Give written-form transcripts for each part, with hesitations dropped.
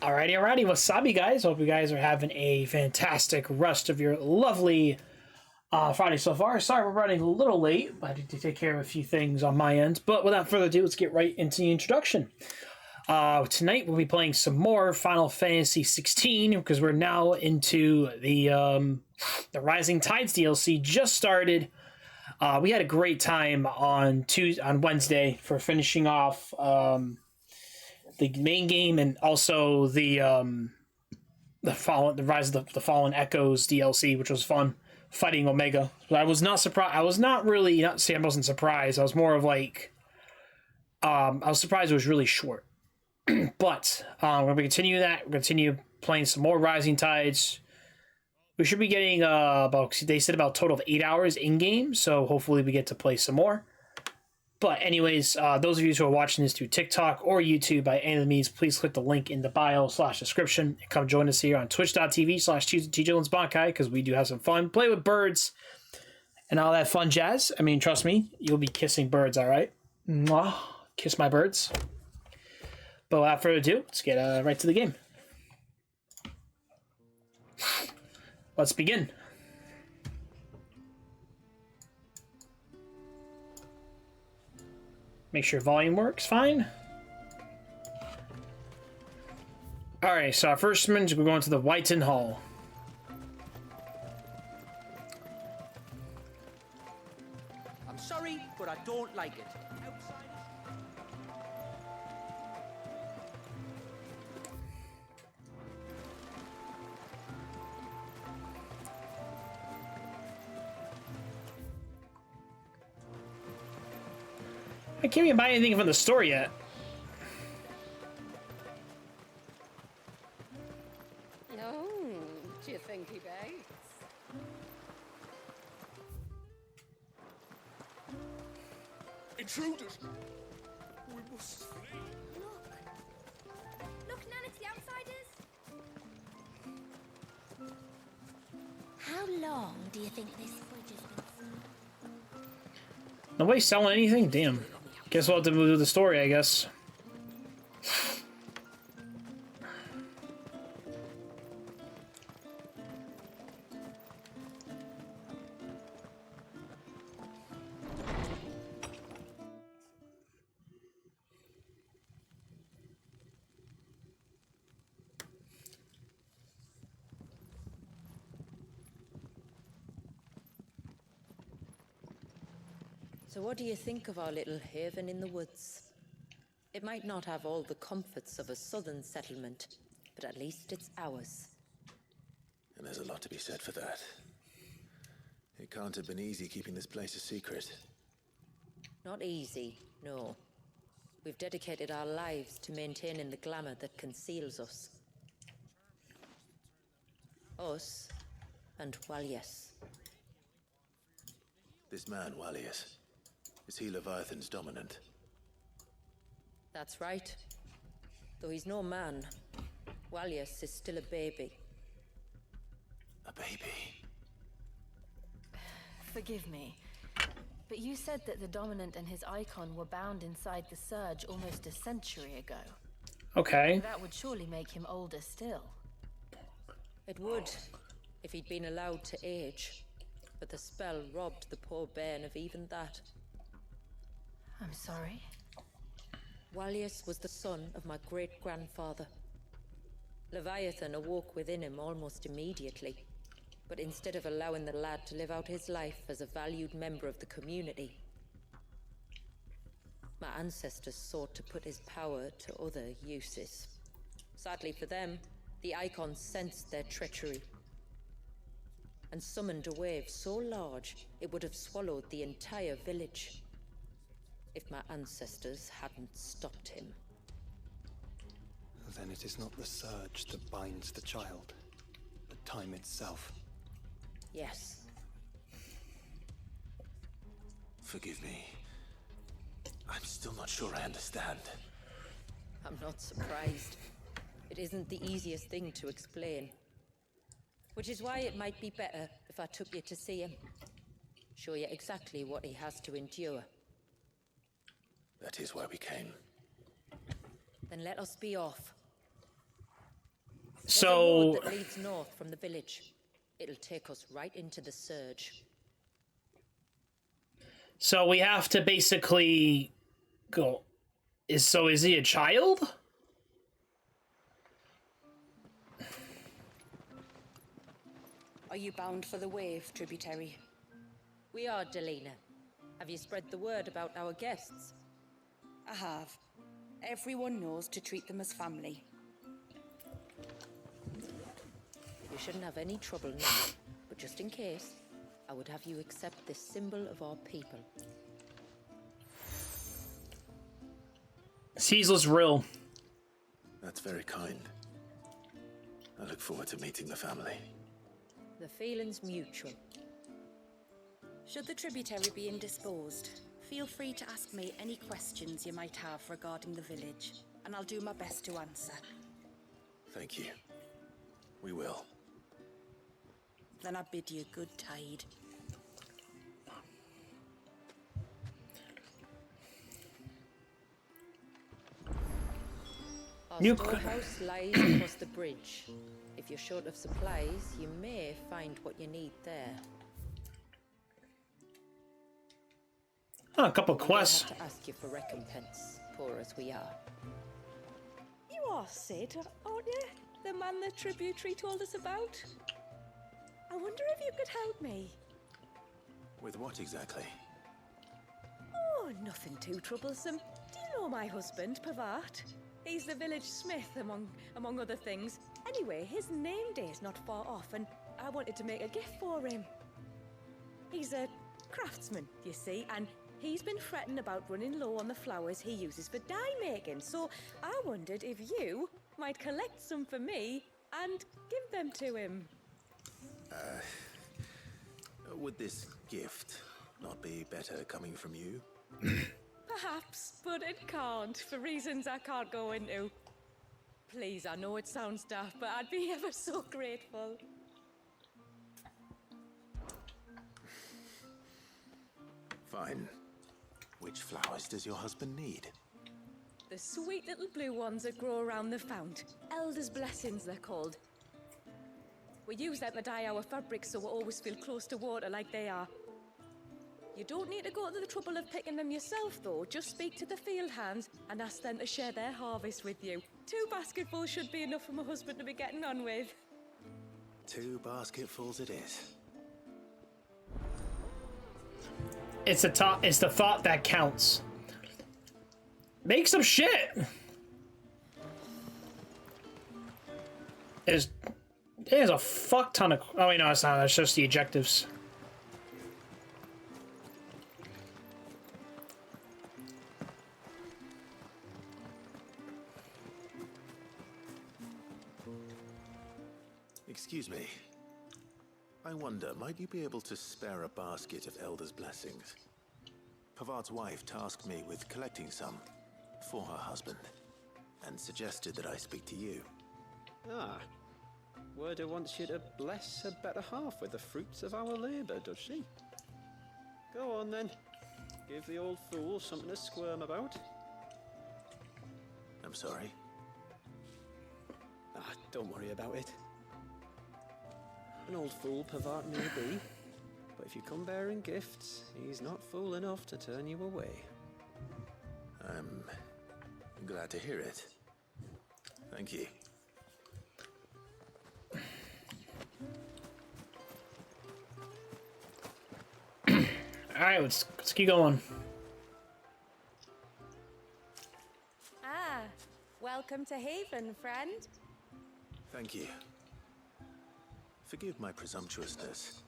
Alrighty, wasabi guys. Hope you guys are having a fantastic rest of your lovely Friday so far. Sorry we're running a little late, but I had to take care of a few things on my end. But without further ado, let's get right into the introduction. Tonight we'll be playing some more Final Fantasy XVI because we're now into the Rising Tides DLC. Just started. We had a great time on Wednesday for finishing off the main game and also the Rise of the Fallen Echoes DLC, which was fun. Fighting Omega. I was not surprised. I was not really not say I wasn't surprised. I was more of like I was surprised it was really short. But we're gonna continue that. We're gonna continue playing some more Rising Tides. We should be getting they said about a total of 8 hours in game, so hopefully we get to play some more. But anyways, those of you who are watching this through TikTok or YouTube by any of the means, please click the link in the bio/description and come join us here on twitch.tv/Tjlearnsbankai because we do have some fun. Play with birds and all that fun jazz. I mean, trust me, you'll be kissing birds, all right? Mwah. Kiss my birds. But without further ado, let's get right to the game. Let's begin. Make sure volume works fine. Alright, so our first mission, we're going to the Whiten Hall. I'm sorry, but I don't like it. I can't even buy anything from the store yet. Oh, do you think he bites? Intruders! We must flee. Look, Nan, it's the outsiders. How long do you think this fridge has been? Nobody's selling anything? Damn. Guess we'll have to do the story, I guess. So what do you think of our little haven in the woods? It might not have all the comforts of a southern settlement, but at least it's ours. And there's a lot to be said for that. It can't have been easy keeping this place a secret. Not easy, no. We've dedicated our lives to maintaining the glamour that conceals us. Us and Walyas. This man, Walyas, is he Leviathan's dominant? That's right. Though he's no man, Walyas is still a baby. A baby? Forgive me, but you said that the Dominant and his icon were bound inside the Surge almost a century ago. Okay. That would surely make him older still. It would, if he'd been allowed to age. But the spell robbed the poor bairn of even that. I'm sorry. Walyas was the son of my great-grandfather. Leviathan awoke within him almost immediately. But instead of allowing the lad to live out his life as a valued member of the community, my ancestors sought to put his power to other uses. Sadly for them, the icons sensed their treachery and summoned a wave so large it would have swallowed the entire village if my ancestors hadn't stopped him. Then it is not the surge that binds the child, but time itself. Yes. Forgive me. I'm still not sure I understand. I'm not surprised. It isn't the easiest thing to explain. Which is why it might be better if I took you to see him. Show you exactly what he has to endure. That is why we came. Then let us be off. There's a road So that leads north from the village. It'll take us right into the surge. so we have to basically go. Is he a child? Are you bound for the wave, tributary? We are, Delina. Have you spread the word about our guests? I have. Everyone knows to treat them as family. You shouldn't have any trouble now, but just in case, I would have you accept this symbol of our people. Caesar's real. That's very kind. I look forward to meeting the family. The feeling's mutual. Should the tributary be indisposed, feel free to ask me any questions you might have regarding the village, and I'll do my best to answer. Thank you. We will. Then I bid you good tide. Our storehouse lies across the bridge. If you're short of supplies, you may find what you need there. Oh, a couple We will quests. have to ask you for recompense, poor as we are. You are Sid, aren't you? The man the tributary told us about? I wonder if you could help me. With what exactly? Oh, nothing too troublesome. Do you know my husband, Pavat? He's the village smith, among other things. Anyway, his name day's not far off, and I wanted to make a gift for him. He's a craftsman, you see, and he's been fretting about running low on the flowers he uses for dye making, so I wondered if you might collect some for me and give them to him. Would this gift not be better coming from you? Perhaps, but it can't, for reasons I can't go into. Please, I know it sounds daft, but I'd be ever so grateful. Fine. Which flowers does your husband need? The sweet little blue ones that grow around the fount. Elder's blessings, they're called. We use them to dye our fabrics so we always feel close to water like they are. You don't need to go to the trouble of picking them yourself, though. Just speak to the field hands and ask them to share their harvest with you. 2 basketfuls should be enough for my husband to be getting on with. 2 basketfuls it is. It's the thought that counts. Make some shit. There's a fuck ton of. Oh wait, no, it's not. That's just the adjectives. Excuse me. I wonder, might you be able to spare a basket of Elder's blessings? Pavart's wife tasked me with collecting some for her husband, and suggested that I speak to you. Ah, Werda wants you to bless her better half with the fruits of our labour, does she? Go on then. Give the old fool something to squirm about. I'm sorry. Ah, don't worry about it. An old fool Pavart may be, but if you come bearing gifts, he's not fool enough to turn you away. I'm glad to hear it. Thank you. Alright, let's keep going. Ah, welcome to Haven, friend. Thank you. Forgive my presumptuousness,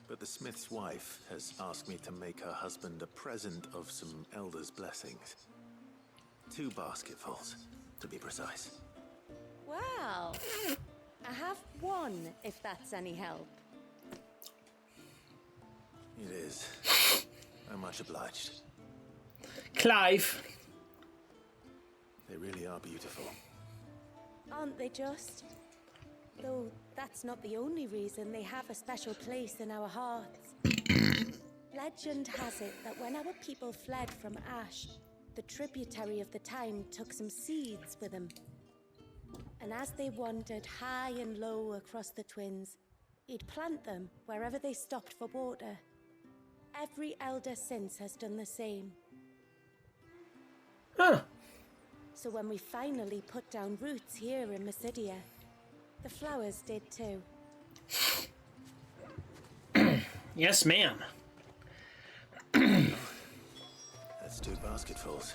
but the smith's wife has asked me to make her husband a present of some Elder's blessings. 2 basketfuls, to be precise. Well, I have 1, if that's any help. It is. I'm much obliged. Clive. They really are beautiful. Aren't they just? Though that's not the only reason they have a special place in our hearts. Legend has it that when our people fled from Ash, the tributary of the time took some seeds with them. And as they wandered high and low across the twins, he'd plant them wherever they stopped for water. Every elder since has done the same. Huh. So when we finally put down roots here in Mysidia, the flowers did too. Yes, ma'am. That's 2 basketfuls.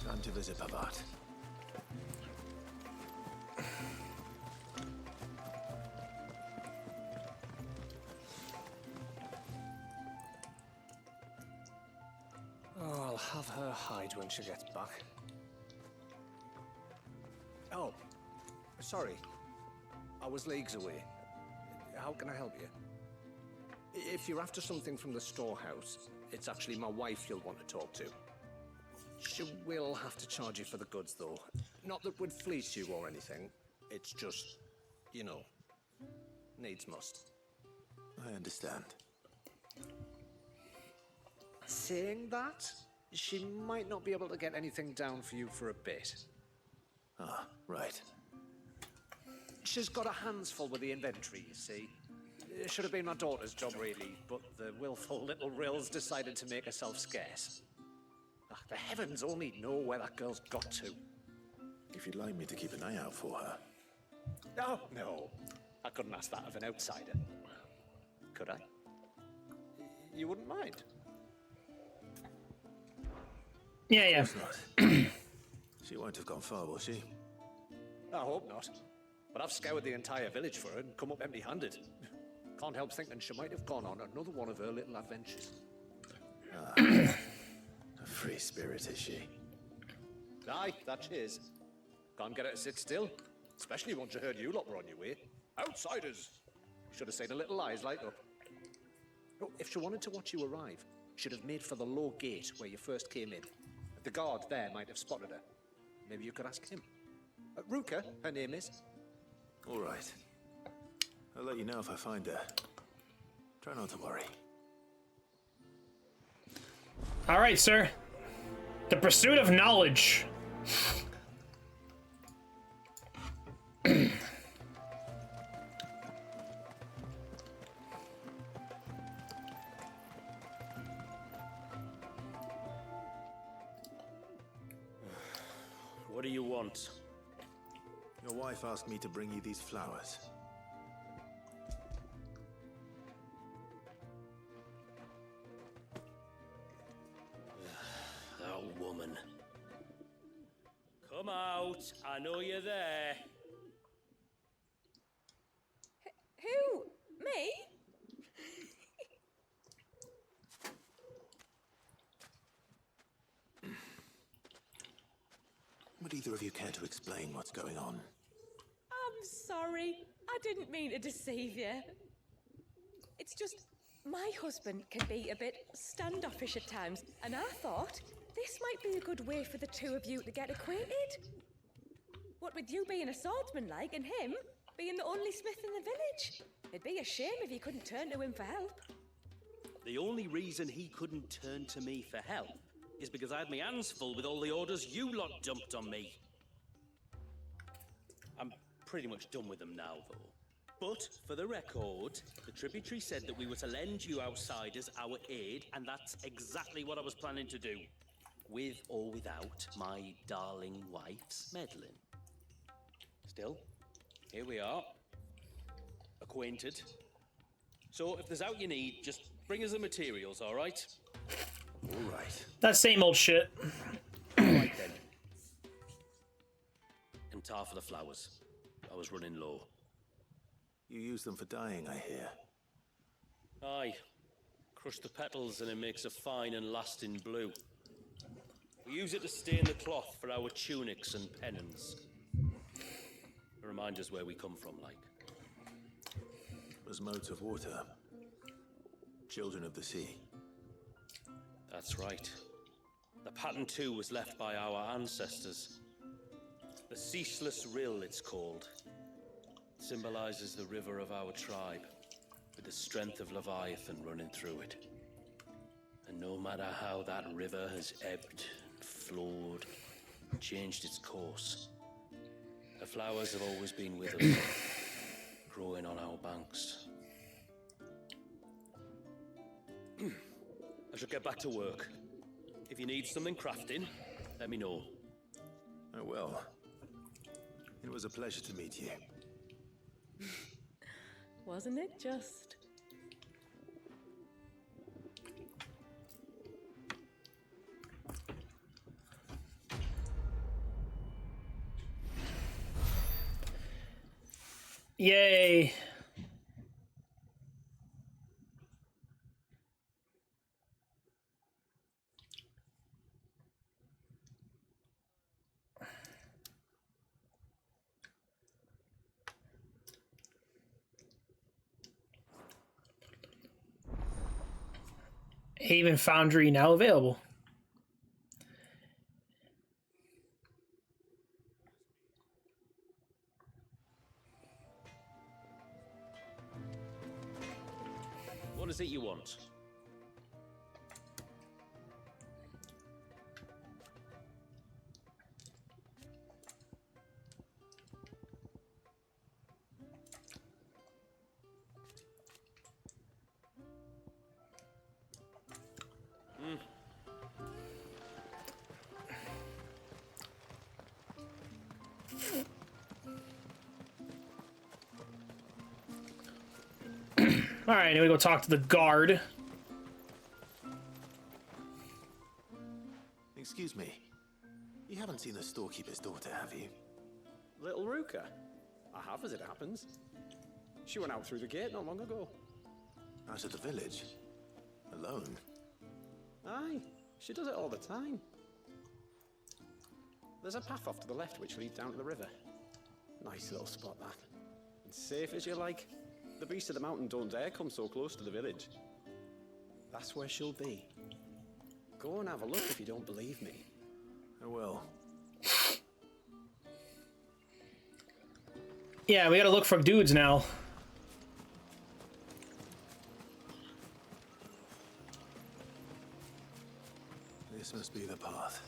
Time to visit Pavat. Oh, I'll have her hide when she gets back. Oh, sorry. I was leagues away. How can I help you? If you're after something from the storehouse, it's actually my wife you'll want to talk to. She will have to charge you for the goods, though. Not that we'd fleece you or anything. It's just, you know, needs must. I understand. Saying that, she might not be able to get anything down for you for a bit. Ah, right. She's got her hands full with the inventory, you see. It should have been my daughter's job, really, but the willful little Rills decided to make herself scarce. Ah, the heavens only know where that girl's got to. If you'd like me to keep an eye out for her. Oh, no. I couldn't ask that of an outsider. Could I? You wouldn't mind? Yeah. She won't have gone far, will she? I hope not. But I've scoured the entire village for her and come up empty-handed. Can't help thinking she might have gone on another one of her little adventures. A free spirit, is she? Aye, that she is. Can't get her to sit still. Especially once you heard you lot were on your way. Outsiders! Should have seen her little eyes light up. Oh, if she wanted to watch you arrive, she'd have made for the low gate where you first came in. The guard there might have spotted her. Maybe you could ask him. Ruka, her name is. All right. I'll let you know if I find her. Try not to worry. All right, sir. The pursuit of knowledge. What do you want? Your wife asked me to bring you these flowers. That woman. Come out. I know you're there. Who? Me? Would either of you care to explain what's going on? I'm sorry. I didn't mean to deceive you. It's just my husband can be a bit standoffish at times, and I thought this might be a good way for the two of you to get acquainted. What with you being a swordsman like and him being the only smith in the village. It'd be a shame if you couldn't turn to him for help. The only reason he couldn't turn to me for help is because I had my hands full with all the orders you lot dumped on me. I'm pretty much done with them now, though. But, for the record, the tributary said that we were to lend you outsiders our aid, and that's exactly what I was planning to do. With or without my darling wife's meddling. Still, here we are. Acquainted. So, if there's out you need, just bring us the materials, all right? All right. That same old shit. Right then. And tar for the flowers. I was running low. You use them for dyeing, I hear. Aye. Crush the petals and it makes a fine and lasting blue. We use it to stain the cloth for our tunics and pennons. To remind us where we come from, like. As modes of water. Children of the sea. That's right. The pattern too was left by our ancestors. The Ceaseless Rill, it's called. It symbolizes the river of our tribe, with the strength of Leviathan running through it. And no matter how that river has ebbed, flowed, changed its course, The flowers have always been with us, growing on our banks. I should get back to work. If you need something crafting, let me know. I will. It was a pleasure to meet you. Wasn't it just? Yay. Haven Foundry now available. What is it you want? All right, now we go talk to the guard. Excuse me. You haven't seen the storekeeper's daughter, have you? Little Ruka? I have, as it happens. She went out through the gate not long ago. Out of the village? Alone? Aye, she does it all the time. There's a path off to the left which leads down to the river. Nice little spot, that. And safe as you like. The beasts of the mountain don't dare come so close to the village. That's where she'll be. Go and have a look if you don't believe me. I will. Yeah, we gotta look for dudes now. This must be the path.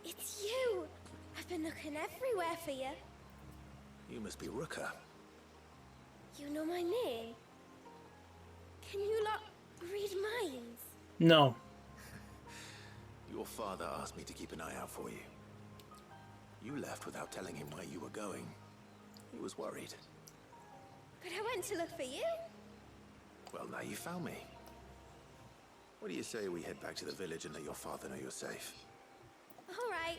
It's you! I've been looking everywhere for you. You must be Ruka. You know my name? Can you lot read minds? No. Your father asked me to keep an eye out for you. You left without telling him where you were going. He was worried. But I went to look for you. Well, now you found me. What do you say we head back to the village and let your father know you're safe? All right.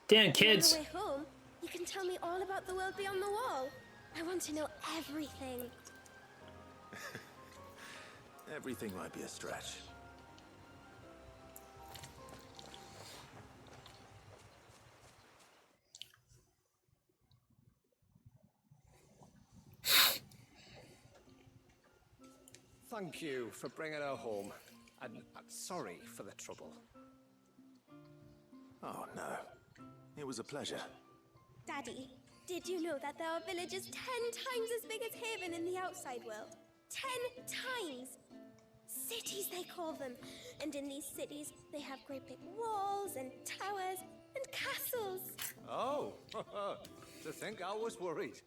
Damn kids. On the way home, you can tell me all about the world beyond the wall. I want to know everything. Everything might be a stretch. Thank you for bringing her home. And sorry for the trouble. Oh, no. It was a pleasure. Daddy, did you know that there are villages 10 times as big as Haven in the outside world? 10 times! Cities, they call them. And in these cities, they have great big walls and towers and castles. Oh, to think I was worried.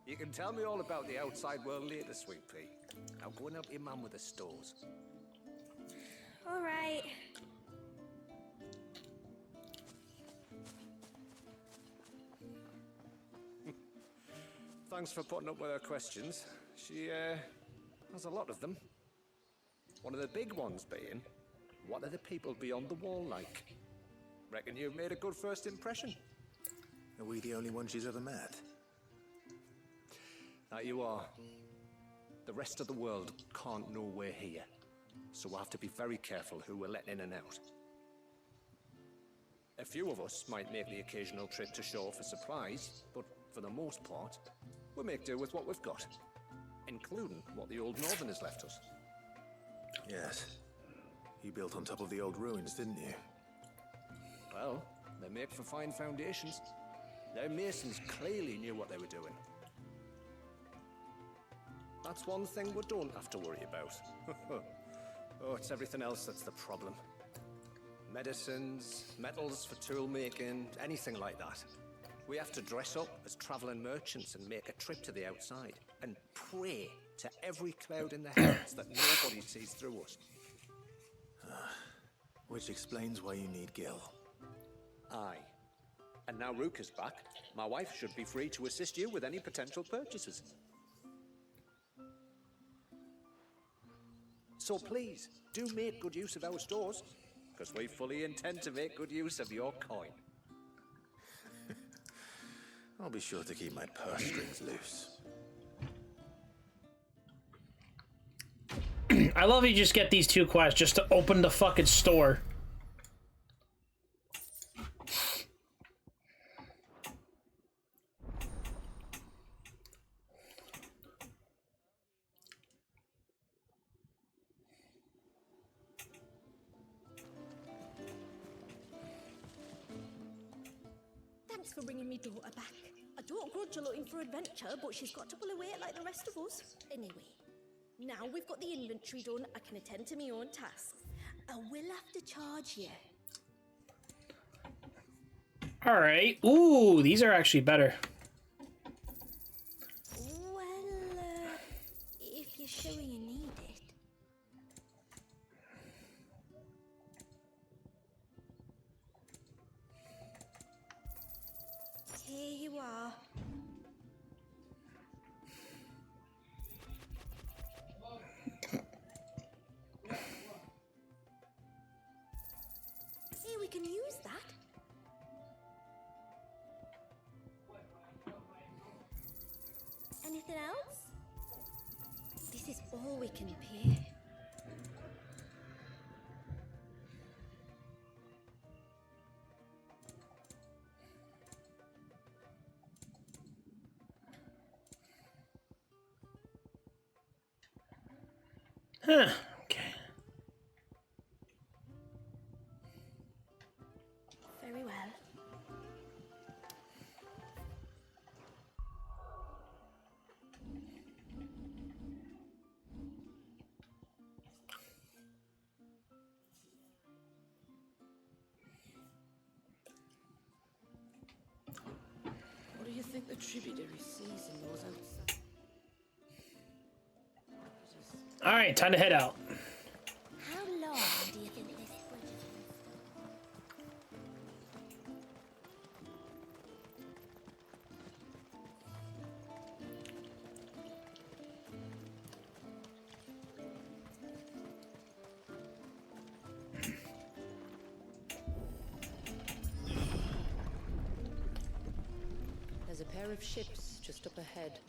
You can tell me all about the outside world later, Sweet Pea. Now go and help your mum with the stores. All right. Thanks for putting up with her questions. She, has a lot of them. One of the big ones being, what are the people beyond the wall like? Reckon you've made a good first impression. Are we the only one she's ever met? That you are. The rest of the world can't know we're here, so we'll have to be very careful who we're letting in and out. A few of us might make the occasional trip to shore for supplies, but for the most part, we'll make do with what we've got, including what the old Northerners left us. Yes. You built on top of the old ruins, didn't you? Well, they make for fine foundations. Their masons clearly knew what they were doing. That's one thing we don't have to worry about. Oh, it's everything else that's the problem. Medicines, metals for tool making, anything like that. We have to dress up as traveling merchants and make a trip to the outside and pray to every cloud in the heavens that nobody sees through us. Which explains why you need Gil. Aye. And now Rook is back, my wife should be free to assist you with any potential purchases. So please, do make good use of our stores, because we fully intend to make good use of your coin. I'll be sure to keep my purse strings loose. I love you just get these 2 quests just to open the fucking store. Thanks for bringing me daughter back. I don't grudge her looking for adventure, but she's got to pull her weight like the rest of us. Anyway, now we've got the inventory done, I can attend to my own tasks. I will have to charge you. Alright. Ooh, these are actually better. Well, if you're sure you need it. Here you are. See, we can use that. Anything else? This is all we can pay. Huh. Okay. Very well. What do you think the tributary sees in those outside? Alright, time to head out. How long do you think this bridge is? There's a pair of ships just up ahead.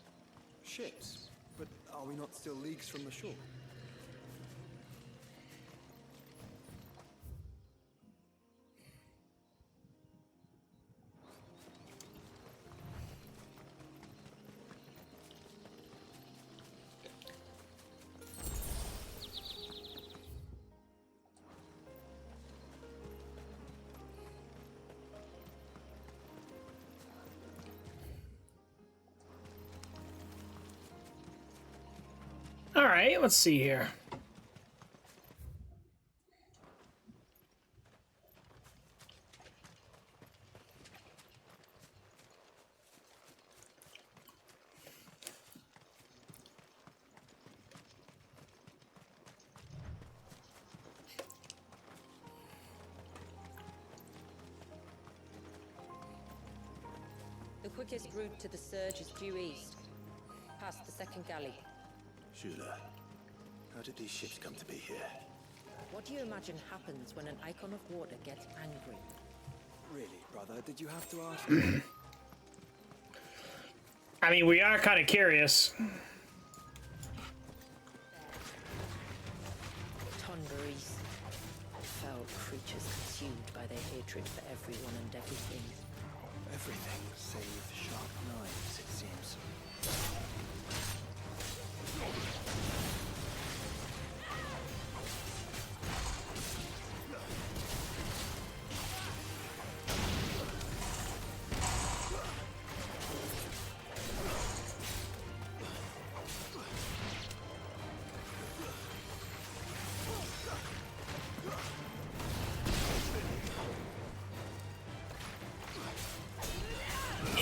Ships? But are we not still leagues from the shore? Alright, let's see here. The quickest route to the surge is due east, past the second galley. Tjlearn, how did these ships come to be here? What do you imagine happens when an icon of water gets angry? Really, brother? Did you have to ask? I mean, we are kind of curious. Tonberries. Foul creatures consumed by their hatred for everyone and everything. Everything save sharp knives, it seems.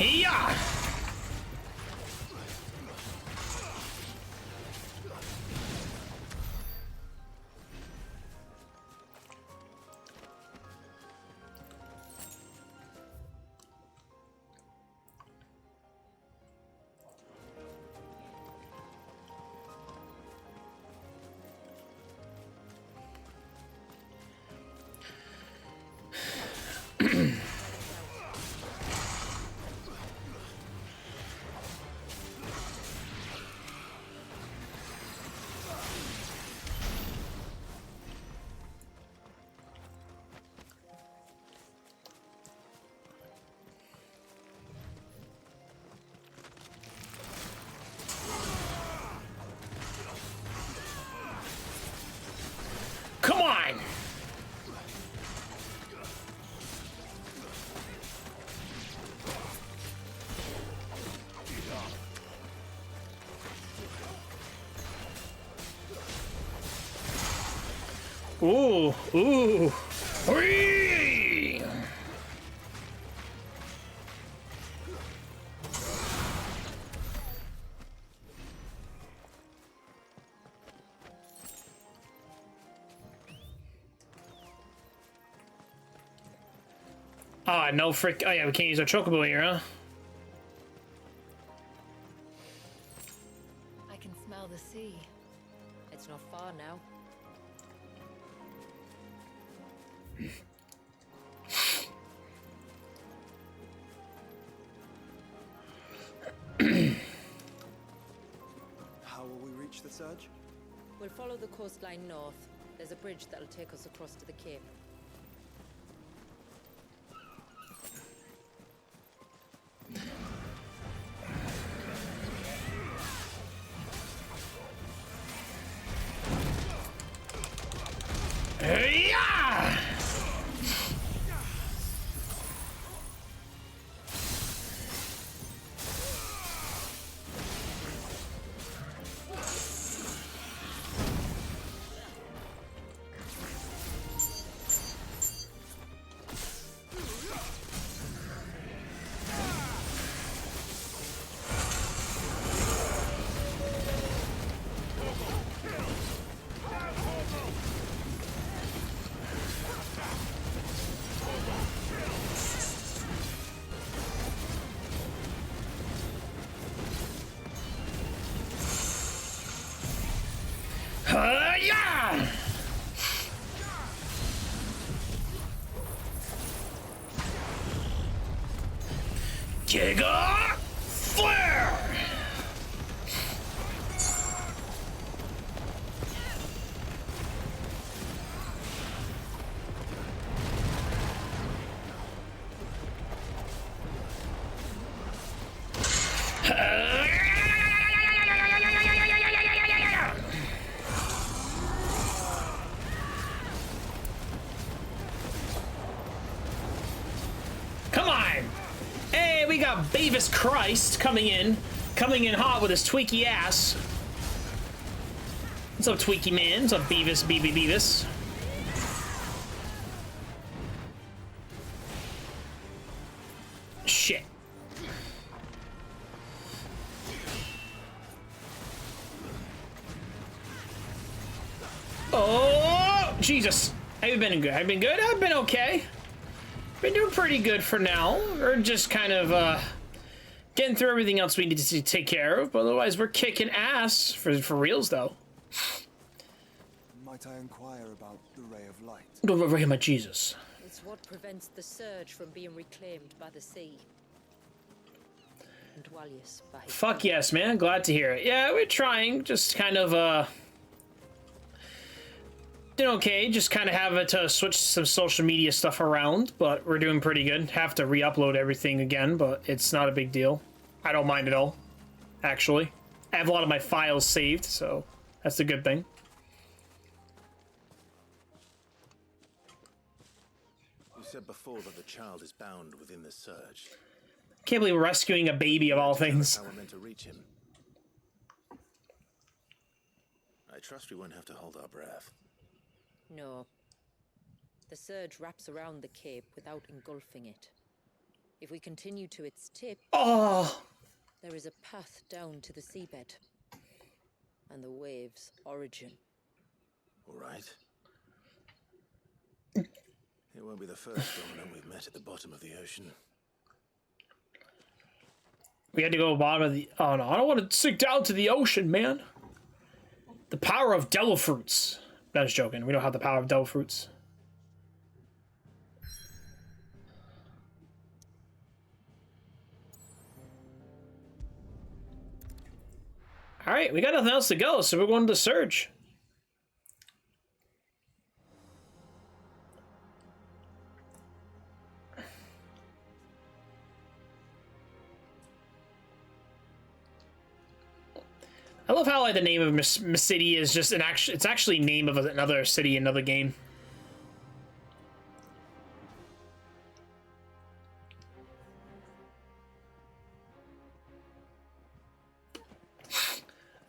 Yeah. Come on! Ooh, ooh. Whee! Ah, no frick. Oh, yeah, we can't use our chocobo here, huh? I can smell the sea. It's not far now. How will we reach the surge? We'll follow the coastline north. There's a bridge that'll take us across to the cape. Yeah! Yeah! Giga Flare! Come on! Hey, we got Beavis Christ coming in hot with his tweaky ass. What's up, Tweaky Man? What's up, Beavis? Shit. Oh, Jesus. Have you been good? I've been good? I've been okay. Been doing pretty good for now. We're just kind of, getting through everything else we need to take care of. But otherwise, we're kicking ass for reals, though. Might I inquire about the Ray of Light? Oh, Ray of my Jesus. It's what prevents the surge from being reclaimed by the sea. And Dwalius by his Fuck yes, man. Glad to hear it. Yeah, we're trying. Just kind of, doing okay. Just kind of have to switch some social media stuff around, but we're doing pretty good. Have to re-upload everything again, but it's not a big deal. I don't mind at all, actually. I have a lot of my files saved, so that's a good thing. You said before that the child is bound within the surge. Can't believe we're rescuing a baby of all things. How we're meant to reach him. I trust we won't have to hold our breath. No. The surge wraps around the cape without engulfing it. If we continue to its tip, there is a path down to the seabed and the wave's origin. All right. It won't be the first dominant we've met at the bottom of the ocean. We had to go bottom of the... Oh, no. I don't want to sink down to the ocean, man. The power of devil fruits. I was joking. We don't have the power of devil fruits. All right, we got nothing else to go, so we're going to Surge. I love how like the name of city is just it's actually name of another city, another game.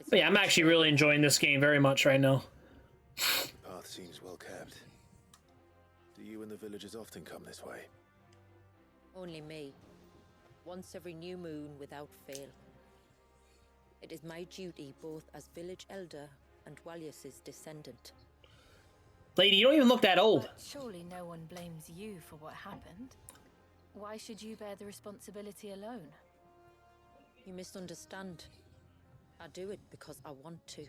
But yeah, I'm actually really enjoying this game very much right now. The path seems well kept. Do you and the villagers often come this way? Only me. Once every new moon without fail. It is my duty both as village elder and Walyus's descendant. Lady, you don't even look that old. But surely no one blames you for what happened. Why should you bear the responsibility alone? You misunderstand. I do it because I want to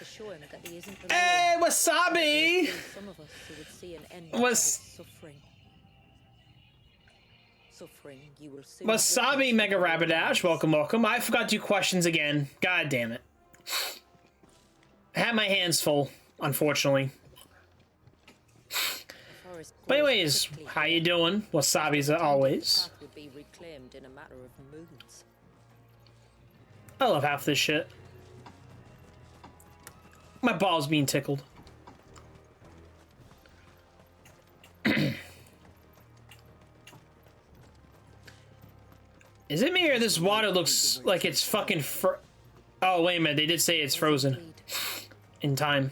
show him that he isn't alone. Hey, Wasabi! Some of us who would see an end to his suffering. You will soon Wasabi Mega Rapidash, welcome. I forgot to do questions again. God damn it. I had my hands full, unfortunately. But anyways, how you doing? Wasabi's always. Would be reclaimed in a matter of moons. I love half this shit. My ball's being tickled. Is it me or this water looks like it's fucking Oh, wait a minute. They did say it's frozen in time.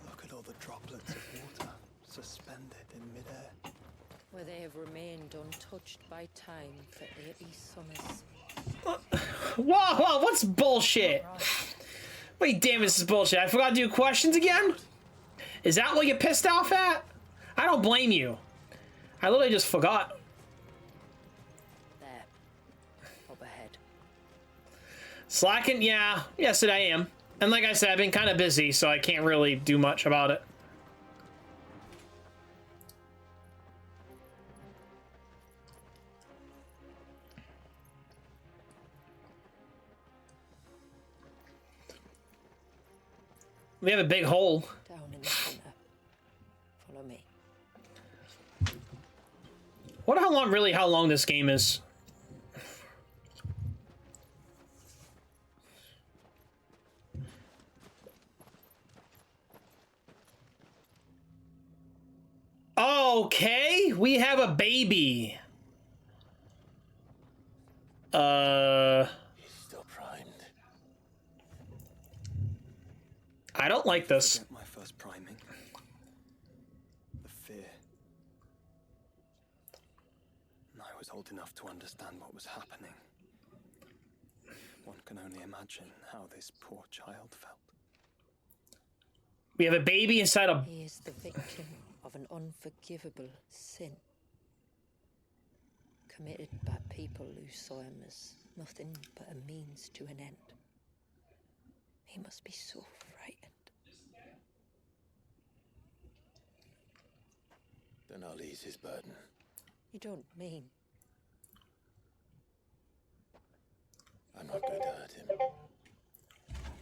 Look at all the droplets of water suspended in midair. Where they have remained untouched by time for 80 summers. Whoa, what's bullshit? Wait, damn, this is bullshit. I forgot to do questions again? Is that what you're pissed off at? I don't blame you. I literally just forgot. There. Up ahead. Slacking? Yeah. Yes, I am. And like I said, I've been kind of busy, so I can't really do much about it. We have a big hole. Down in the center. Follow me. Wonder how long this game is. Okay, we have a baby. He's still primed. I don't like this. Forget my first priming. The fear. I was old enough to understand what was happening. One can only imagine how this poor child felt. We have a baby inside a... He is the victim of an unforgivable sin. Committed by people who saw him as nothing but a means to an end. He must be so frightened. Then I'll ease his burden. You don't mean... I'm not going to hurt him.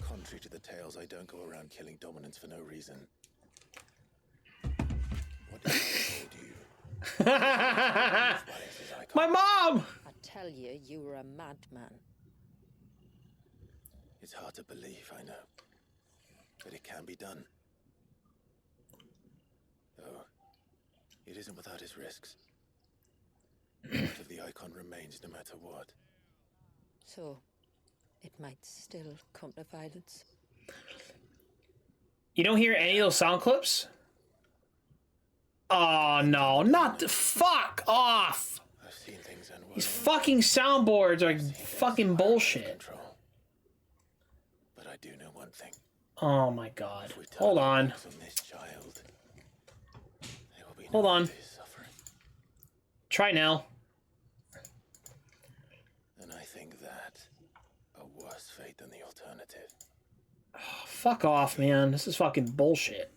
Contrary to the tales, I don't go around killing dominants for no reason. What did I told you? My mom! I tell you, you were a madman. It's hard to believe, I know. But it can be done. Though, it isn't without its risks. Part of the icon remains no matter what. So, it might still come to violence. You don't hear any of those sound clips? Oh no, not the fuck off! I've seen things end well. These fucking soundboards are fucking bullshit. But I do know one thing. Oh my god. Hold on. Hold on. Try now. And I think that a worse fate than the alternative. Oh, fuck off, man. This is fucking bullshit.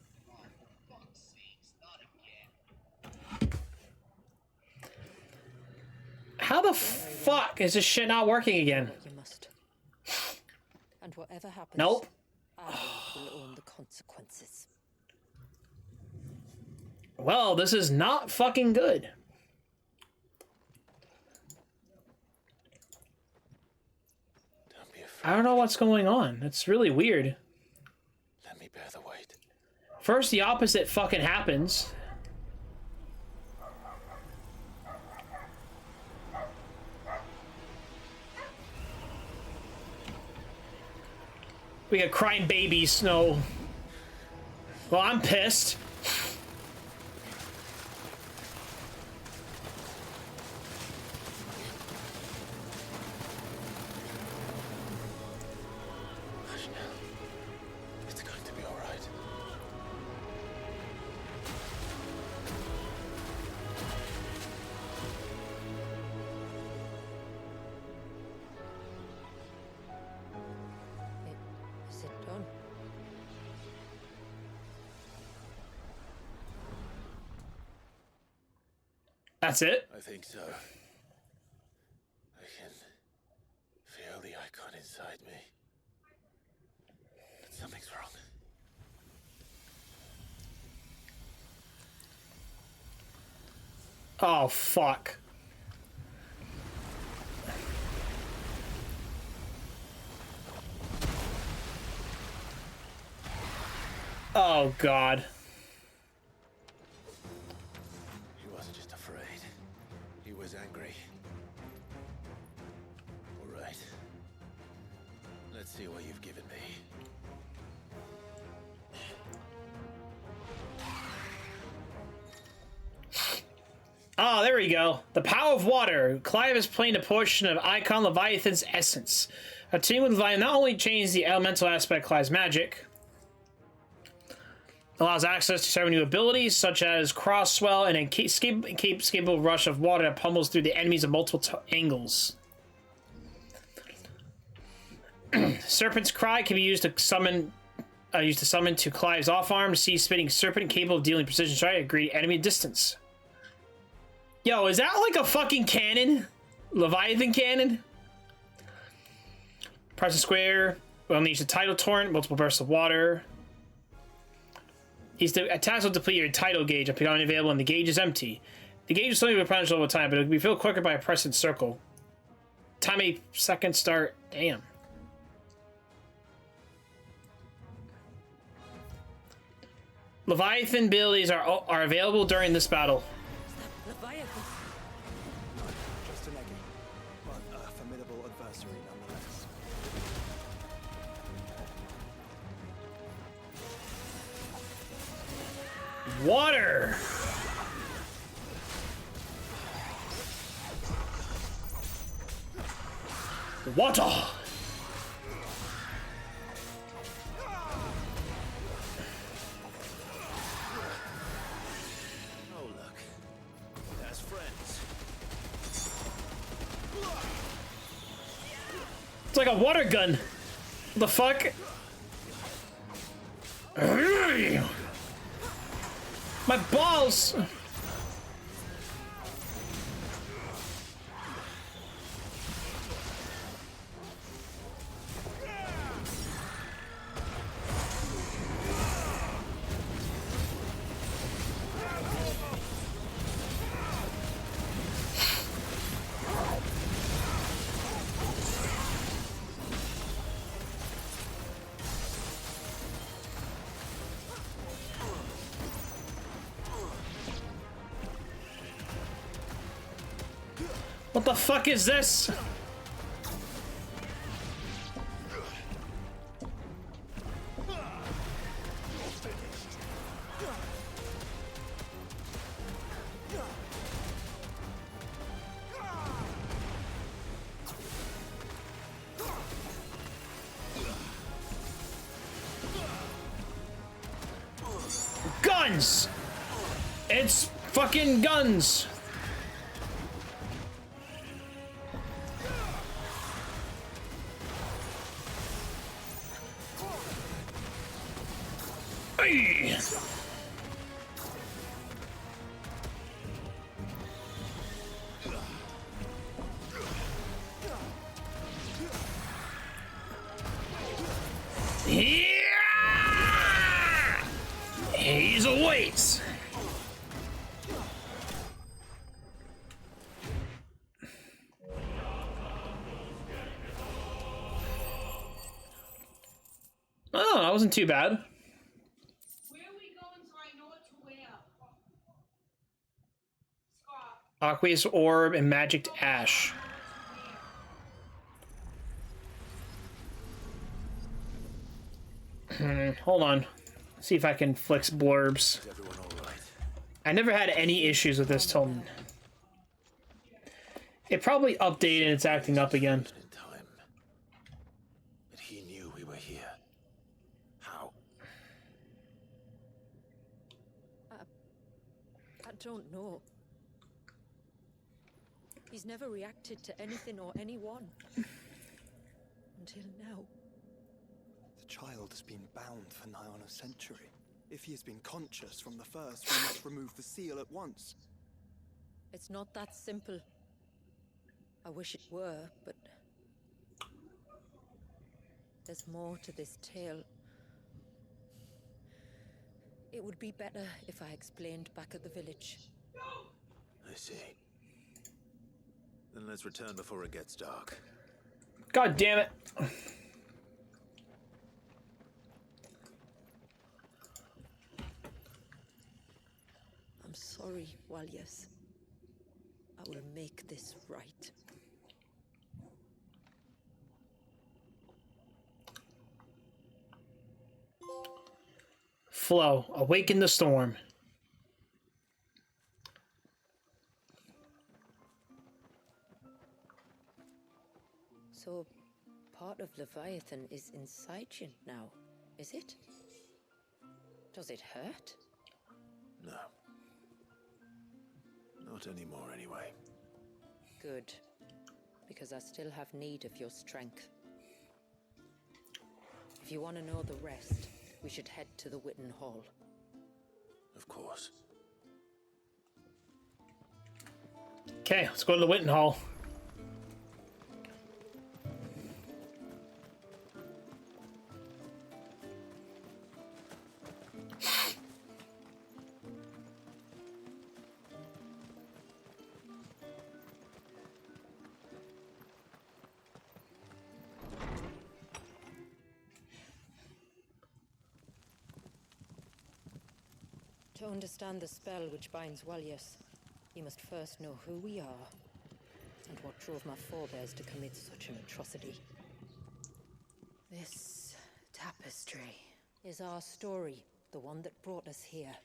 How the fuck is this shit not working again? You must. And whatever happens, Nope. I will own the consequences. Well, this is not fucking good. I don't know what's going on. It's really weird. Let me bear the weight. First, the opposite fucking happens. We got crying babies. No. Well, I'm pissed. It's going to be all right. Is it done? That's it? I think so. I can feel the icon inside me. But something's wrong. Oh, fuck. Oh, God. He wasn't just afraid. He was angry. All right. Let's see what you've given me. Oh, there we go. The power of water. Clive is playing a portion of Icon Leviathan's essence. A team with Leviathan not only changes the elemental aspect of Clive's magic, allows access to several new abilities, such as Cross Swell and an escapable rush of water that pummels through the enemies at multiple angles. Serpent's Cry can be used to summon to Clive's off-arm, sea spitting serpent capable of dealing precision strike at great enemy distance. Yo, is that like a fucking cannon? Leviathan cannon? Press and square. Will unleash a tidal torrent, multiple bursts of water. These attacks will deplete your tidal gauge if becoming available and the gauge is empty. The gauge is slowly replenished over time, but it will be filled quicker by a press and circle. Time a second start. Damn. Leviathan abilities are available during this battle. Leviathan. Just an eggy, but a formidable adversary nonetheless. Water! Water! Oh, look. It has friends. It's like a water gun. What the fuck? My balls! What the fuck is this? guns! It's fucking guns! Hey! Yeah! He's awaits. Oh, that wasn't too bad. Aqueous Orb and Magic Ash. Hold on. See if I can flex blurbs. I never had any issues with this till... It probably updated and it's acting up again. But he knew we were here. How? I don't know. He's never reacted to anything or anyone. Until now. The child has been bound for nigh on a century. If he has been conscious from the first, we must remove the seal at once. It's not that simple. I wish it were, but... There's more to this tale. It would be better if I explained back at the village. I see. Then let's return before it gets dark. God damn it. I'm sorry, Walyas. I will make this right. Flow, awaken the storm. So, part of Leviathan is inside you now, is it? Does it hurt? No. Not anymore, anyway. Good. Because I still have need of your strength. If you want to know the rest, we should head to the Witten Hall. Of course. Okay, let's go to the Witten Hall. To understand the spell which binds Walyas, you must first know who we are, and what drove my forebears to commit such an atrocity. This tapestry is our story, the one that brought us here.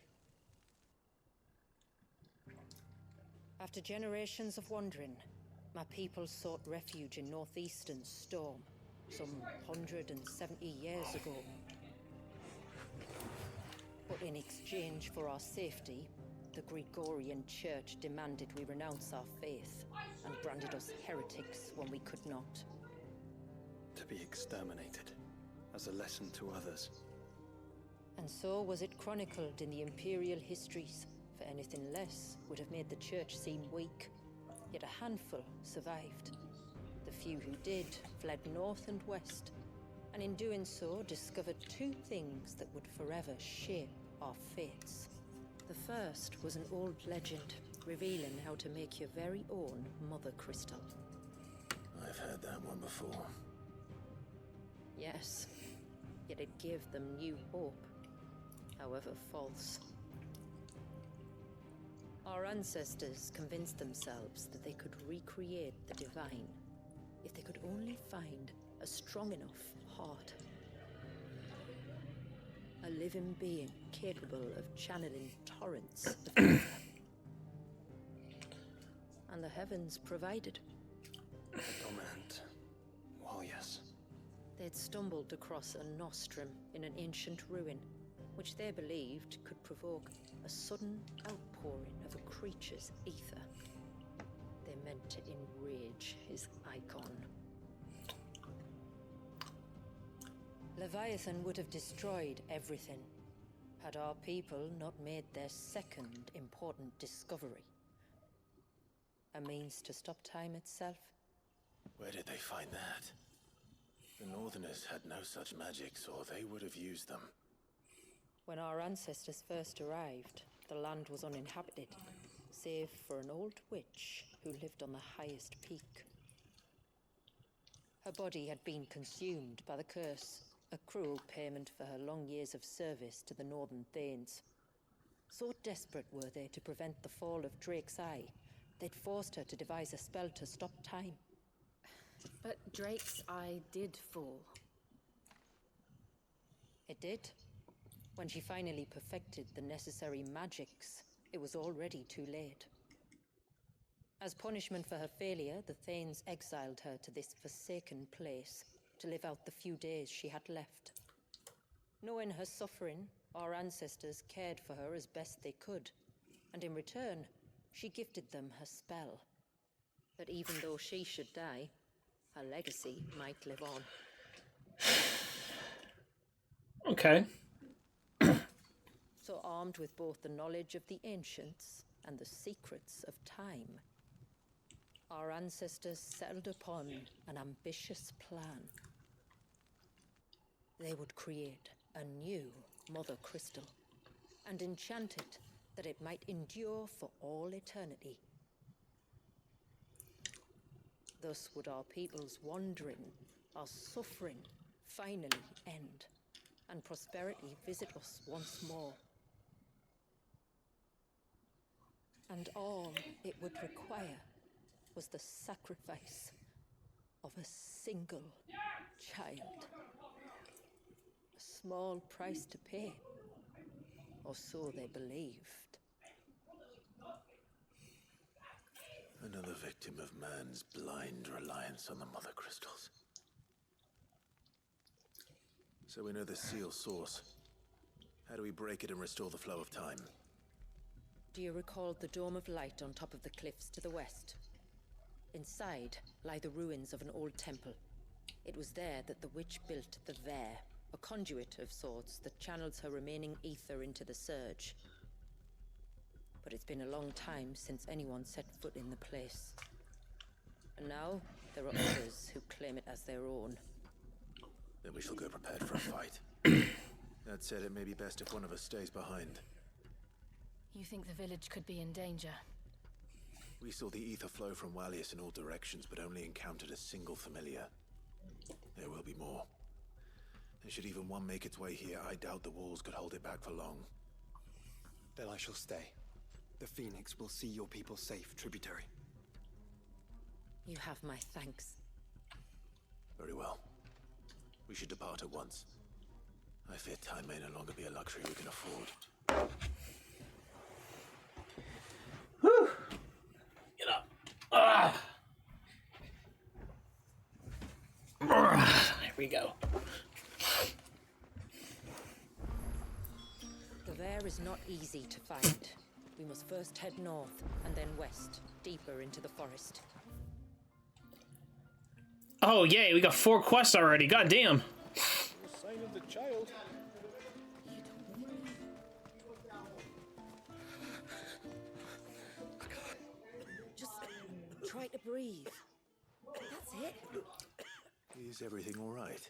After generations of wandering, my people sought refuge in northeastern Storm, some 170 years ago. But in exchange for our safety, the Gregorian Church demanded we renounce our faith and branded us heretics when we could not. To be exterminated, as a lesson to others. And so was it chronicled in the imperial histories, for anything less would have made the Church seem weak. Yet a handful survived. The few who did fled north and west, and in doing so discovered two things that would forever shape our fates. The first was an old legend revealing how to make your very own mother crystal. I've heard that one before. Yes, yet it gave them new hope, however false. Our ancestors convinced themselves that they could recreate the divine if they could only find a strong enough heart. A living being capable of channeling torrents of ether. And the heavens provided. The dominant. Well, yes. They'd stumbled across a nostrum in an ancient ruin, which they believed could provoke a sudden outpouring of a creature's ether. They meant to enrage his icon. Leviathan would have destroyed everything had our people not made their second important discovery. A means to stop time itself. Where did they find that? The Northerners had no such magics, or they would have used them. When our ancestors first arrived, the land was uninhabited, save for an old witch who lived on the highest peak. Her body had been consumed by the curse, a cruel payment for her long years of service to the Northern Thanes. So desperate were they to prevent the fall of Drake's Eye, they'd forced her to devise a spell to stop time. But Drake's Eye did fall. It did. When she finally perfected the necessary magics, it was already too late. As punishment for her failure, the Thanes exiled her to this forsaken place to live out the few days she had left. Knowing her suffering, our ancestors cared for her as best they could, and in return, she gifted them her spell. But even though she should die, her legacy might live on. Okay. So armed with both the knowledge of the ancients and the secrets of time, our ancestors settled upon an ambitious plan. They would create a new Mother Crystal and enchant it that it might endure for all eternity. Thus would our people's wandering, our suffering, finally end, and prosperity visit us once more. And all it would require was the sacrifice of a single child. A small price to pay, or so they believed. Another victim of man's blind reliance on the Mother Crystals. So we know the seal's source. How do we break it and restore the flow of time? Do you recall the dome of light on top of the cliffs to the west? Inside lie the ruins of an old temple. It was there that the witch built the Vare, a conduit of sorts that channels her remaining ether into the surge. But it's been a long time since anyone set foot in the place. And now, there are others who claim it as their own. Then we shall go prepared for a fight. That said, it may be best if one of us stays behind. You think the village could be in danger? We saw the ether flow from Wallius in all directions, but only encountered a single familiar. There will be more. And should even one make its way here, I doubt the walls could hold it back for long. Then I shall stay. The Phoenix will see your people safe, tributary. You have my thanks. Very well. We should depart at once. I fear time may no longer be a luxury we can afford. Whew. Get up. Ah. Here we go. The Vare is not easy to find. We must first head north, and then west, deeper into the forest. Oh, yay, we got 4 quests already. God damn. No sign of the child. Just try to breathe. That's it. Is everything all right?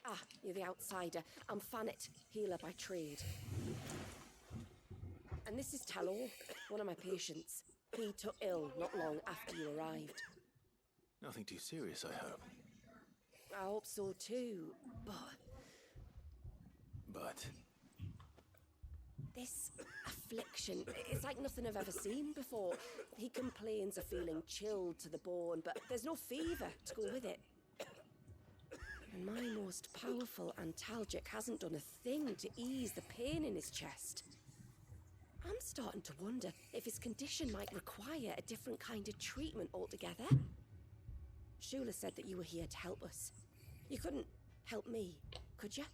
Ah, you're the outsider. I'm Fannet, healer by trade. And this is Tjlearn, one of my patients. He took ill not long after you arrived. Nothing too serious, I hope. I hope so too, But this affliction, it's like nothing I've ever seen before. He complains of feeling chilled to the bone, but there's no fever to go with it. And my most powerful antalgic hasn't done a thing to ease the pain in his chest. I'm starting to wonder if his condition might require a different kind of treatment altogether. Shula said that you were here to help us. You couldn't help me, could you?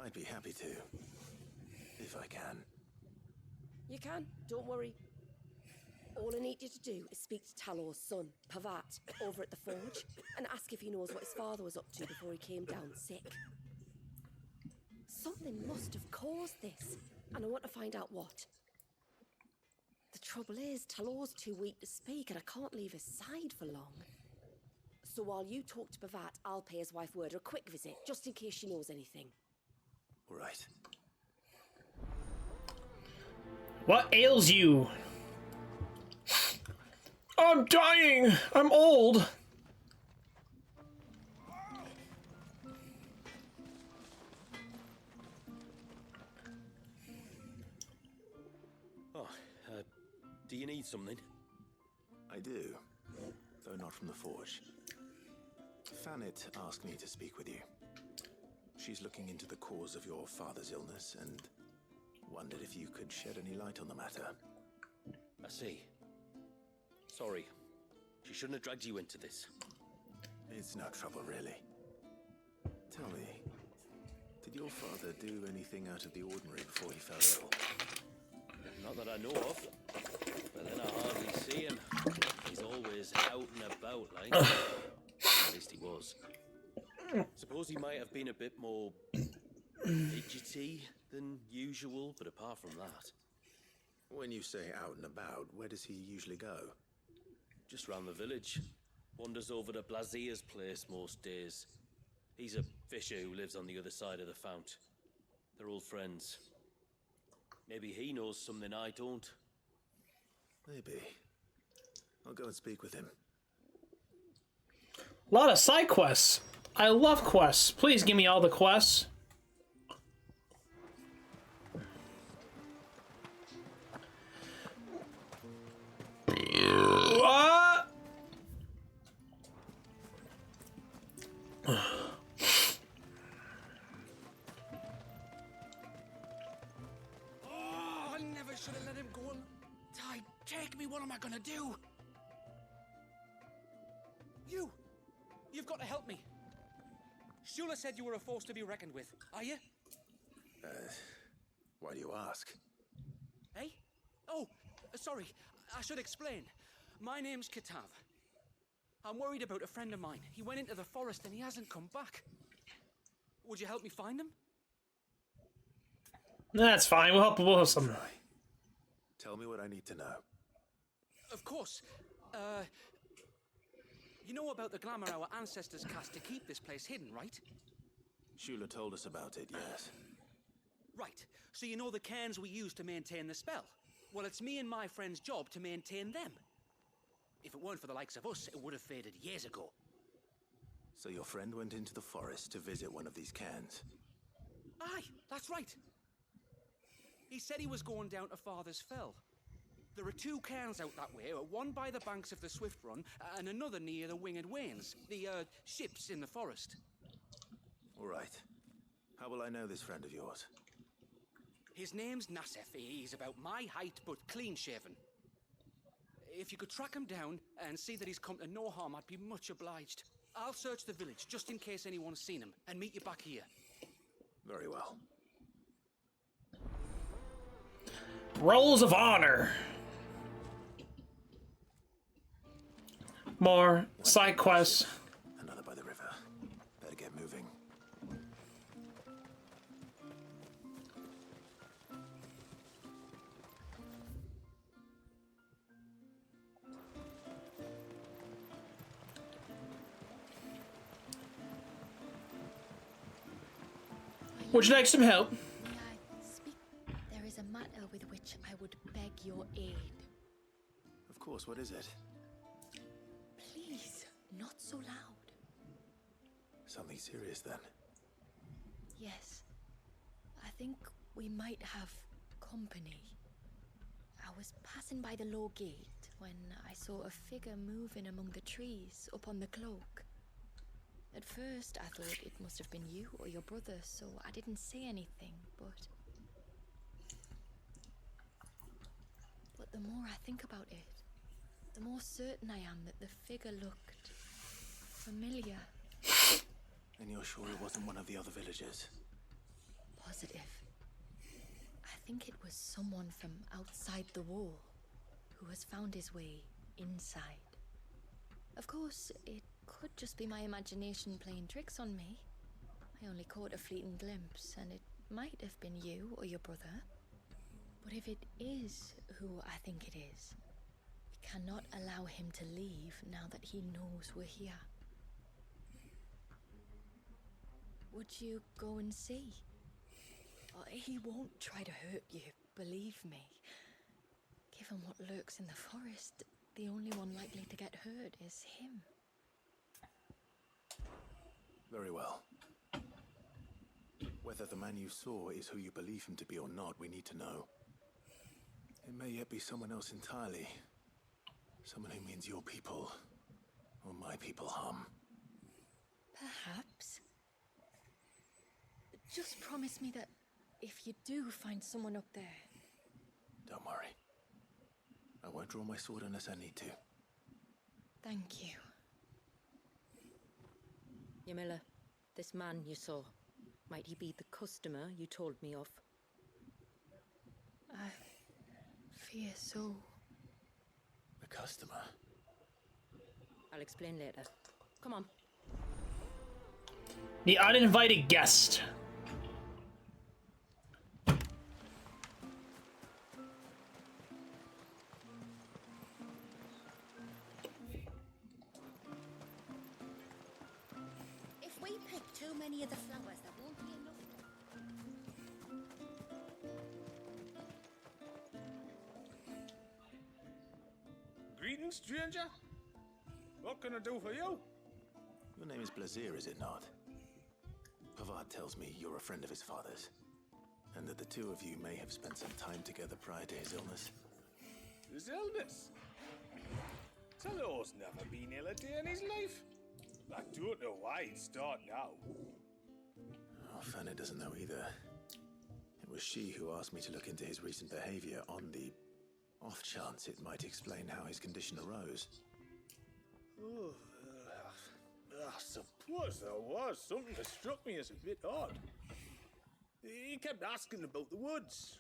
I'd be happy to. If I can. You can, don't worry. All I need you to do is speak to Talor's son, Pavat, over at the forge, and ask if he knows what his father was up to before he came down sick. Something must have caused this, and I want to find out what. The trouble is, Talor's too weak to speak, and I can't leave his side for long. So while you talk to Pavat, I'll pay his wife word a quick visit, just in case she knows anything. All right. What ails you? I'm dying! I'm old! Oh, do you need something? I do, though not from the forge. Fanit asked me to speak with you. She's looking into the cause of your father's illness and wondered if you could shed any light on the matter. I see. Sorry. She shouldn't have dragged you into this. It's no trouble, really. Tell me, did your father do anything out of the ordinary before he fell ill? Not that I know of. But then I hardly see him. He's always out and about, like. At least he was. Suppose he might have been a bit more fidgety than usual, but apart from that. When you say out and about, where does he usually go? Just round the village. Wanders over to Blazier's place most days. He's a fisher who lives on the other side of the fount. They're old friends. Maybe he knows something I don't. Maybe. I'll go and speak with him. A lot of side quests. I love quests. Please give me all the quests. What? I never should have let him go. Ty, take me. What am I gonna do? You've got to help me. Shula said you were a force to be reckoned with. Are you? Why do you ask? Eh? Oh, sorry. I should explain. My name's Kitav. I'm worried about a friend of mine. He went into the forest and he hasn't come back. Would you help me find him? That's fine. We'll help some. Tell me what I need to know. Of course. You know about the glamour our ancestors cast to keep this place hidden, right? Shula told us about it, yes. Right. So you know the cairns we use to maintain the spell? Well, it's me and my friend's job to maintain them. If it weren't for the likes of us, it would have faded years ago. So your friend went into the forest to visit one of these cairns? Aye, that's right. He said he was going down to Father's Fell. There are two cairns out that way, one by the banks of the Swift Run, and another near the Winged Wains, the, ships in the forest. All right. How will I know this friend of yours? His name's Nassef. He's about my height, but clean-shaven. If you could track him down and see that he's come to no harm, I'd be much obliged. I'll search the village, just in case anyone's seen him, and meet you back here. Very well. Rolls of honor. More side quests. Another by the river. Better get moving. Would you like some help? May I speak? There is a matter with which I would beg your aid. Of course, what is it? Please, not so loud. Something serious, then. Yes. I think we might have company. I was passing by the low gate when I saw a figure moving among the trees up on the cloak. At first, I thought it must have been you or your brother, so I didn't say anything, but the more I think about it, the more certain I am that the figure looked familiar. And you're sure it wasn't one of the other villagers? positive. I think it was someone from outside the wall who has found his way inside. Of course, it could just be my imagination playing tricks on me. I only caught a fleeting glimpse, and it might have been you or your brother. But if it is who I think it is, we cannot allow him to leave now that he knows we're here. Would you go and see? He won't try to hurt you, believe me. Given what lurks in the forest, the only one likely to get hurt is him. Very well. Whether the man you saw is who you believe him to be or not, we need to know. It may yet be someone else entirely. Someone who means your people, or my people, harm. Perhaps. Just promise me that if you do find someone up there... Don't worry. I won't draw my sword unless I need to. Thank you. Ymila, this man you saw, might he be the customer you told me of? I fear so. The customer? I'll explain later. Come on. The uninvited guest. If we pick too many of the flowers, there won't be enough. Greetings, stranger. What can I do for you? Your name is Blazier, is it not? Pavad tells me you're a friend of his father's, and that the two of you may have spent some time together prior to his illness. His illness? Tjlearn's never been ill a day in his life. I don't know why he'd start now. Oh, Fanny doesn't know either. It was she who asked me to look into his recent behavior on the off chance it might explain how his condition arose. Oh, I suppose there was something that struck me as a bit odd. He kept asking about the woods.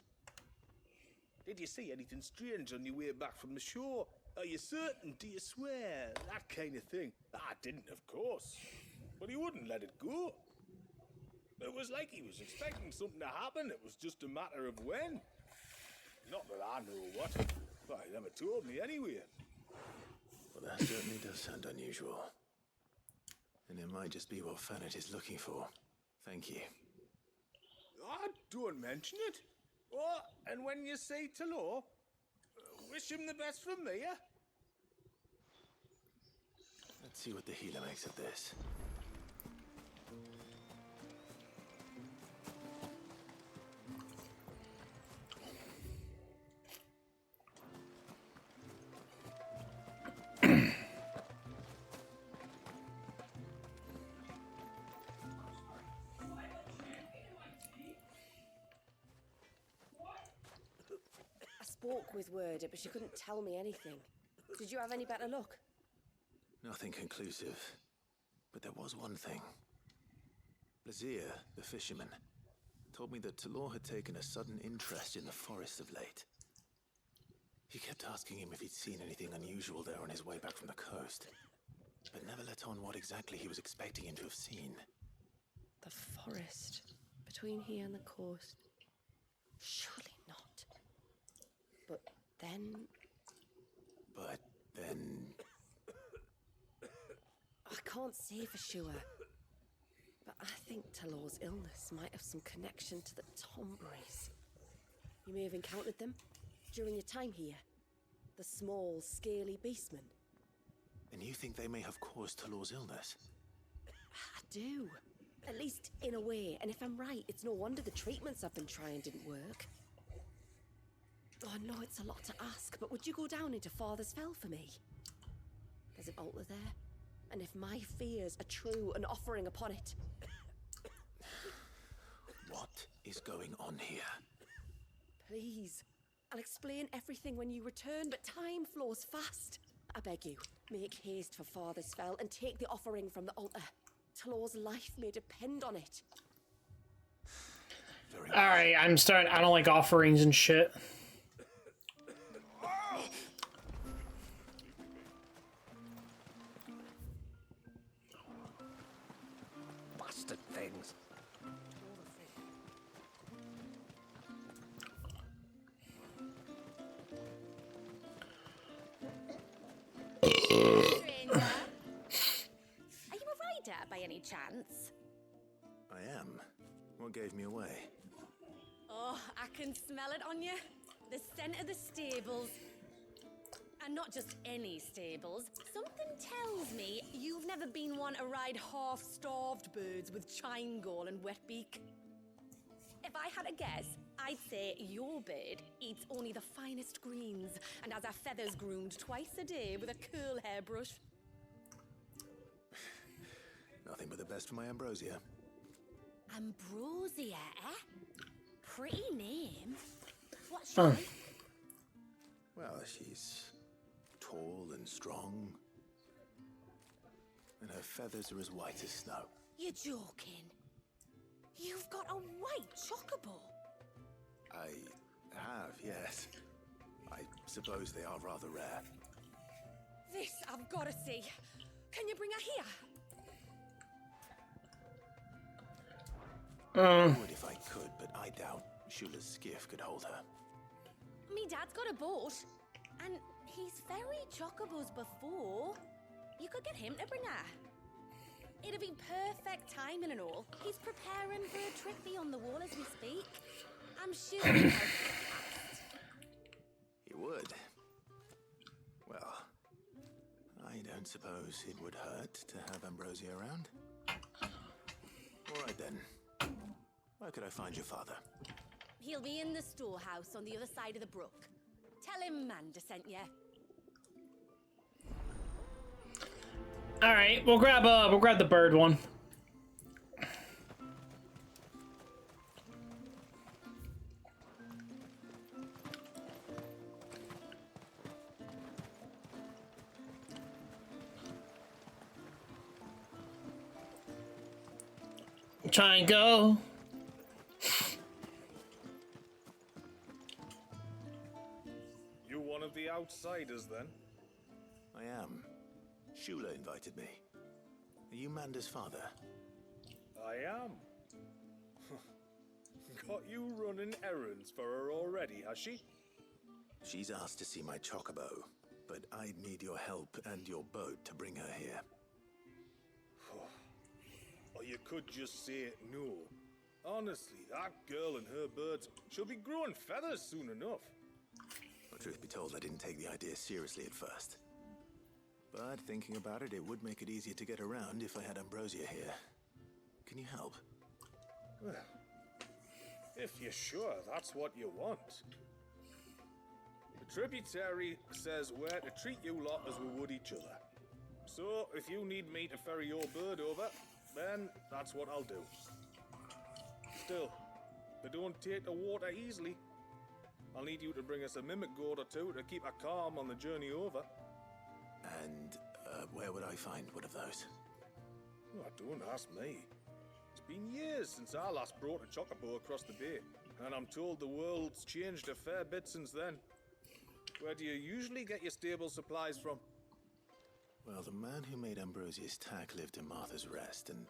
Did you see anything strange on your way back from the shore? Are you certain? Do you swear? That kind of thing. I didn't, of course. But he wouldn't let it go. It was like he was expecting something to happen. It was just a matter of when. Not that I know what. But he never told me anyway. Well, that certainly does sound unusual. And it might just be what Fanet is looking for. Thank you. Ah, don't mention it. Oh, and when you say Tjlearn, wish him the best from me, yeah? Let's see what the healer makes of this. Spoke with Word, but she couldn't tell me anything. Did you have any better luck? Nothing conclusive. But there was one thing. Blazier, the fisherman, told me that Tjlearn had taken a sudden interest in the forest of late. He kept asking him if he'd seen anything unusual there on his way back from the coast, but never let on what exactly he was expecting him to have seen. The forest. Between here and the coast. Surely not. But then... I can't say for sure. But I think Tjlearn's illness might have some connection to the Tomberries. You may have encountered them during your time here. The small, scaly beastmen. And you think they may have caused Tjlearn's illness? I do. At least in a way. And if I'm right, it's no wonder the treatments I've been trying didn't work. Oh, I know it's a lot to ask, but would you go down into Father's Fell for me? There's an altar there, and if my fears are true, an offering upon it. What is going on here? Please. I'll explain everything when you return, but time flows fast. I beg you, make haste for Father's Fell and take the offering from the altar. Tjlearn's life may depend on it. Very Alright, I'm starting. I don't like offerings and shit. Bastard things. Stranger. Are you a rider by any chance? I am. What gave me away? Oh, I can smell it on you. The scent of the stables. And not just any stables. Something tells me you've never been one to ride half-starved birds with chine gall and wet beak. If I had a guess, I'd say your bird eats only the finest greens and has her feathers groomed twice a day with a curl hairbrush. Nothing but the best for my ambrosia. Ambrosia, eh? Pretty name. What's she like? Well, she's tall and strong. And her feathers are as white as snow. You're joking. You've got a white chocobo. I have, yes. I suppose they are rather rare. This I've got to see. Can you bring her here? I would if I could, but I doubt Tjlear's skiff could hold her. Me dad's got a boat, and he's ferried chocobos before. You could get him to bring her. It'd be perfect timing and all. He's preparing for a trip beyond the wall as we speak. I'm sure he'll help us. He would. Well, I don't suppose it would hurt to have Ambrosia around. All right then. Where could I find your father? He'll be in the storehouse on the other side of the brook. Tell him Amanda sent you. All right, we'll grab the bird one. Try and go. You one of the outsiders, then? I am. Tjlear invited me. Are you Manda's father? I am. Got you running errands for her already, has she? She's asked to see my chocobo, but I'd need your help and your boat to bring her here. Or you could just say no. Honestly, that girl and her birds, she'll be growing feathers soon enough. Well, truth be told, I didn't take the idea seriously at first. But thinking about it, it would make it easier to get around if I had Ambrosia here. Can you help? Well, if you're sure that's what you want. The tributary says we're to treat you lot as we would each other. So, if you need me to ferry your bird over, then that's what I'll do. Still, they don't take the water easily. I'll need you to bring us a mimic gourd or two to keep her calm on the journey over. And where would I find one of those? Oh, don't ask me. It's been years since I last brought a chocobo across the bay, and I'm told the world's changed a fair bit since then. Where do you usually get your stable supplies from? Well, the man who made Ambrosia's tack lived in Martha's Rest, and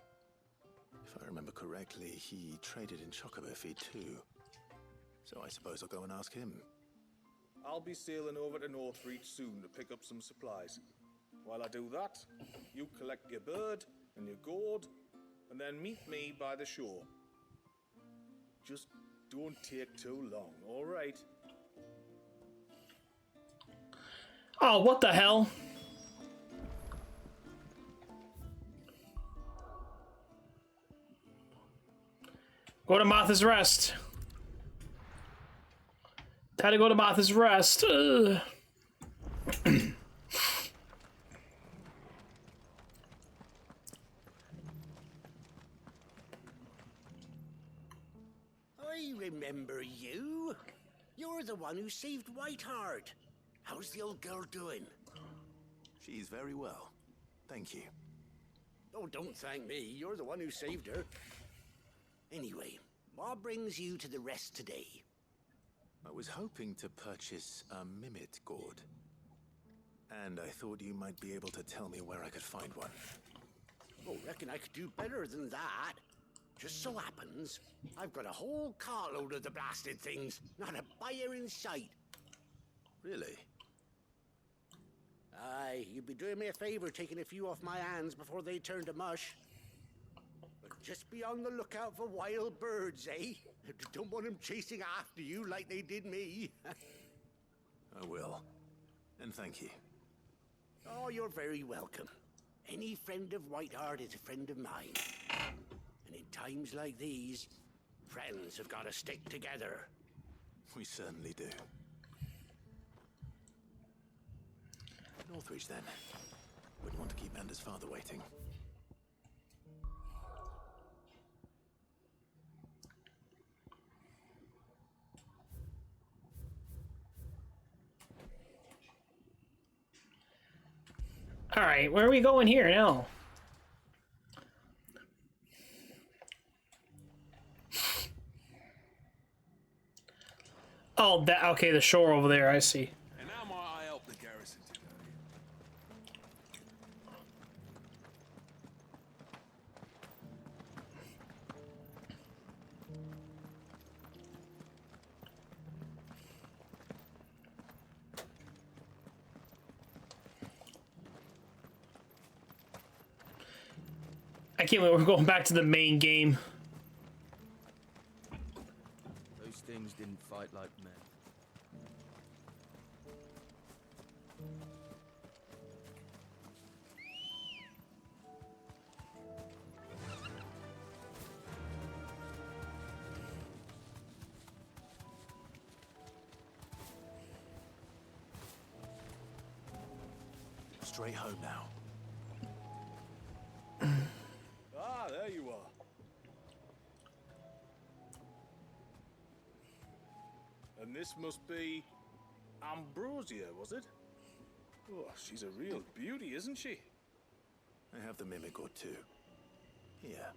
if I remember correctly, he traded in chocobo feed too. So I suppose I'll go and ask him. I'll be sailing over to Northreach soon to pick up some supplies. While I do that, you collect your bird and your gourd, and then meet me by the shore. Just don't take too long, all right? Oh, what the hell? Go to Martha's Rest. Gotta go to Martha's Rest. Ugh. I remember you. You're the one who saved Whiteheart. How's the old girl doing? She's very well. Thank you. Oh, don't thank me. You're the one who saved her. Anyway, What brings you to the rest today? I was hoping to purchase a mimit gourd. And I thought you might be able to tell me where I could find one. Oh, reckon I could do better than that. Just so happens, I've got a whole carload of the blasted things. Not a buyer in sight. Really? Aye, you'd be doing me a favor taking a few off my hands before they turn to mush. But just be on the lookout for wild birds, eh? Don't want them chasing after you like they did me. I will. And thank you. Oh, you're very welcome. Any friend of Whiteheart is a friend of mine. And in times like these, friends have got to stick together. We certainly do. Northreach, then. Wouldn't want to keep Anders' father waiting. All right, where are we going here now? Oh, that okay. The shore over there. I see. And how might I help the garrison today? I can't wait. We're going back to the main game. Those things didn't fight like men. Straight home now. Ah, there you are. And this must be Ambrosia, was it? Oh, she's a real beauty, isn't she? I have the mimic or two. Here.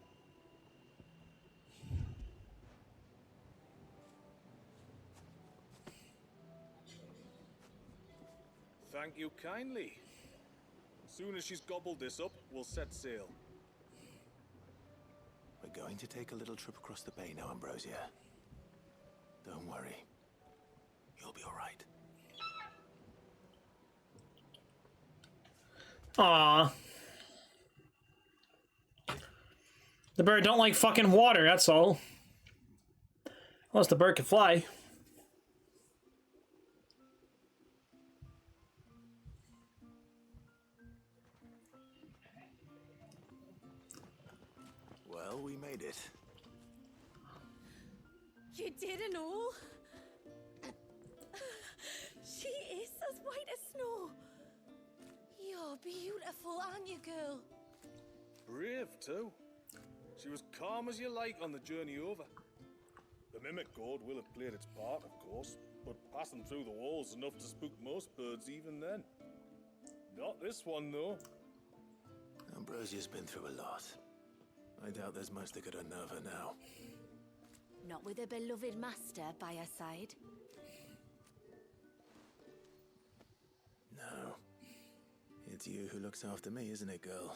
Thank you kindly. As soon as she's gobbled this up, we'll set sail. We're going to take a little trip across the bay now, Ambrosia. Don't worry. You'll be all right. Aww. The bird don't like fucking water, that's all. Unless the bird can fly. Well, we made it. You didn't know? She is as white as snow. You're beautiful, aren't you, girl? Brave, too. She was calm as you like on the journey over. The mimic gourd will have played its part, of course, but passing through the walls enough to spook most birds even then. Not this one, though. Ambrosia's been through a lot. I doubt there's much that could unnerve her now. Not with a beloved master by her side. No. It's you who looks after me, isn't it, girl?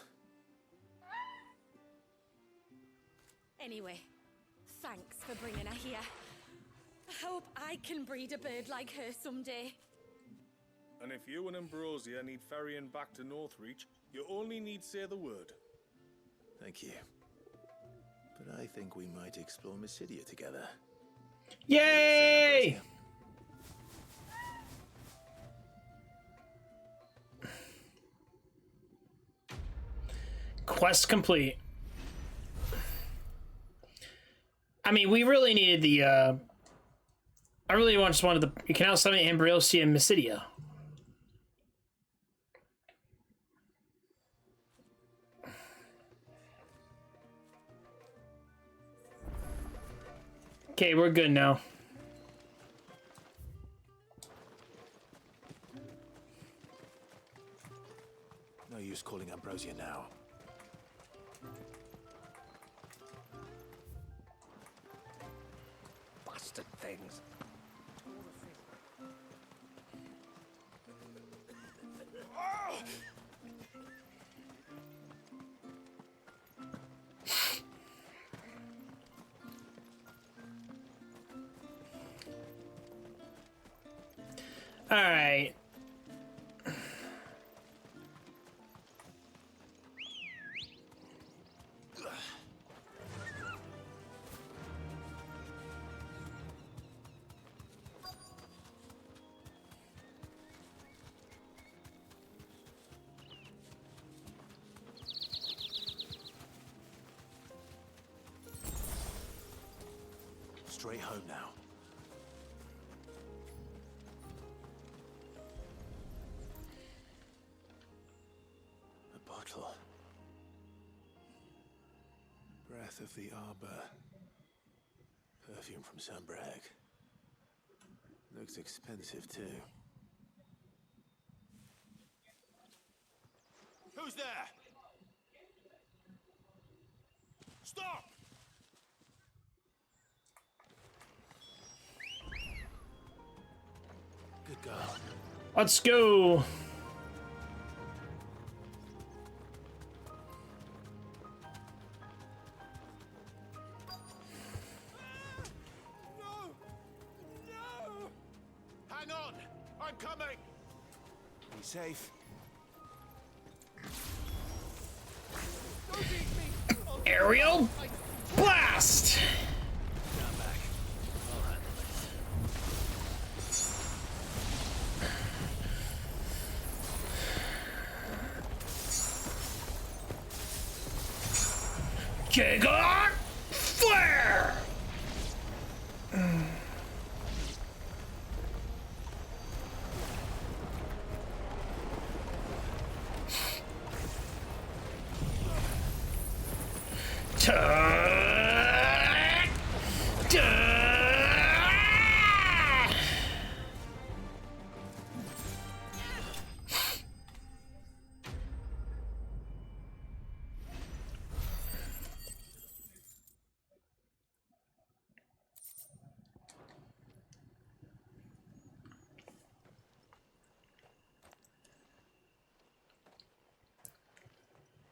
Anyway, thanks for bringing her here. I hope I can breed a bird like her someday. And if you and Ambrosia need ferrying back to Northreach, you only need say the word. Thank you. But I think we might explore Mysidia together. Yay! Quest complete. I mean, we really needed the, I really just wanted the, you can now summon Ambrosia and Mysidia. Okay, we're good now. No use calling Ambrosia now. bastard things. All right. Straight home now. A bottle. Breath of the Arbor. Perfume from Sunbrag. Looks expensive too. Who's there? Stop! Good girl. Let's go. Hang on! I'm coming! Be safe. Aerial blast. Jaeger flare.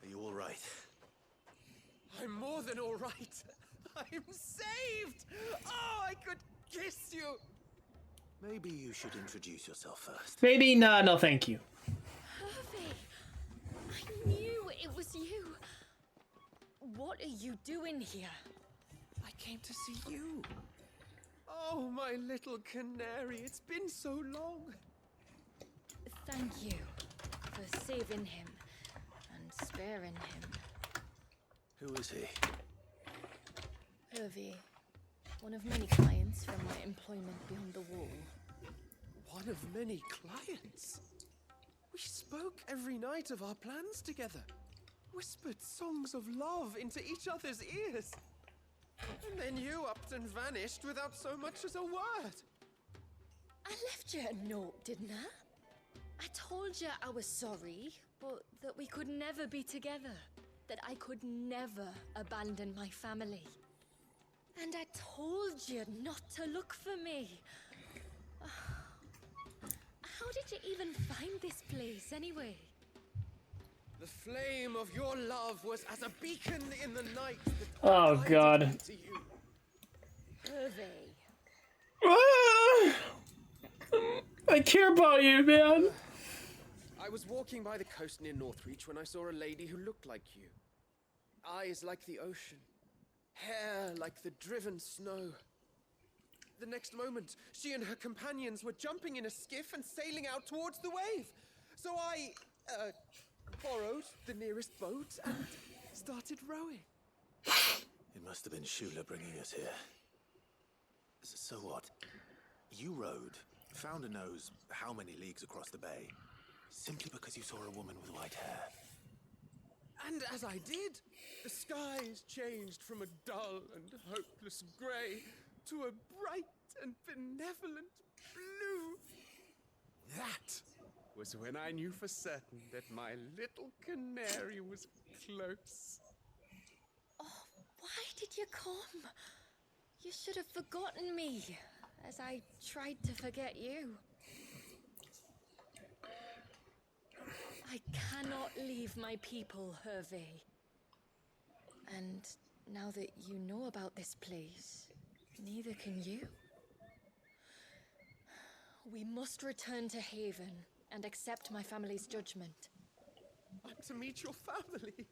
Are you all right? I'm more than all right. I'm saved! Oh, I could kiss you! Maybe you should introduce yourself first. Maybe no, thank you. Hervey, I knew it was you. What are you doing here? I came to see you. Oh, my little canary, it's been so long. Thank you for saving him and sparing him. Who is he? Hervey, one of many clients from my employment beyond the wall. One of many clients? We spoke every night of our plans together. Whispered songs of love into each other's ears. And then you upped and vanished without so much as a word. I left you a note, didn't I? I told you I was sorry, but that we could never be together. That I could never abandon my family. And I told you not to look for me. How did you even find this place, anyway? The flame of your love was as a beacon in the night. Oh, God. Hervey. I care about you, man. I was walking by the coast near Northreach when I saw a lady who looked like you. Eyes like the ocean. Hair like the driven snow. The next moment, she and her companions were jumping in a skiff and sailing out towards the wave. So I, borrowed the nearest boat and started rowing. It must have been Shula bringing us here. So what? You rowed, found a nose how many leagues across the bay, simply because you saw a woman with white hair. And as I did, the skies changed from a dull and hopeless grey to a bright and benevolent blue. That was when I knew for certain that my little canary was close. Oh, why did you come? You You should have forgotten me, as I tried to forget you. I cannot leave my people, Hervé. And now that you know about this place, neither can you. We must return to Haven and accept my family's judgment. I'm to meet your family.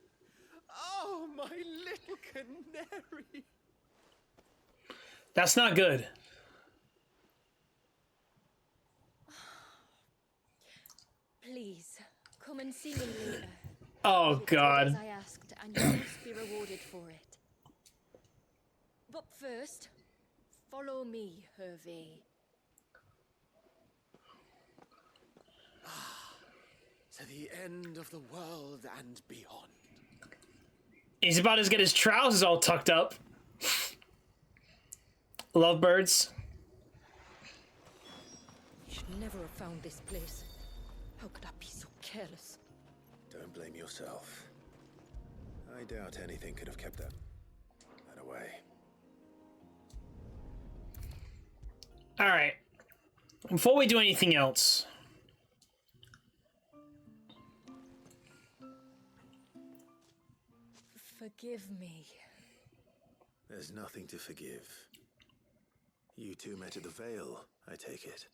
Oh, my little canary. That's not good. Please, come and see me later. Oh, You did God. as I asked, and you must be rewarded for it. But first, follow me, Hervé. To the end of the world and beyond. He's about to get his trousers all tucked up. Lovebirds. You should never have found this place. How could I be so careless? Don't blame yourself. I doubt anything could have kept that away. Alright. Before we do anything else... Forgive me. There's nothing to forgive. You two met at the Vale, I take it.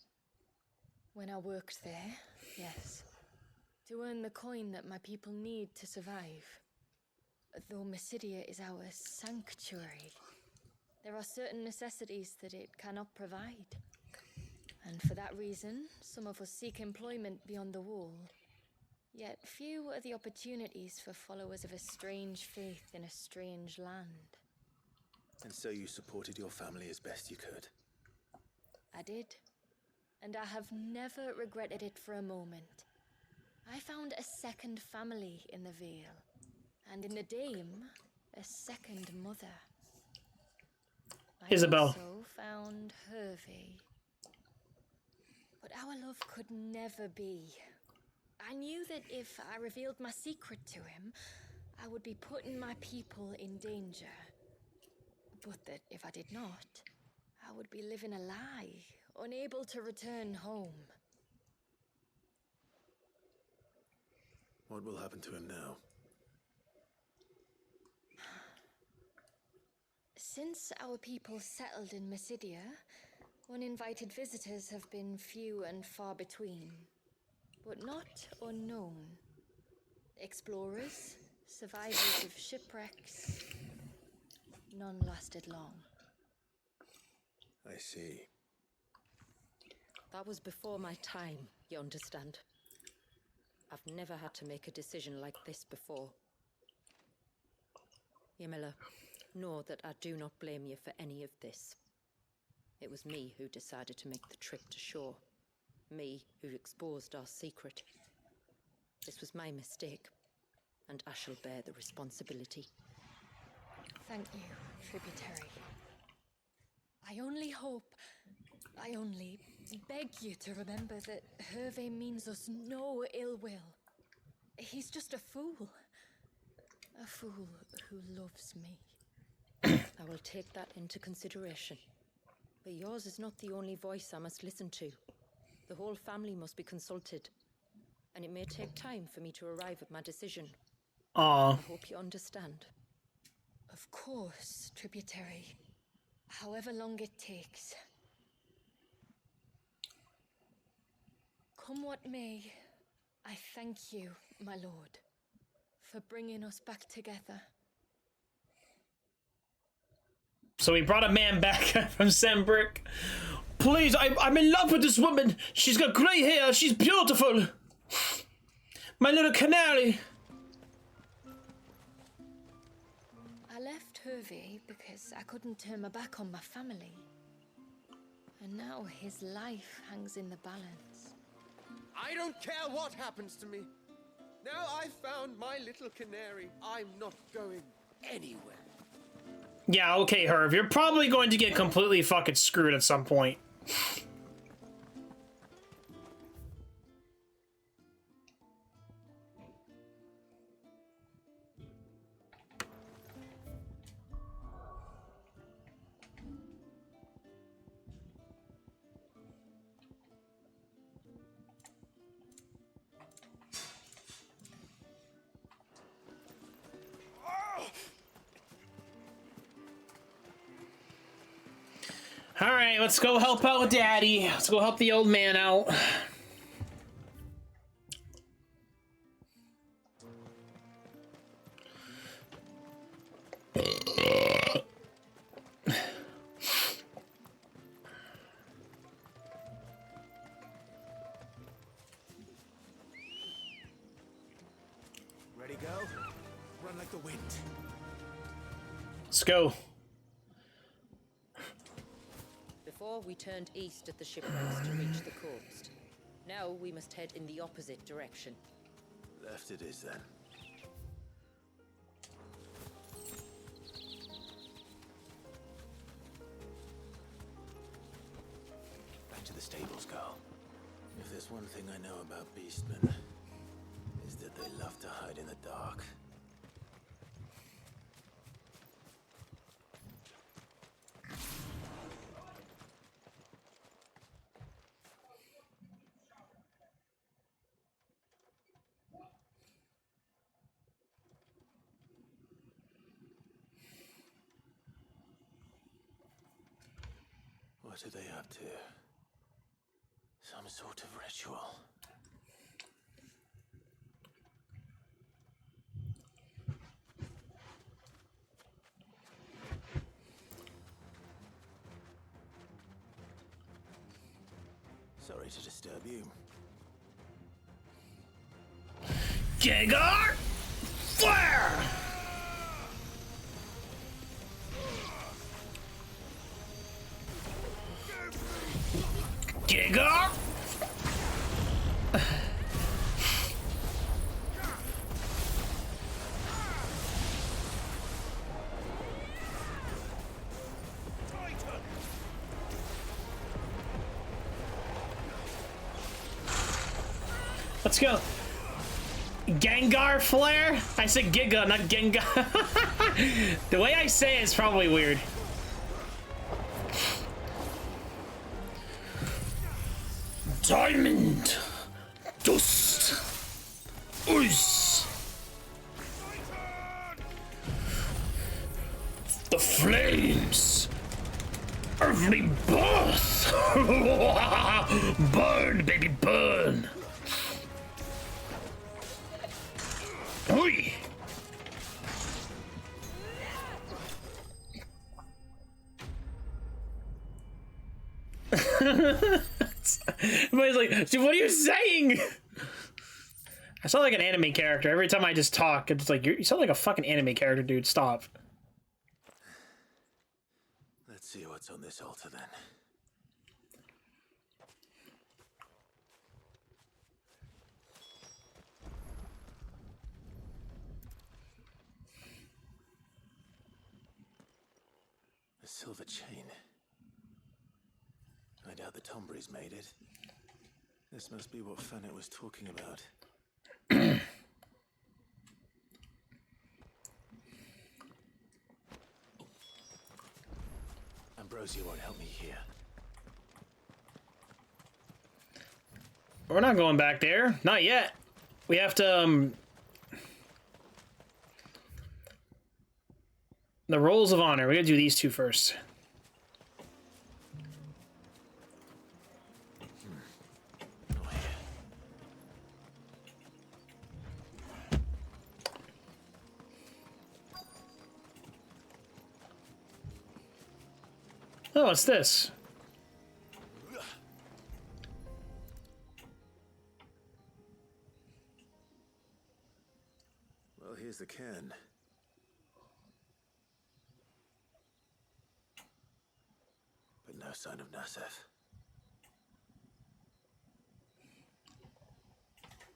When I worked there, yes. To earn the coin that my people need to survive. Though Mysidia is our sanctuary, there are certain necessities that it cannot provide. And for that reason, some of us seek employment beyond the wall. Yet few are the opportunities for followers of a strange faith in a strange land. And so you supported your family as best you could. I did. And I have never regretted it for a moment. I found a second family in the Vale. And in the Dame, a second mother. Isabel. I also found Hervé. But our love could never be. I knew that if I revealed my secret to him, I would be putting my people in danger. But that if I did not, I would be living a lie, unable to return home. What will happen to him now? Since our people settled in Mysidia, uninvited visitors have been few and far between. But not unknown. Explorers, survivors of shipwrecks, none lasted long. I see. That was before my time, you understand. I've never had to make a decision like this before. Ymila, know that I do not blame you for any of this. It was me who decided to make the trip to shore. Me who exposed our secret. This was my mistake, and I shall bear the responsibility. Thank you, Tributary. I only beg you to remember that Hervé means us no ill will. He's just a fool. A fool who loves me. I will take that into consideration. But yours is not the only voice I must listen to. The whole family must be consulted, and it may take time for me to arrive at my decision. Aww. I hope you understand. Of course, Tributary. However long it takes. Come what may, I thank you, my lord, for bringing us back together. So we brought a man back from Sandbrook. Please, I'm in love with this woman. She's got grey hair. She's beautiful. My little canary. I left Hervé because I couldn't turn my back on my family. And now his life hangs in the balance. I don't care what happens to me. Now I've found my little canary, I'm not going anywhere. Yeah, okay, Herv. You're probably going to get completely fucking screwed at some point. All right, let's go help out Daddy. Let's go help the old man out. Ready, go? Run like the wind. Let's go. Before we turned east at the shipwrecks to reach the coast. Now we must head in the opposite direction. Left it is then. Back to the stables, girl. If there's one thing I know about beastmen, is that they love to hide in the dark. What are they up to? Some sort of ritual. Sorry to disturb you. Gengar! Flare! Gengar! Let's go. Gengar flare? I said Giga, not Gengar. The way I say it is probably weird. Diamond! Dust! Ooze! The flames! Of rebirth! Burn, baby, burn! Oi! Everybody's like, dude, what are you saying? I sound like an anime character. Every time I just talk, it's like, you sound like a fucking anime character, dude. Stop. Let's see what's on this altar then. A silver chain. I doubt the Tombries made it. This must be what Fennec was talking about. Ambrosia won't help me here. We're not going back there. Not yet. We have to, the Rolls of Honor. We gotta do these two first. Oh, what's this? Well, here's the cairn. But no sign of Nasef.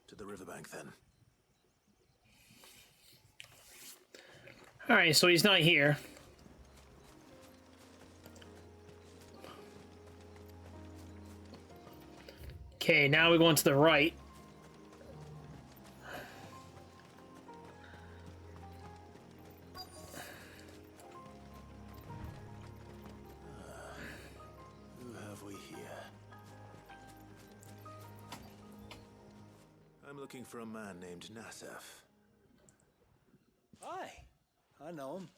To the riverbank, then. All right, so he's not here. Okay, now we're going to the right. Who have we here? I'm looking for a man named Nasef. Aye, I know him.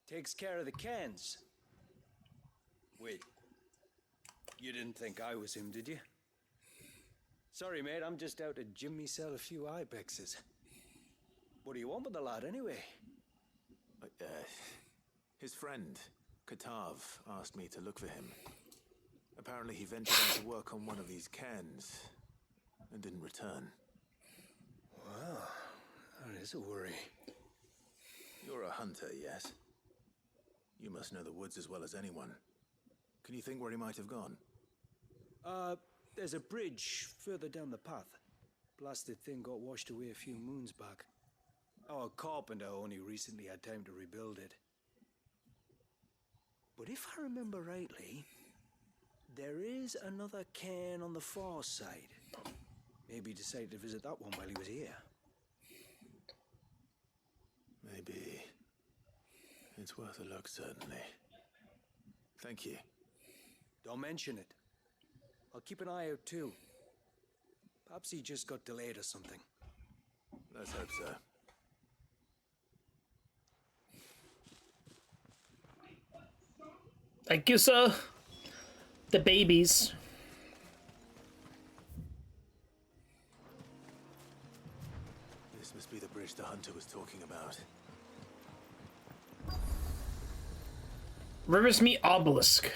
Takes care of the cans. Wait. You didn't think I was him, did you? Sorry, mate, I'm just out to gym myself a few ibexes. What do you want with the lad, anyway? His friend, Katav, asked me to look for him. Apparently he ventured out to work on one of these cairns and didn't return. Wow, that is a worry. You're a hunter, yes? You must know the woods as well as anyone. Can you think where he might have gone? There's a bridge further down the path. Blasted thing got washed away a few moons back. Our carpenter only recently had time to rebuild it. But if I remember rightly, there is another cairn on the far side. Maybe he decided to visit that one while he was here. Maybe. It's worth a look, certainly. Thank you. Don't mention it. I'll keep an eye out too. Perhaps he just got delayed or something. Let's hope so. Thank you, sir. The babies. This must be the bridge the hunter was talking about. Rivers meet obelisk.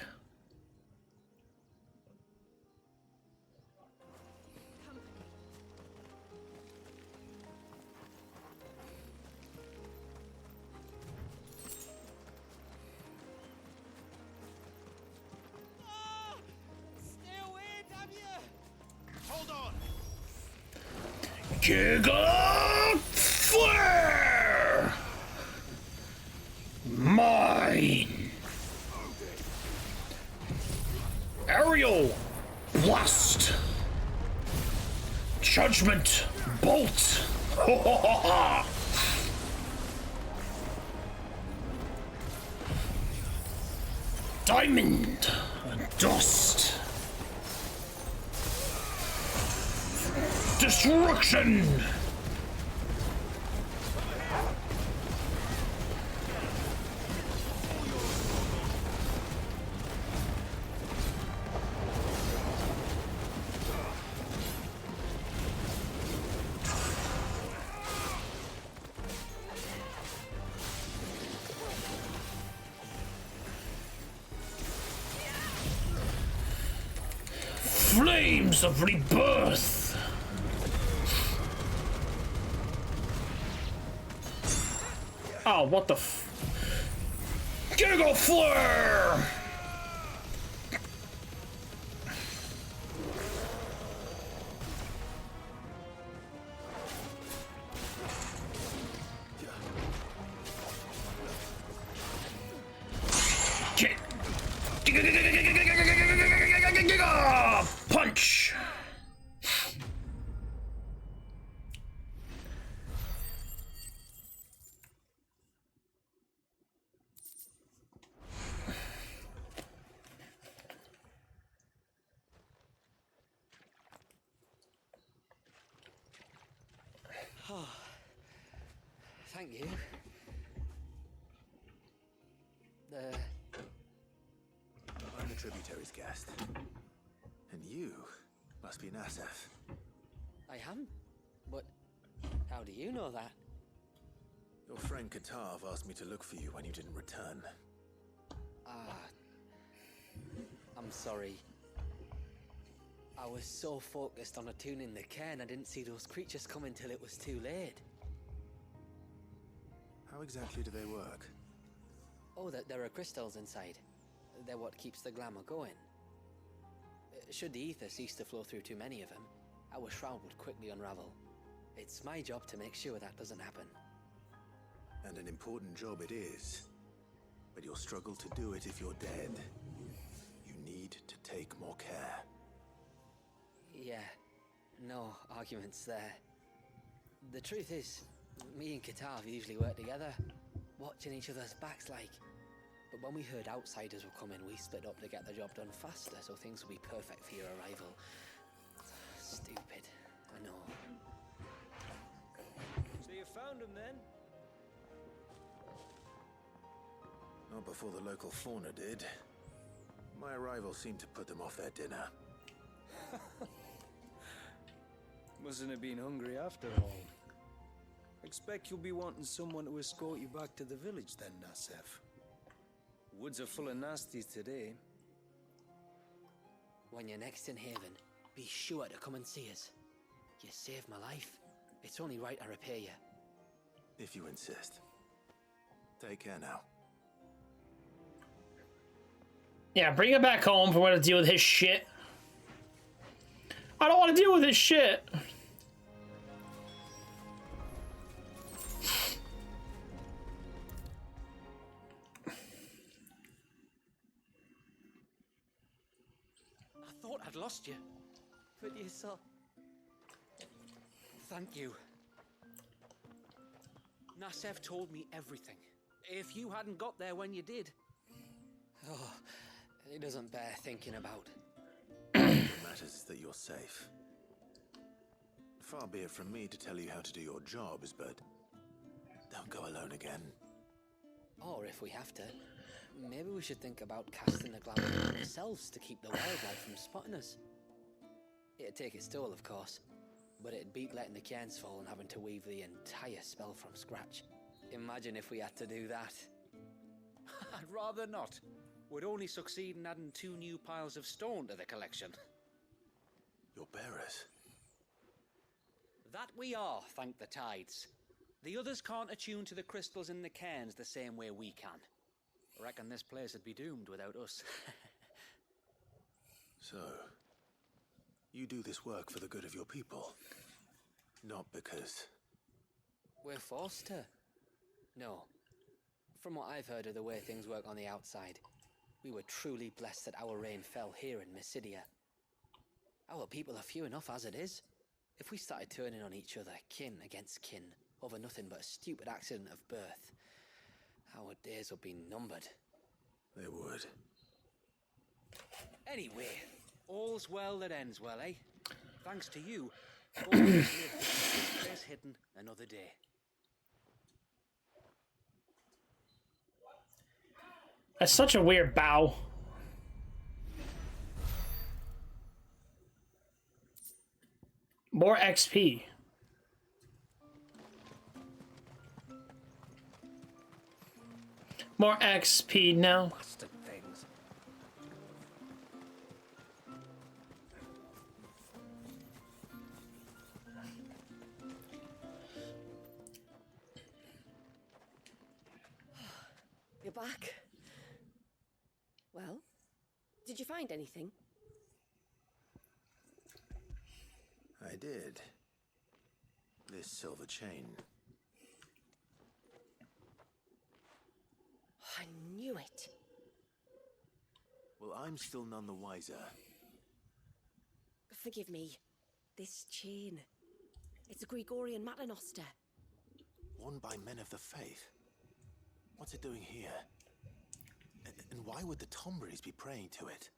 Giga Flare! Mine! Aerial Blast! Judgment Bolt! Diamond Dust! Destruction! Flames of Rebirth! Oh, what the Giga Flare! Giga Punch! Oh, thank you. I'm the tributary's guest. And you must be Nasef. I am? But how do you know that? Your friend Katav asked me to look for you when you didn't return. I'm sorry. I was so focused on attuning the cairn, I didn't see those creatures come until it was too late. How exactly do they work? Oh, there are crystals inside. They're what keeps the glamour going. Should the ether cease to flow through too many of them, our shroud would quickly unravel. It's my job to make sure that doesn't happen. And an important job it is. But you'll struggle to do it if you're dead. You need to take more care. Yeah, no arguments there. The truth is, me and Katav usually work together, watching each other's backs like. But when we heard outsiders were coming, we split up to get the job done faster, so things would be perfect for your arrival. Stupid, I know. So you found him then? Not before the local fauna did. My arrival seemed to put them off their dinner. Mustn't have been hungry after all. Expect you'll be wanting someone to escort you back to the village then, Nasef. Woods are full of nasties today. When you're next in Haven, be sure to come and see us. You saved my life. It's only right I repay you. If you insist. Take care now. Yeah, bring it back home for when to deal with his shit. I don't want to deal with his shit. I thought I'd lost you, but you saw. Thank you. Nasef told me everything. If you hadn't got there when you did. Oh, he doesn't bear thinking about. What matters is that you're safe. Far be it from me to tell you how to do your jobs, but don't go alone again. Or if we have to, maybe we should think about casting the glamour on ourselves to keep the wildlife from spotting us. It'd take its toll, of course, but it'd beat letting the cairns fall and having to weave the entire spell from scratch. Imagine if we had to do that. I'd rather not. We'd only succeed in adding 2 new piles of stone to the collection. Your bearers? That we are, thank the tides. The others can't attune to the crystals in the cairns the same way we can. Reckon this place would be doomed without us. So, you do this work for the good of your people? Not because... We're forced to. No. From what I've heard of the way things work on the outside, we were truly blessed that our reign fell here in Mysidia. Our people are few enough as it is. If we started turning on each other, kin against kin, over nothing but a stupid accident of birth, our days would be numbered. They would. Anyway, all's well that ends well, eh? Thanks to you, all of us lived to see this place hidden another day. That's such a weird bow. More XP. More XP now. Bastard things. You're back. Well, did you find anything? I did. This silver chain. I knew it. Well, I'm still none the wiser. Forgive me. This chain. It's a Gregorian Maternoster. Worn by men of the faith. What's it doing here? And why would the Tomberries be praying to it?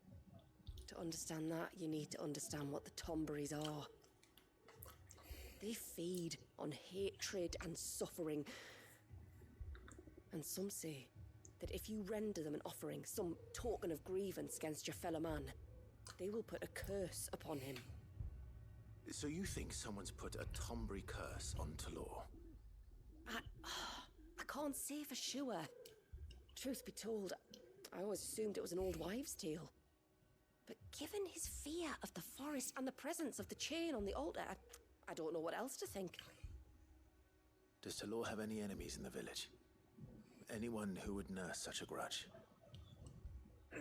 To understand that, you need to understand what the Tomberries are. They feed on hatred and suffering. And some say that if you render them an offering, some token of grievance against your fellow man, they will put a curse upon him. So you think someone's put a Tombury curse on Tjlearn? I can't say for sure. Truth be told, I always assumed it was an old wives' tale. But given his fear of the forest and the presence of the chain on the altar, I don't know what else to think. Does Tjlearn have any enemies in the village? Anyone who would nurse such a grudge?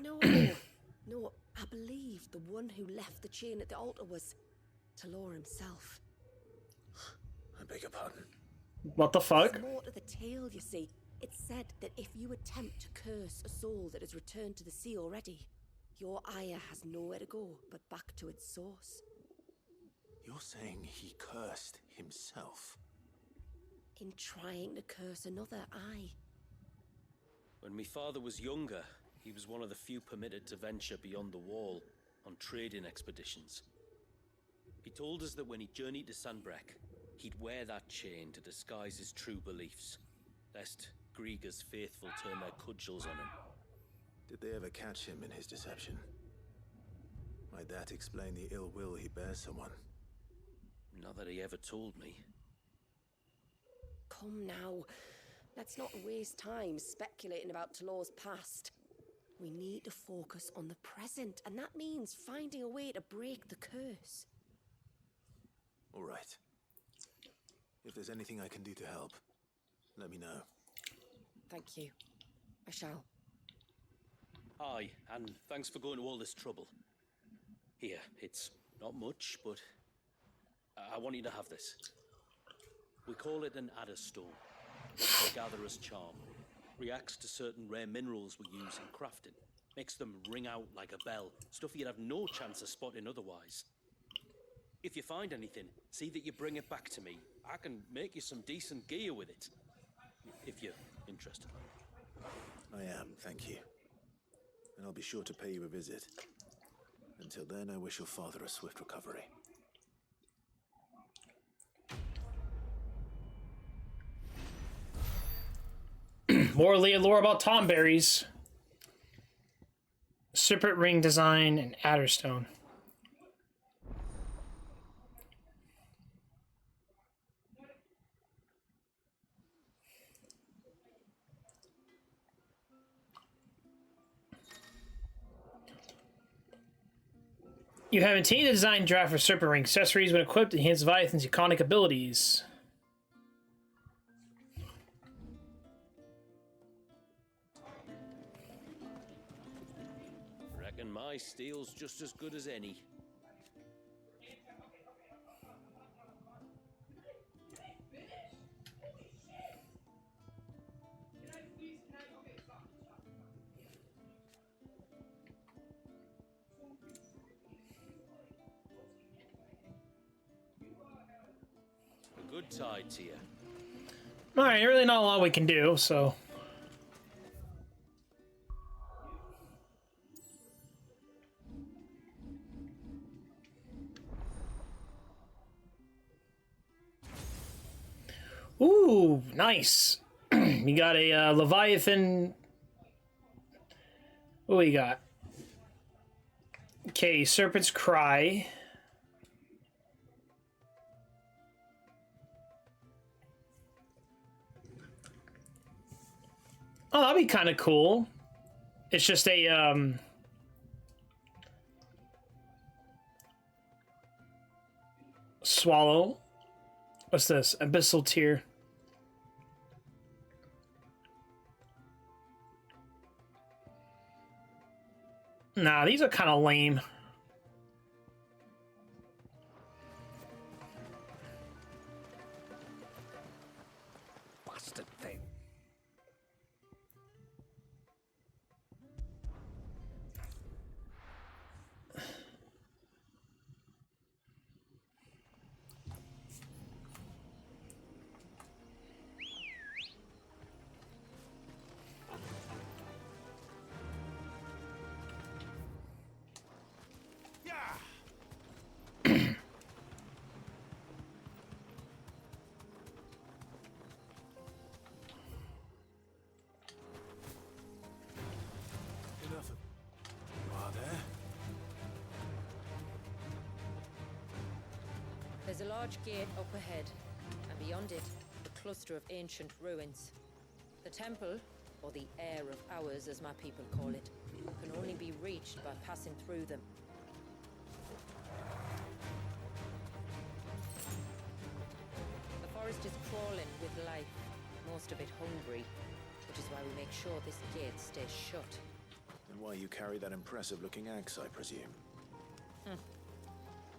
No, no, I believe the one who left the chain at the altar was Tjlearn himself. I beg your pardon. What the fuck? There's more to the tale, you see. It's said that if you attempt to curse a soul that has returned to the sea already, your ire has nowhere to go but back to its source. You're saying he cursed himself? In trying to curse another, aye. When my father was younger, he was one of the few permitted to venture beyond the wall on trading expeditions. He told us that when he journeyed to Sanbreque, he'd wear that chain to disguise his true beliefs, lest Griega's faithful turn their cudgels on him. Did they ever catch him in his deception? Might that explain the ill will he bears someone? Not that he ever told me. Come now. Let's not waste time speculating about Tjlear's past. We need to focus on the present, and that means finding a way to break the curse. All right. If there's anything I can do to help, let me know. Thank you. I shall. Aye, and thanks for going to all this trouble. Here, it's not much, but I want you to have this. We call it an adder stone. It's a gatherer's charm. Reacts to certain rare minerals we use in crafting. Makes them ring out like a bell. Stuff you'd have no chance of spotting otherwise. If you find anything, see that you bring it back to me. I can make you some decent gear with it. If you're interested. I am, thank you. And I'll be sure to pay you a visit. Until then, I wish your father a swift recovery. More lore about tomberries. Serpent ring design and adderstone. You have obtained the design draft for Serpent Ring accessories when equipped to enhance Leviathan's iconic abilities. Reckon my steel's just as good as any. A good tide to you. Alright, really not a lot we can do, so... Ooh, nice. You got a Leviathan. What do we got? Okay, Serpent's Cry. Oh, that'd be kind of cool. It's just a swallow. What's this? Abyssal Tear. Nah, these are kind of lame. Bastard thing. Enough of... You are there? There's a large gate up ahead, and beyond it, a cluster of ancient ruins. The temple, or the Heir of Hours as my people call it, can only be reached by passing through them. The forest is crawling with life, most of it hungry, which is why we make sure this gate stays shut. And why you carry that impressive-looking axe, I presume?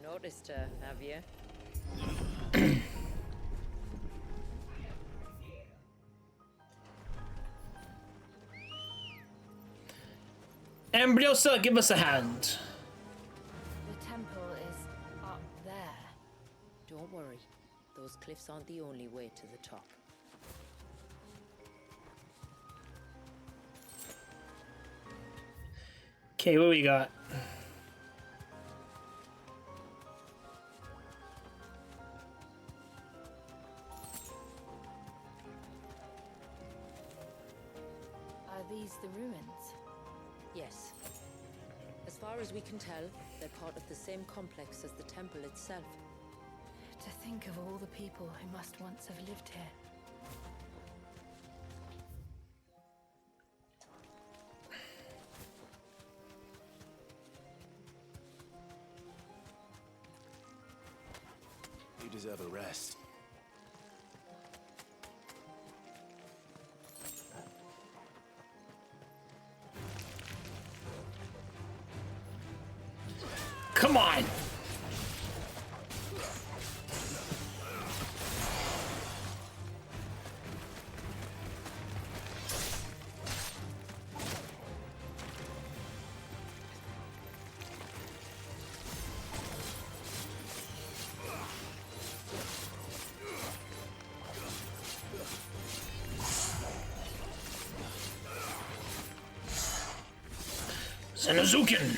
Noticed her, have you? Ambriosa, give us a hand. The temple is up there. Don't worry, those cliffs aren't the only way to the top. Okay, what we got? Are these the ruins? far as we can tell, they're part of the same complex as the temple itself. To think of all the people who must once have lived here. You deserve a rest. Come on! Zenazukin!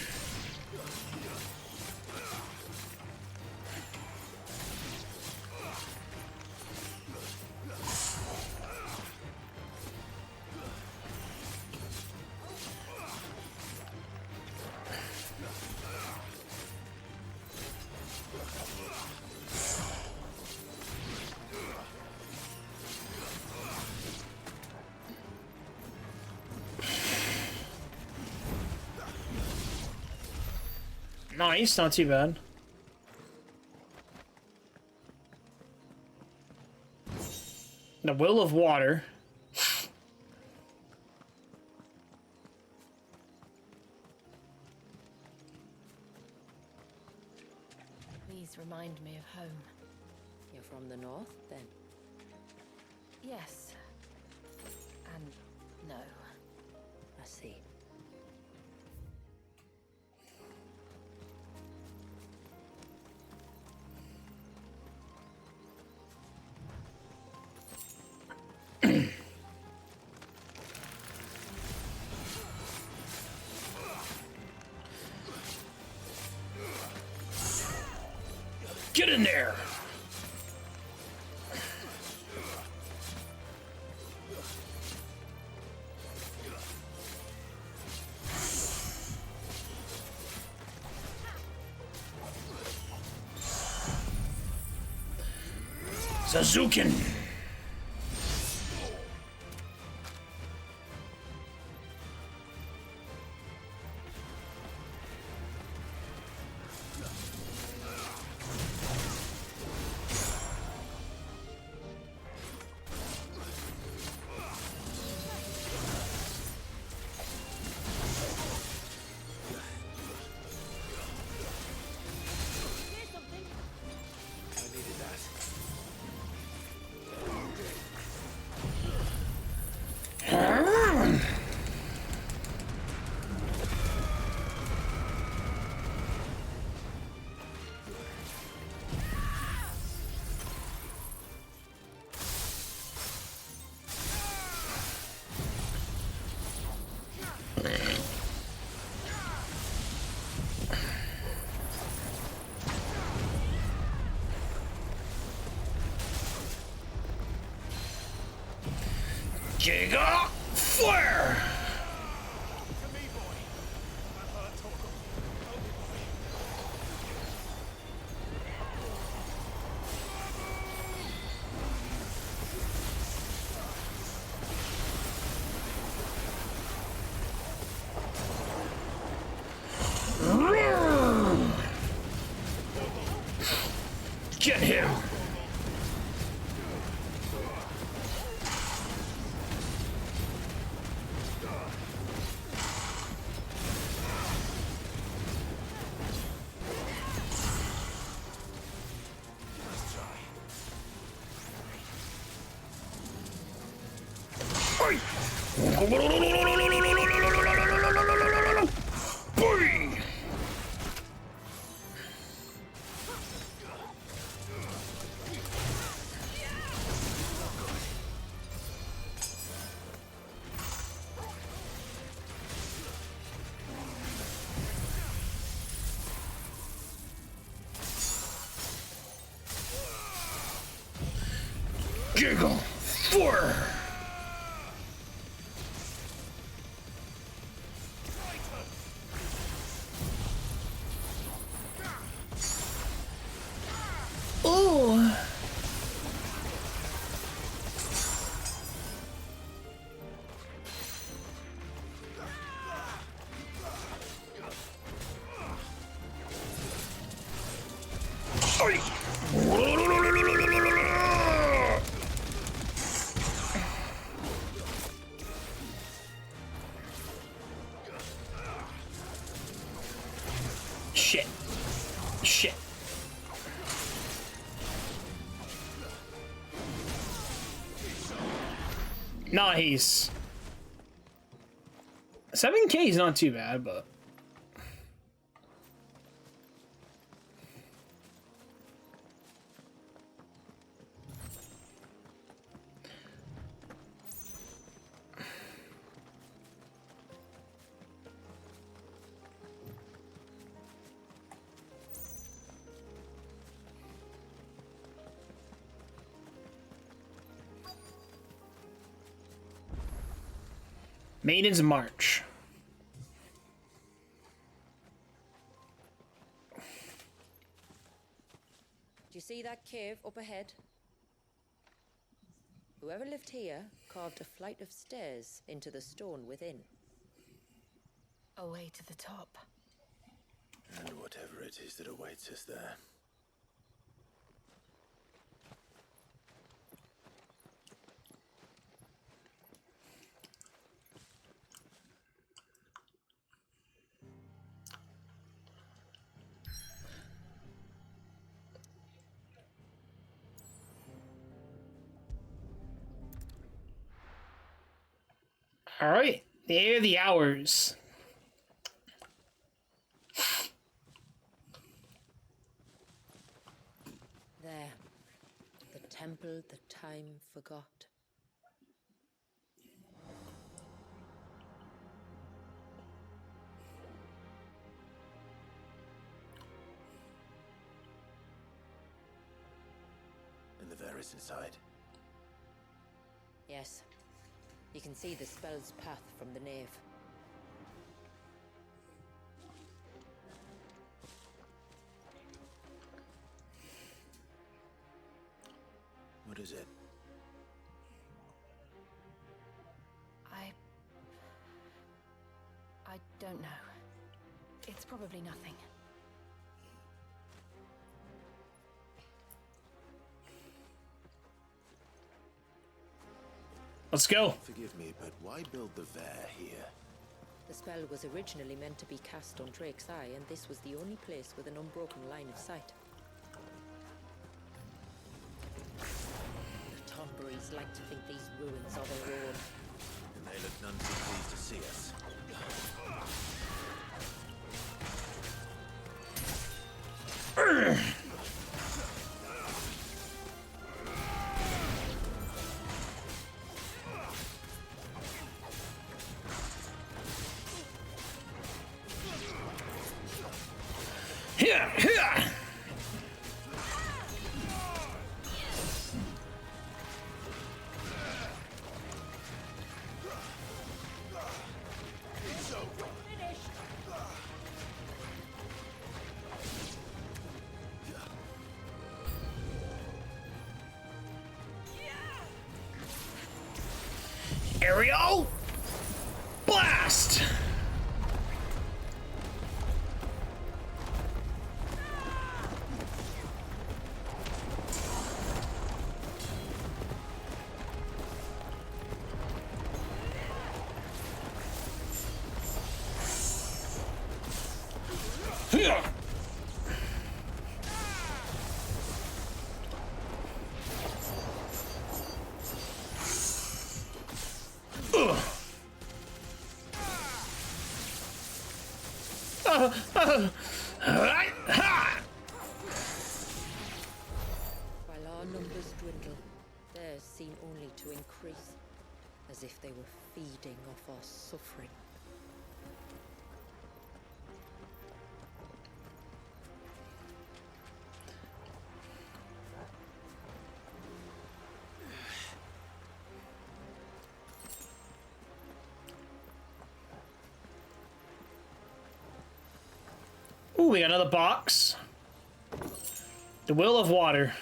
Nice, not too bad. The Will of Water. Please remind me of home. You're from the north, then? Yes. And no. I see. Get in there! Zazukin! Giga Flare! Get him! Giggle 4. Shit. Shit. Nice. 7K is not too bad, but Maiden's March. Do you see that cave up ahead? Whoever lived here carved a flight of stairs into the stone within. A way to the top. And whatever it is that awaits us there. All right, there are the hours. There. The temple the time forgot. And the Varys inside. Yes. You can see the spell's path from the nave. What is it? I don't know. It's probably nothing. Let's go. Forgive me, but why build the Vare here? The spell was originally meant to be cast on Drake's Eye, and this was the only place with an unbroken line of sight. The Tonberries like to think these ruins are their own. And they look none too pleased to see us. Here, here. Aerial blast. Here. While our numbers dwindle, theirs seem only to increase, as if they were feeding off our suffering. Ooh, we got another box. The Will of Water.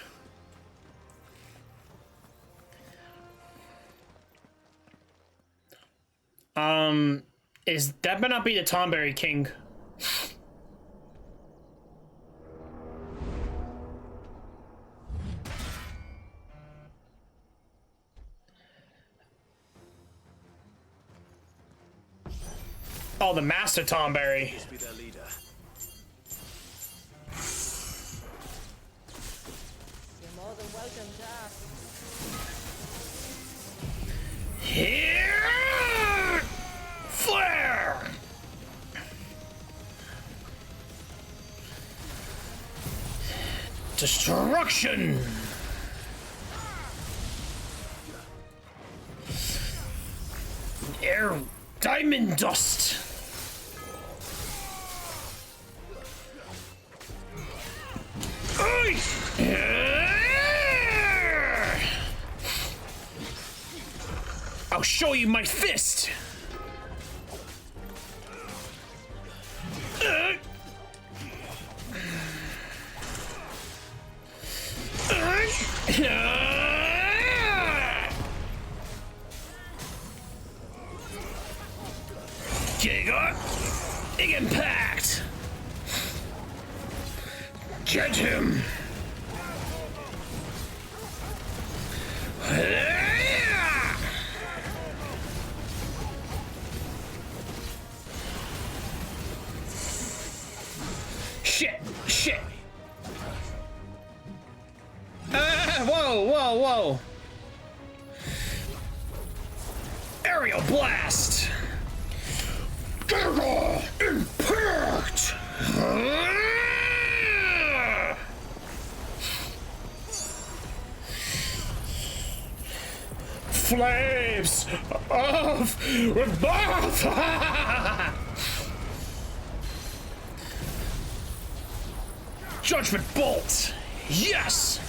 Is that better not be the Tonberry King? the Master Tomberry. This be their leader. You're more than welcome to ask. Here! Flare! Destruction! Air diamond dust! Oi! I'll show you my fist! Giga! Big impact! Get him! Shit! Shit! Whoa, whoa, whoa! Aerial blast! Giga impact! Flames of rebirth! Judgment bolt! Yes!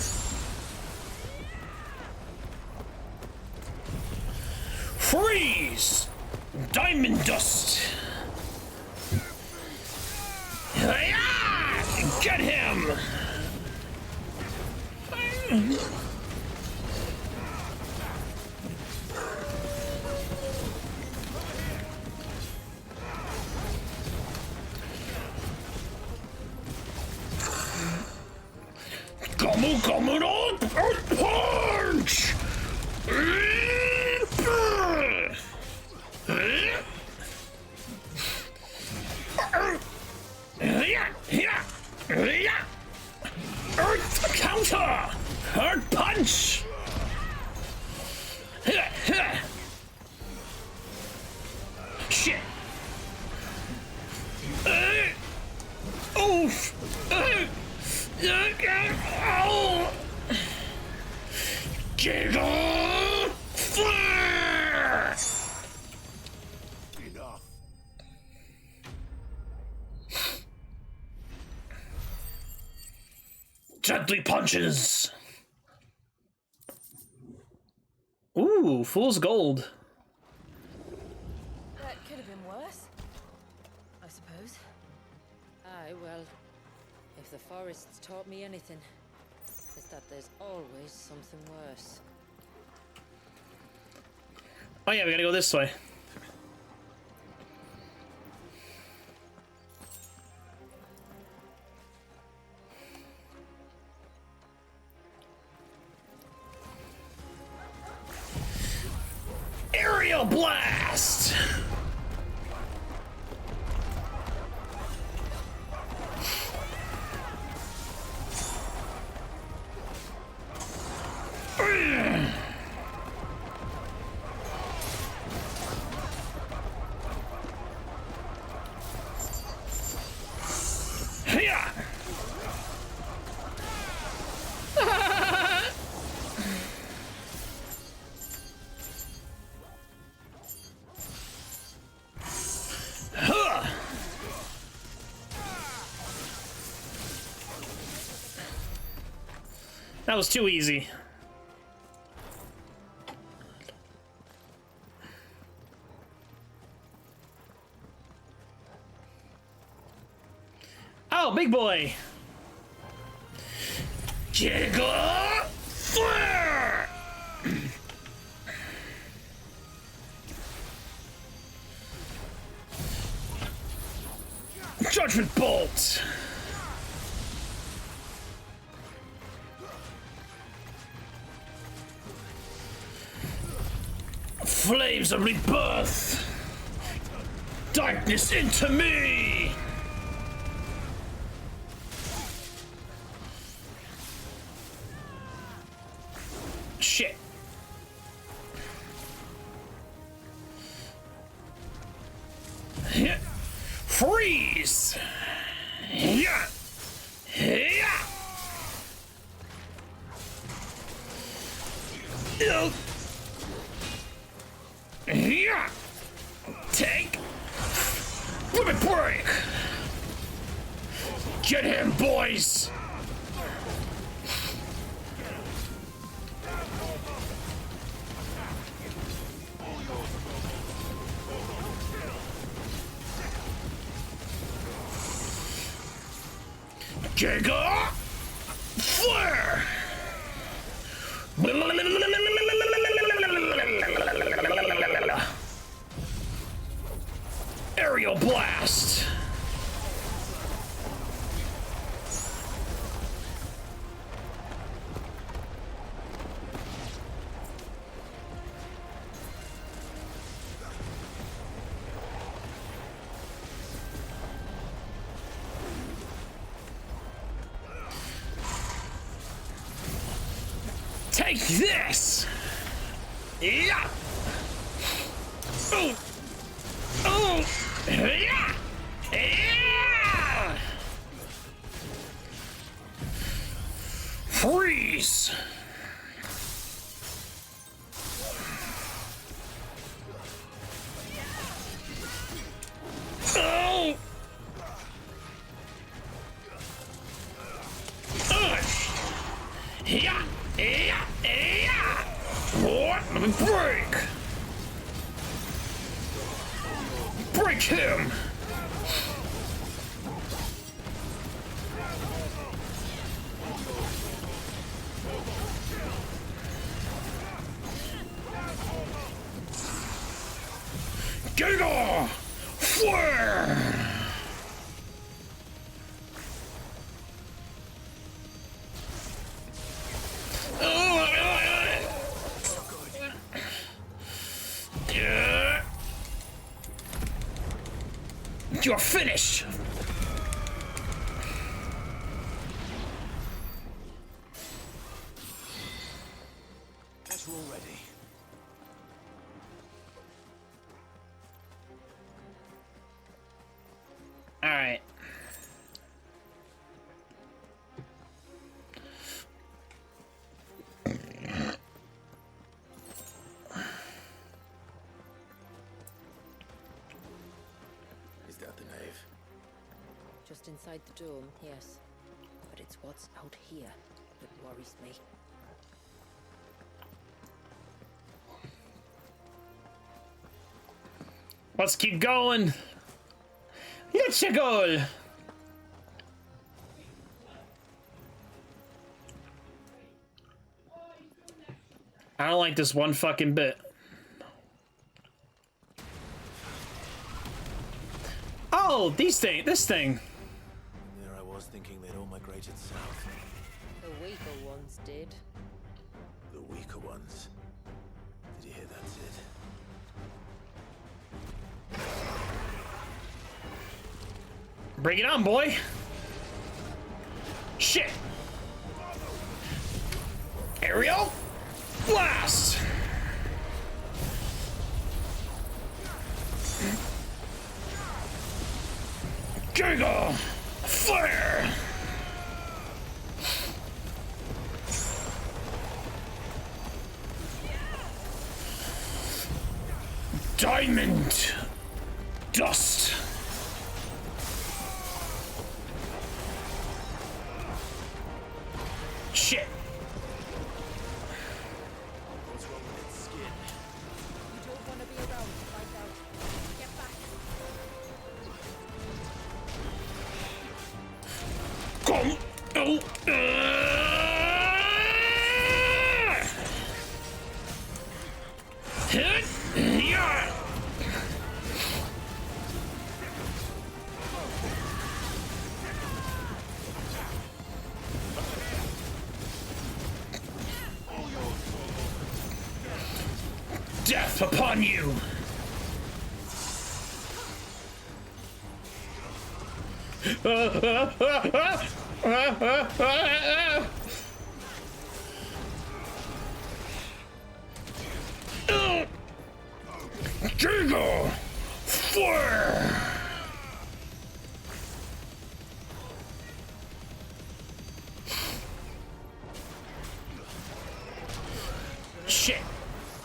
Freeze! Diamond dust! Get him! Coming on! Punch! Earth counter! Earth punch! Shit! Oof! Oh! Giga flare! Enough. Deadly punches! Ooh, fool's gold. That could have been worse, I suppose. Aye, well, if the forest's taught me anything, it's that there's always something worse. Oh yeah, we gotta go this way. Aerial blast! That was too easy. Oh, big boy! Giga flare! Judgment bolt! Flames of rebirth! Darkness into me! Shit. Freeze! Yeah! Yeah! Yeah! Take! Limit break! Get him, boys! Giga! Flare! Aerial blast! Take this! Yeah! Oh! Oh! Yeah! Yeah! Freeze! Oh! Yeah! Yeah! Yeah! What? Let me break! Break him! Giga! Flare! You're finished! Guess we're all ready. All right. Is that the nave? Just inside the dome, yes. But it's what's out here that worries me. Let's keep going. Let's go. I don't like this one fucking bit. Oh, this thing. And there I was thinking they'd all migrated south. The weaker ones did. The weaker ones. Did you hear that, Sid? Bring it on, boy. Shit. Aerial blast. Giga flare. Diamond dust. Shit. What's wrong with its skin? You don't want to be around to find out. Get back. Come. Oh. Hit. Yeah. Death upon you! Jingle! Fire! Shit!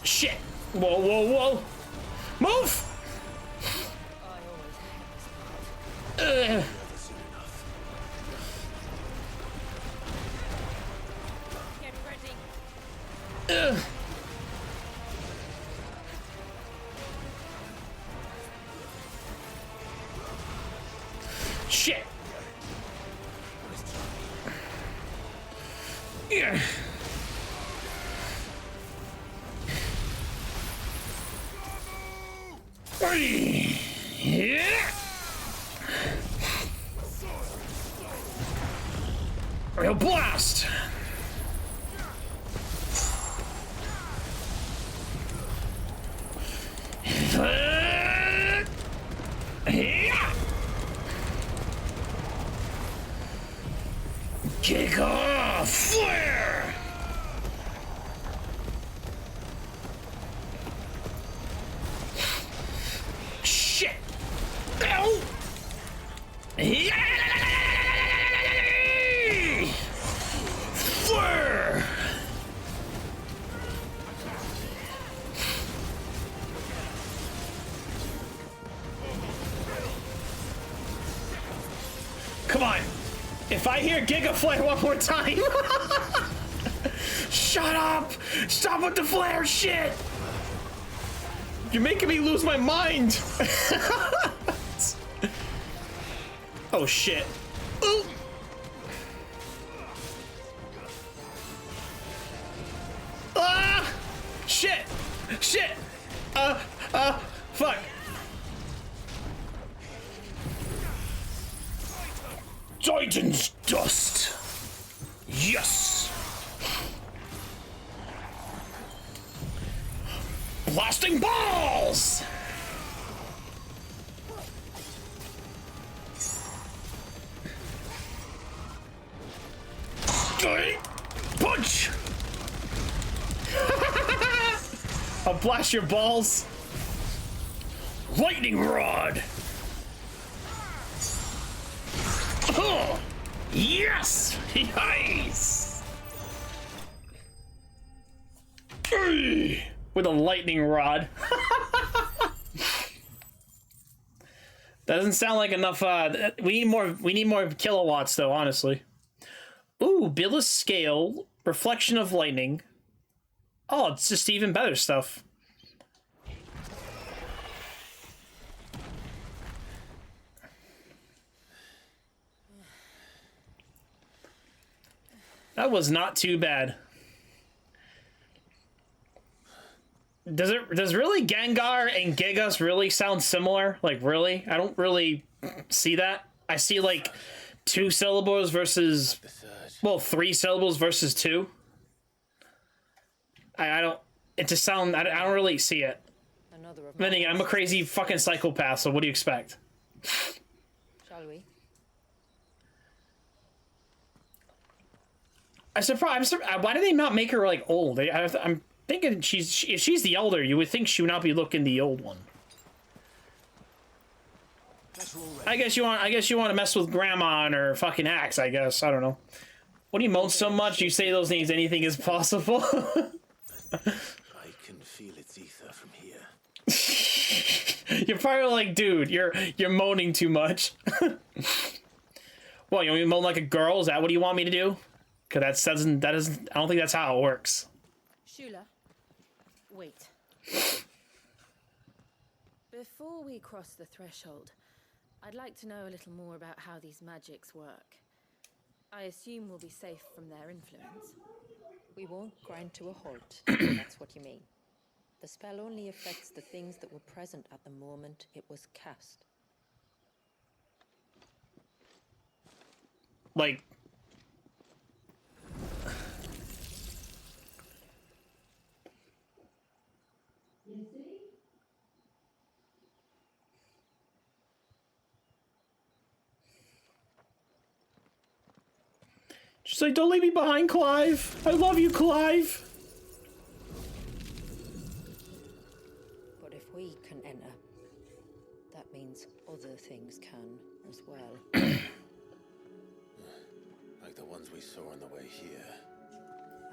Shit! Whoa, whoa, whoa! Move! Get ready. Shit! Yeah. Yeah. Real blast! Yeah. Kick off! Flare! Shit! Ow! Yeah! Flare! Come on! If I hear Giga Flare one more time, shut up! Stop with the flare shit! You're making me lose my mind. Oh shit! Ooh. Ah! Shit! Shit! Fuck! Titan's dust. Yes. Blasting balls. Punch. I'll blast your balls. Lightning rod. Oh, yes! Nice! With a lightning rod. That doesn't sound like enough. We need more kilowatts, though. Honestly. Ooh, Billis scale, reflection of lightning. Oh, it's just even better stuff. That was not too bad. Does really Gengar and Gigas really sound similar? Like, really? I don't really see that. I see like 2 syllables versus, well, 3 syllables versus 2. I don't. It just sound. I don't really see it. Then again, I'm a crazy fucking psychopath. So what do you expect? Shall we? I'm surprised. Why do they not make her like old? I'm thinking if she's the elder, you would think she would not be looking the old one. I guess you want to mess with Grandma and her fucking axe. I guess I don't know. What do you moan so much? You say those names. Anything is possible. I can feel its ether from here. You're probably like, dude, you're moaning too much. Well, you want me to moan like a girl? Is that what you want me to do? Because that isn't. I don't think that's how it works. Shula, wait. Before we cross the threshold, I'd like to know a little more about how these magics work. I assume we'll be safe from their influence. We won't grind to a halt, if that's what you mean. The spell only affects the things that were present at the moment it was cast. Like... She's like, don't leave me behind, Clive. I love you, Clive. But if we can enter, that means other things can as well. Like the ones we saw on the way here.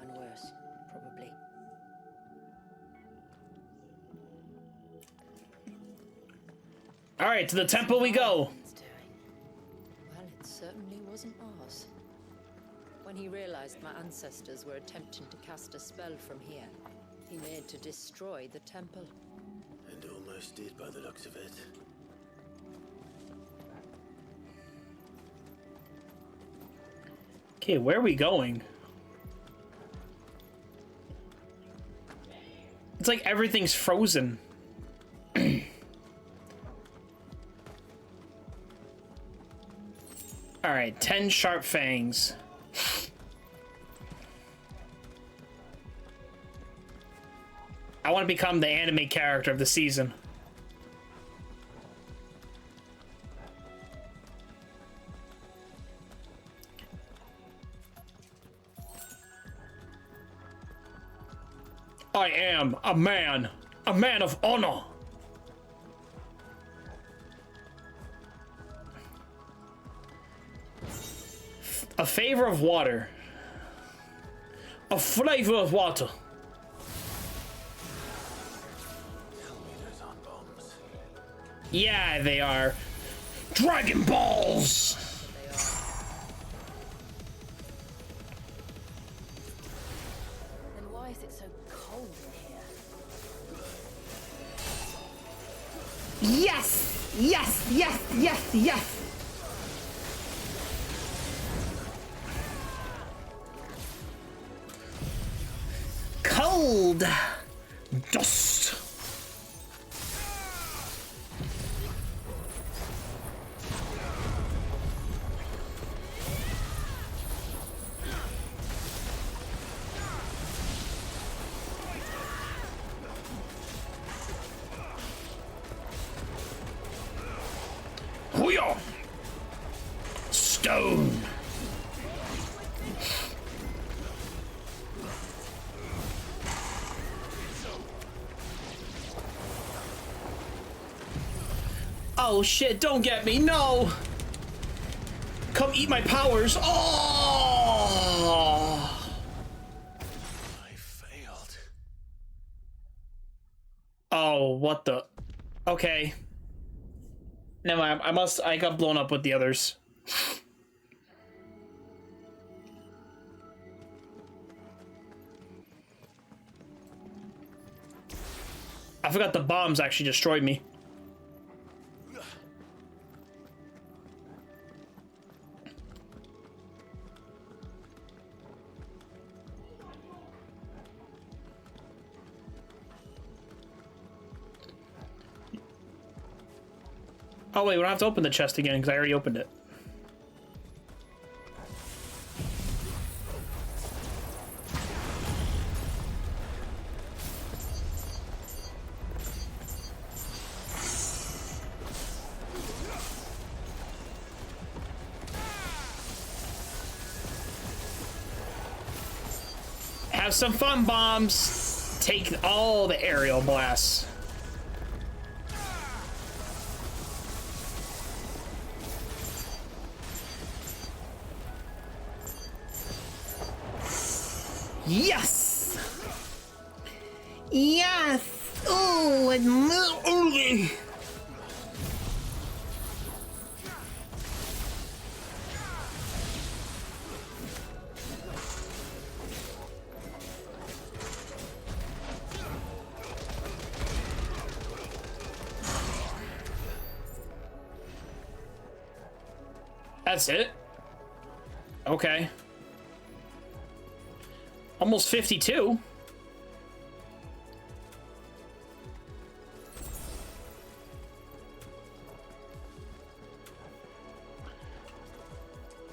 And worse, probably. All right, to the temple we go. Well, it certainly wasn't ours. When he realized my ancestors were attempting to cast a spell from here, he made to destroy the temple. And almost did by the looks of it. Okay, where are we going? It's like everything's frozen. All right, 10 sharp fangs. I want to become the anime character of the season. I am a man of honor. A favor of water. A flavor of water. Yeah, they are. Dragon Balls! Then why is it so cold in here? Yes! Yes, yes, yes, yes! Cold dust. Hoo-yah! Stone. Oh shit, don't get me, no! Come eat my powers. Oh! I failed. Oh, what the? Okay. Never mind, I got blown up with the others. I forgot the bombs actually destroyed me. Oh wait, we don't have to open the chest again because I already opened it. Have some fun, bombs. Take all the aerial blasts. Yes! Yes! Oh, it's early. That's it? Okay. Almost 52.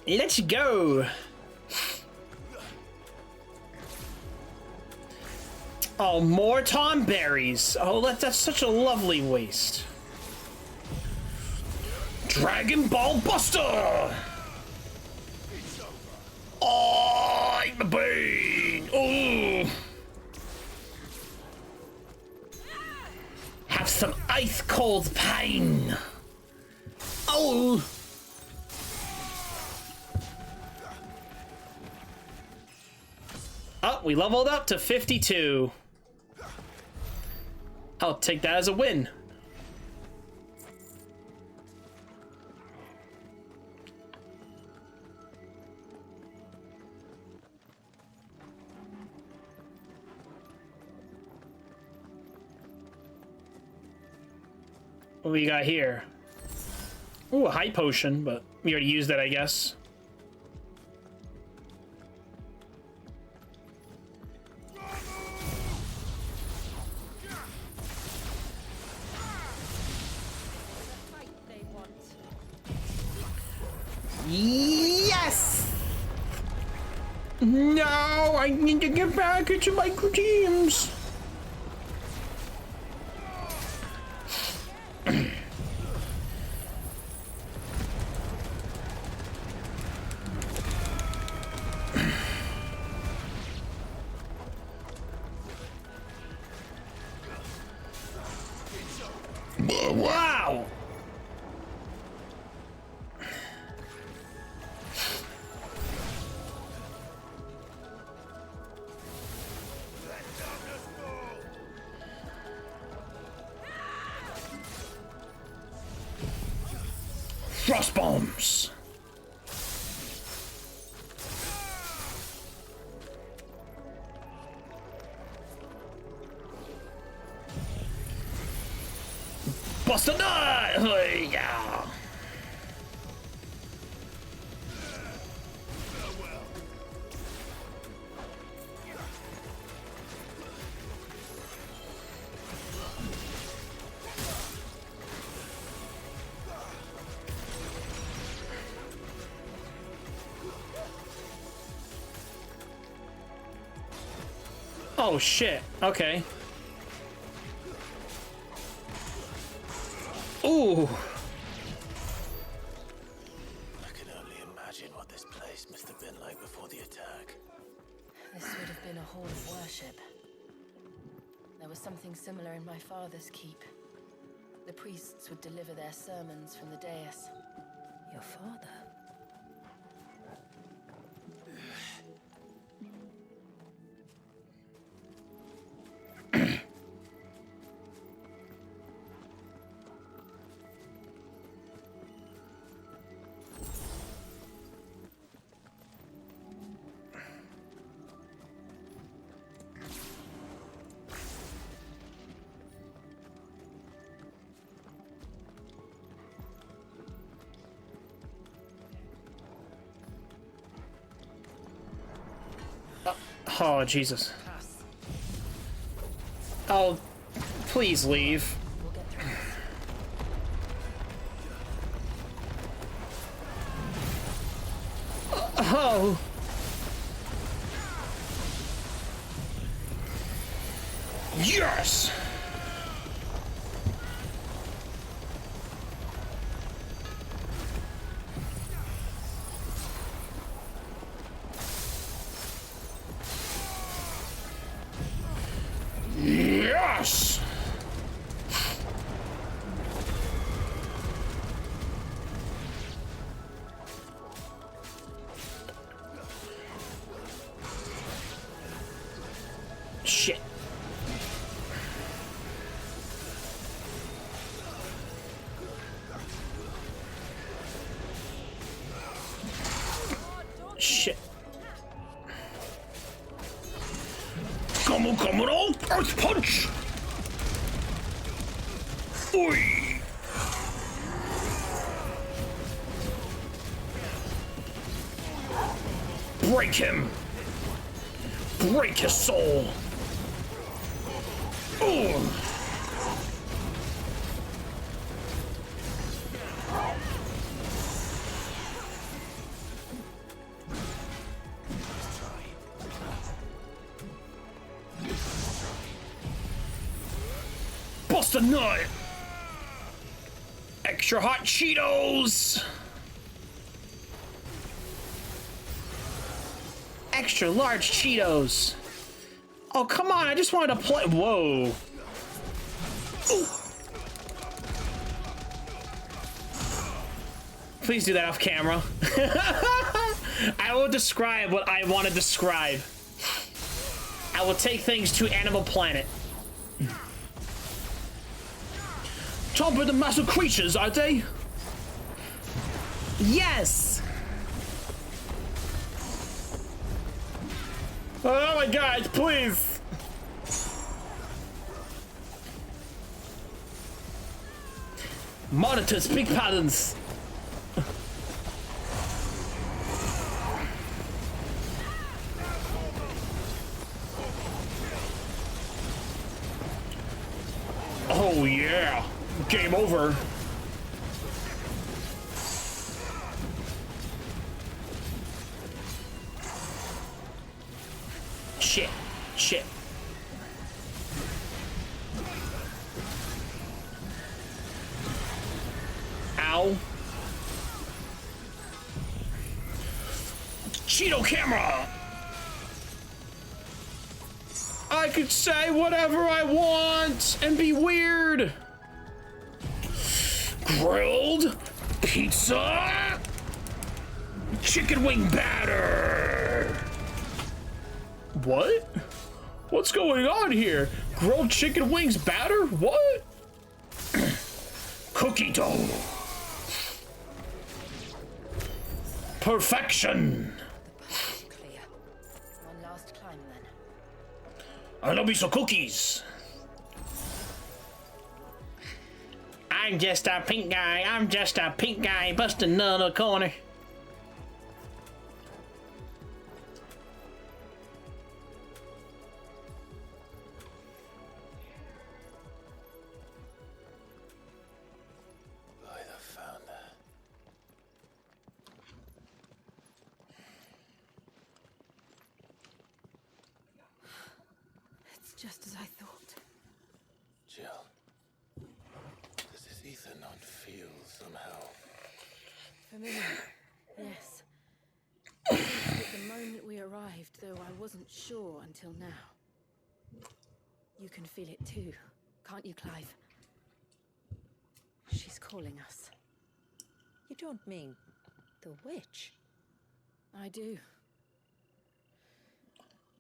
Let's go. Oh, more Tom berries. Oh, that's such a lovely waste. Dragon Ball Buster. Oh. my brain. Oh. Have some ice cold pain. Oh. Oh, we leveled up to 52. I'll take that as a win. What we got here? Ooh, a high potion, but we already used that, I guess. Yes! No, I need to get back into my dreams. Wow! Frost bombs. Bust a nut! Yeah. Oh shit. Okay. Ooh. I can only imagine what this place must have been like before the attack. This would have been a hall of worship. There was something similar in my father's keep. The priests would deliver their sermons from the dais. Your father? Oh, Jesus. Oh, please leave. Oh. Yes! Yes! Shit. Shit. Come on, Earth Punch! Oi! Break him! Break his soul! Ooh! Bust a nut! Extra hot Cheetos! extra large Cheetos. Oh, come on, I just wanted to play. Whoa. Ooh. Please do that off camera. I will describe what I want to describe. I will take things to Animal Planet. Tougher than massive creatures, are they? Yes! Oh my god, please! Monitor speak patterns! Oh yeah! Game over! Shit! Shit! Ow! Cheeto camera! I could say whatever I want and be weird. Grilled pizza, chicken wing batter. What? What's going on here? Grilled chicken wings batter? What? Cookie dough. Perfection. I love me some cookies. I'm just a pink guy. I'm just a pink guy busting another corner. By the founder. Just as I thought. Jill, does this ether not feel somehow? Familiar, yes. At the moment we arrived, though I wasn't sure until now. You can feel it too, can't you, Clive? She's calling us. You don't mean the witch? I do.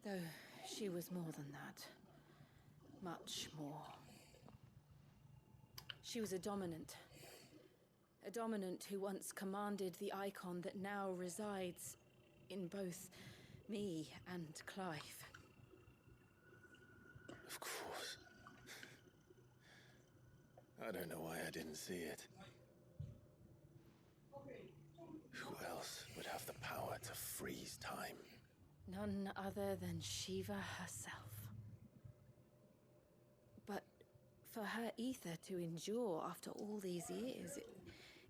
Though she was more than that. Much more. She was a dominant. A dominant who once commanded the icon that now resides in both me and Clive. Of course. I don't know why I didn't see it. Who else would have the power to freeze time? None other than Shiva herself. But for her ether to endure after all these years,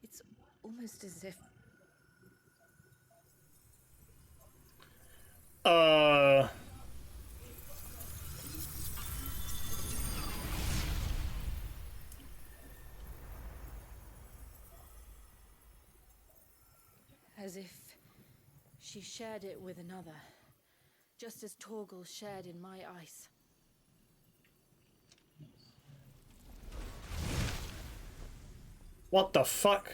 it's almost as if... As if she shared it with another, just as Torgal shared in my ice. What the fuck?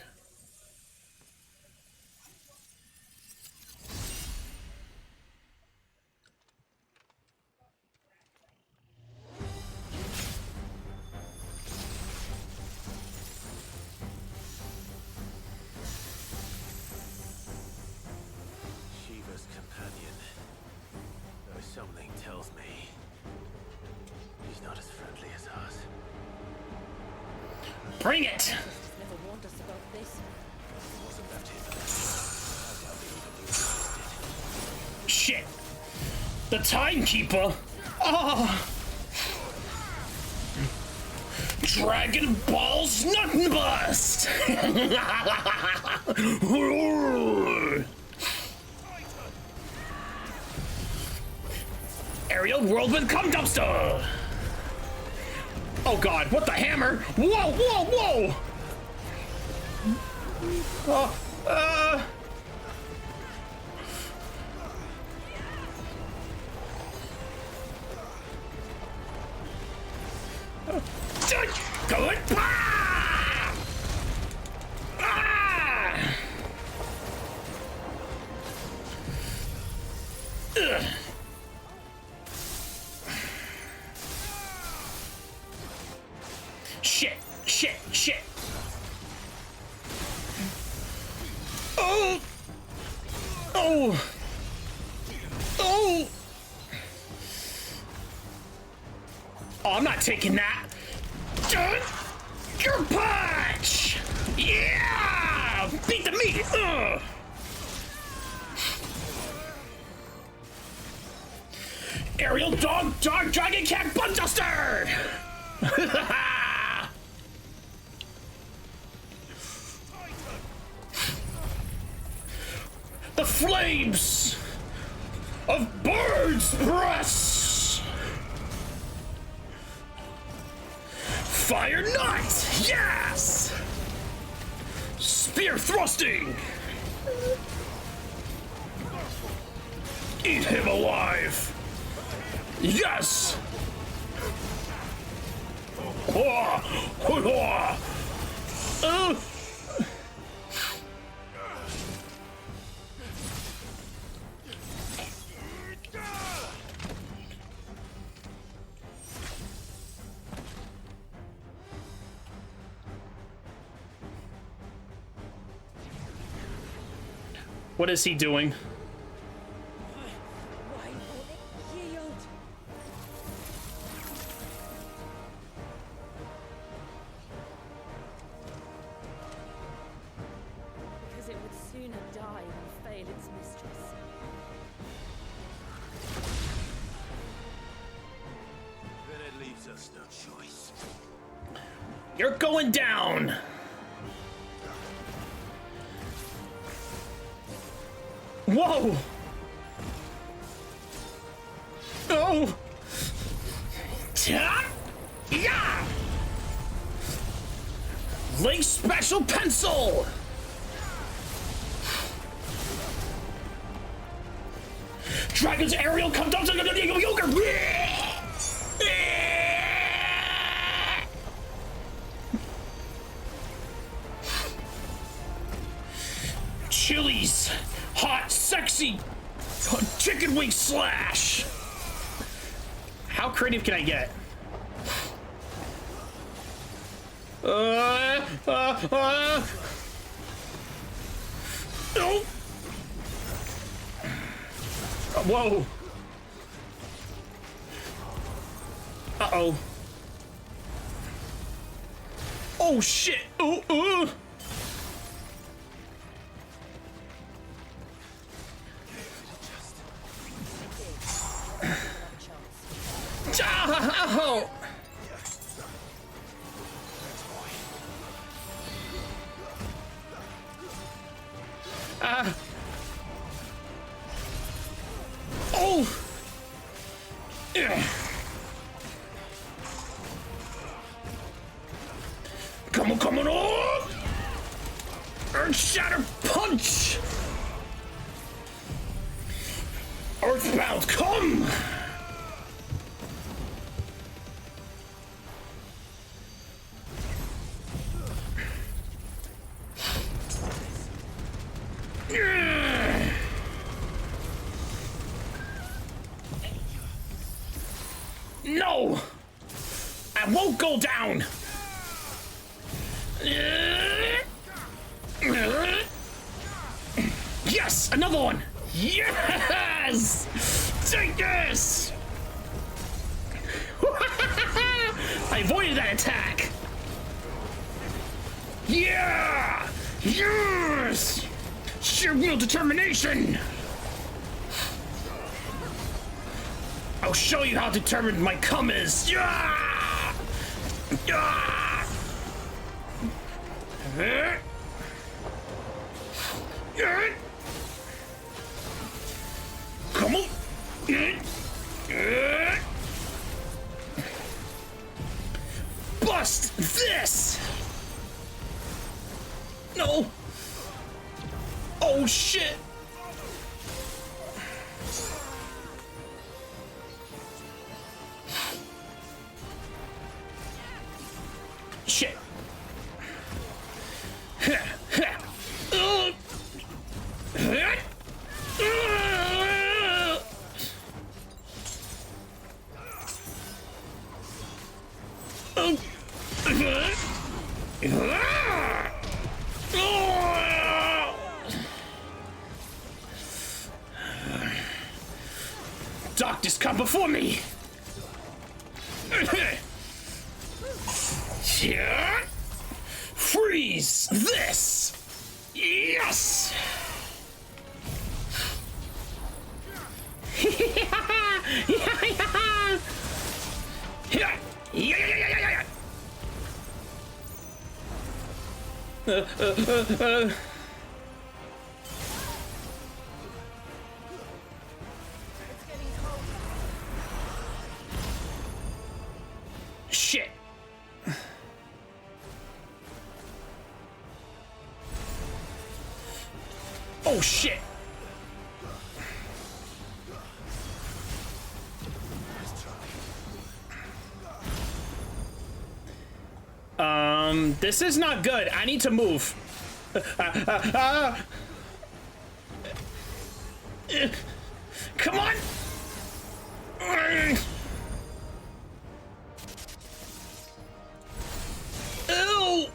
Shiva's companion. Though something tells me he's not as friendly as us. Bring it! Never warned us about this. Wasn't left here for that. I doubt they even knew we existed. Shit! The timekeeper! Oh! Dragon Balls Nut Bust! Aerial whirlwind cum dumpster! Oh god, what the hammer? Whoa, whoa, whoa! No! Oh! Oh, I'm not taking that. Your punch! Yeah! Beat the meat! Ugh. Aerial dog dragon cat butt duster! The flames of bird's breasts! Fire knight! Yes! Spear thrusting! Eat him alive! Yes! What is he doing? Because it would sooner die than fail its mistress. Then it leaves us no choice. You're going down! Whoa! Oh! Yeah! Link special pencil! Dragon's aerial come down to the yogurt! Chili's hot, sexy chicken wing slash. How creative can I get? No. Whoa. Uh-oh. Oh shit. Oh. Oh. Oh. Come on. Earth Shatter Punch. Earthbound, come. No! I won't go down! Yes! Another one! Yes! Take this! I avoided that attack! Yeah! Yes! Sheer will determination! I'll show you how determined my cum is! Yeah! Yeah! Come on! Bust this! No! Oh shit! Shit! darkness come before me. Freeze this. Yes. Shit. Oh shit. This is not good. I need to move. Come on. Ew.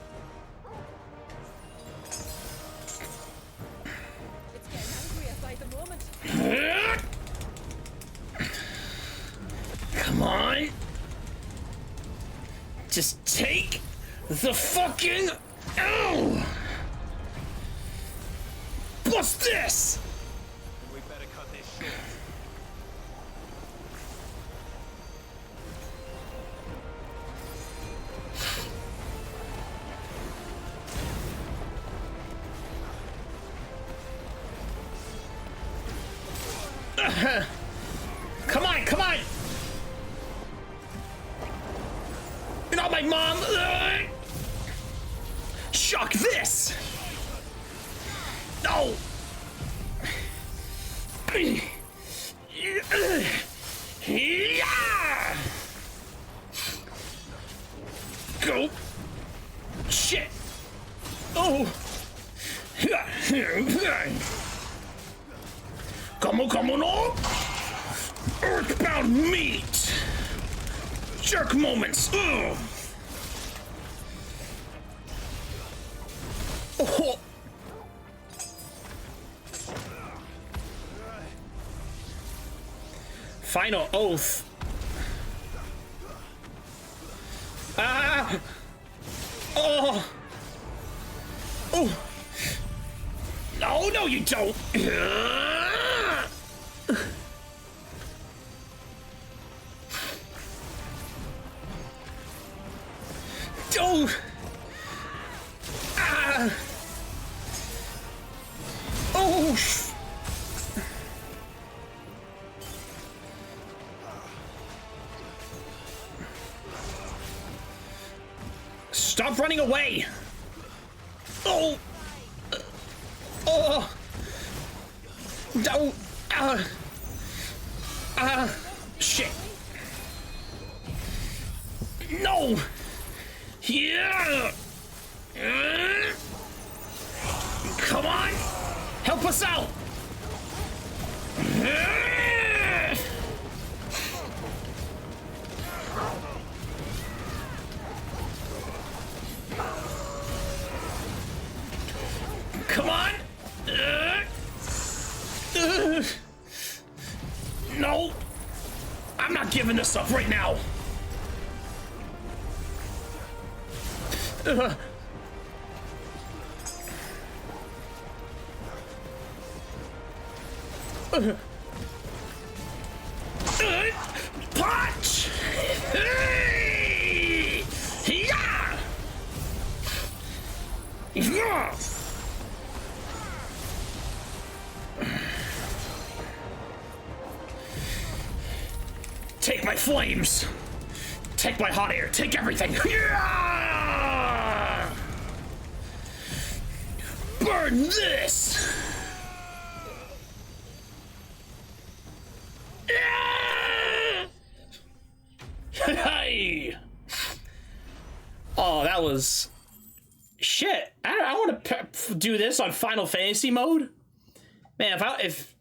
It's getting angrier by the moment. Come on. Just take the fucking... Ow! What's this? We better cut this short. Come on, come on! Not my mom! Shock this! No! Go! Shit! Oh! Come on, no! Earthbound meat! Jerk moments! Ugh. Oh. Final oath. Ah! Oh! Oh! No, no, you don't! Oh! Ah! Oh! Stop running away! Oh! Oh! No! Shit! No! Yeah! Come on! Help us out! Come on! No! I'm not giving this up right now! Punch! Yeah! Yeah! Take my flames! Take my hot air! Take everything! Yeah! Burn this! Hey! Oh, that was shit. I want to do this on Final Fantasy mode. Man, if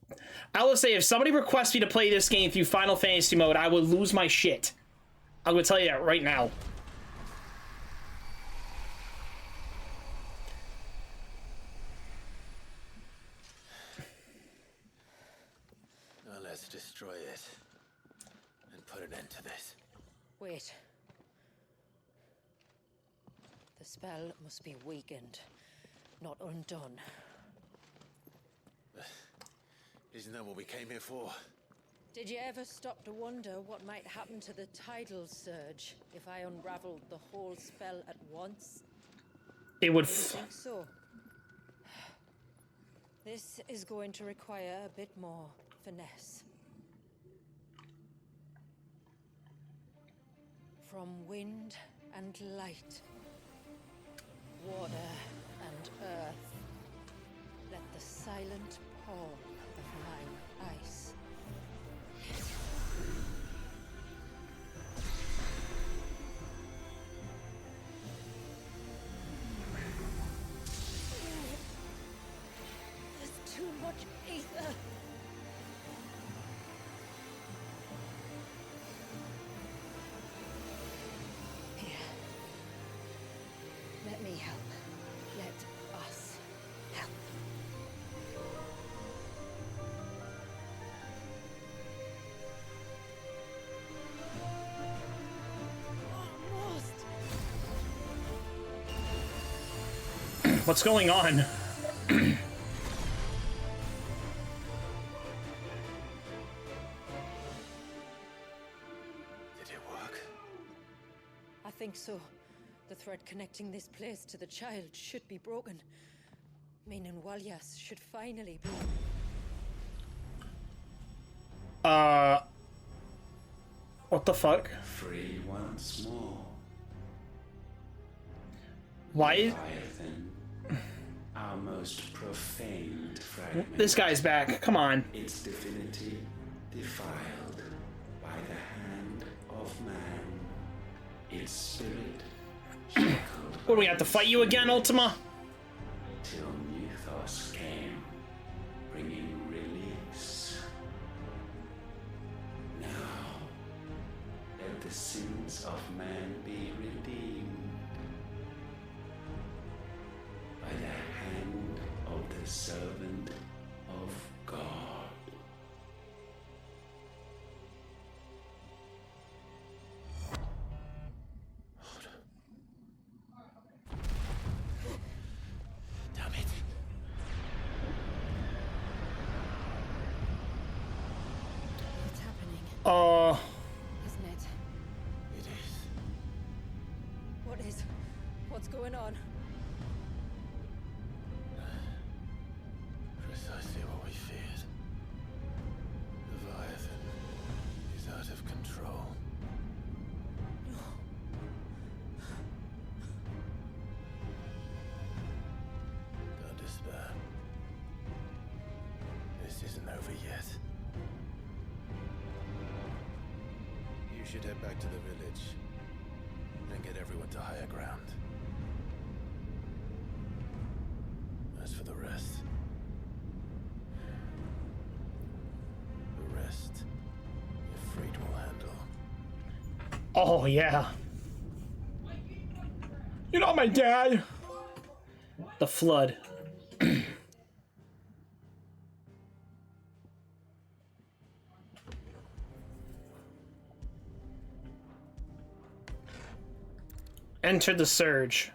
I would say if somebody requests me to play this game through Final Fantasy mode, I would lose my shit. I'm gonna tell you that right now. Now let's destroy it. put an end to this. Wait. The spell must be weakened, not undone. Isn't that what we came here for? Did you ever stop to wonder what might happen to the tidal surge if I unraveled the whole spell at once? It would. I think so. This is going to require a bit more finesse. From wind and light, water and earth, let the silent palm of mine ice. There's too much ether. Here. Let me help. Let us help. What's going on? Did it work? I think so. The thread connecting this place to the child should be broken. Meaning Walyas should finally be... What the fuck? Free once more. Why? Leviathan, our most profaned fragment. This guy's back. Come on. Its divinity defiled by the hand of man. Its spirit shackled. What do we have to fight you again, Ultima? Till Mythos came, bringing release. Now, let the sins of man be redeemed by the hand of the servant of God. Damn it. What's happening? Isn't it? It is. What is? What's going on? Precisely what we feared. Leviathan is out of control. Don't despair. This isn't over yet. You should head back to the village and get everyone to higher ground. As for the rest, your freight will handle. Oh, yeah. You're not my dad. The flood. Enter the surge.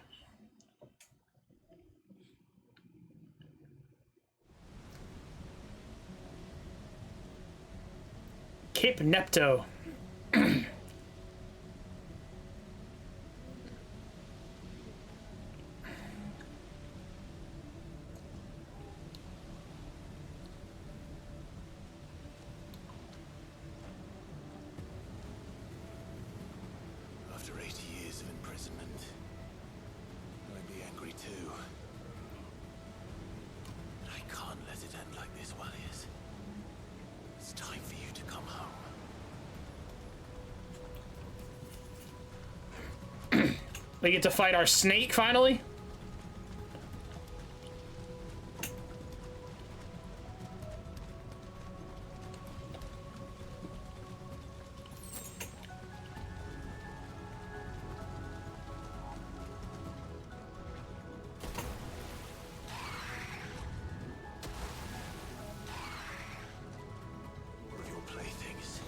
Cape Nepto. After 80 years of imprisonment, I'd be angry too. But I can't let it end like this, Walyas. It's time for you to come home. We get to fight our snake finally. More of your playthings.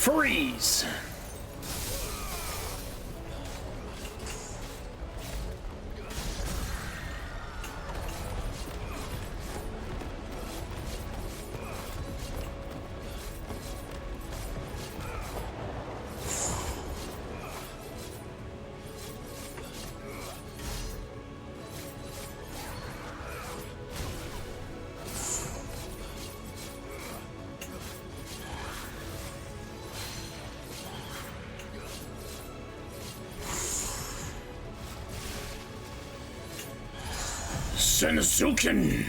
Freeze! Sensuken!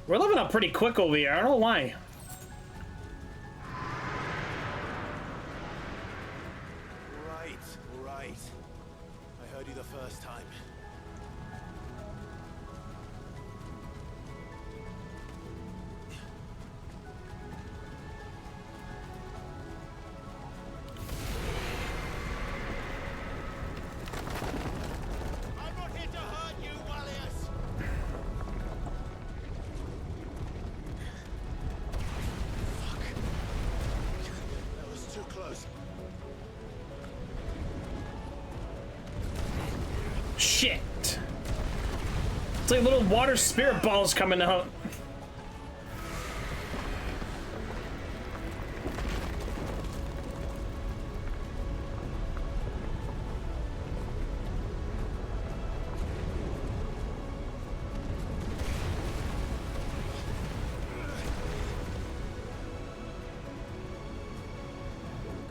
We're living up pretty quick over here, I don't know why. Right. I heard you the first time. I'm not here to hurt you, Wallius! That was too close. Shit! It's like little water spirit balls coming out.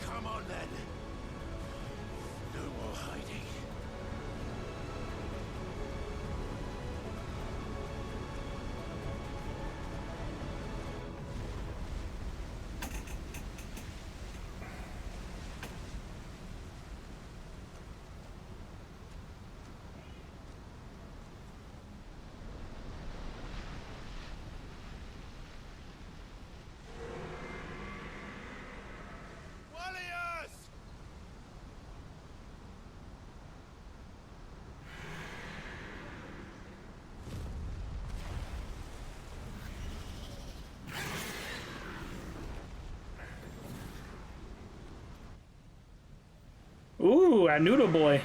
Come on then. No more hiding. Wallius! Ooh, a noodle boy.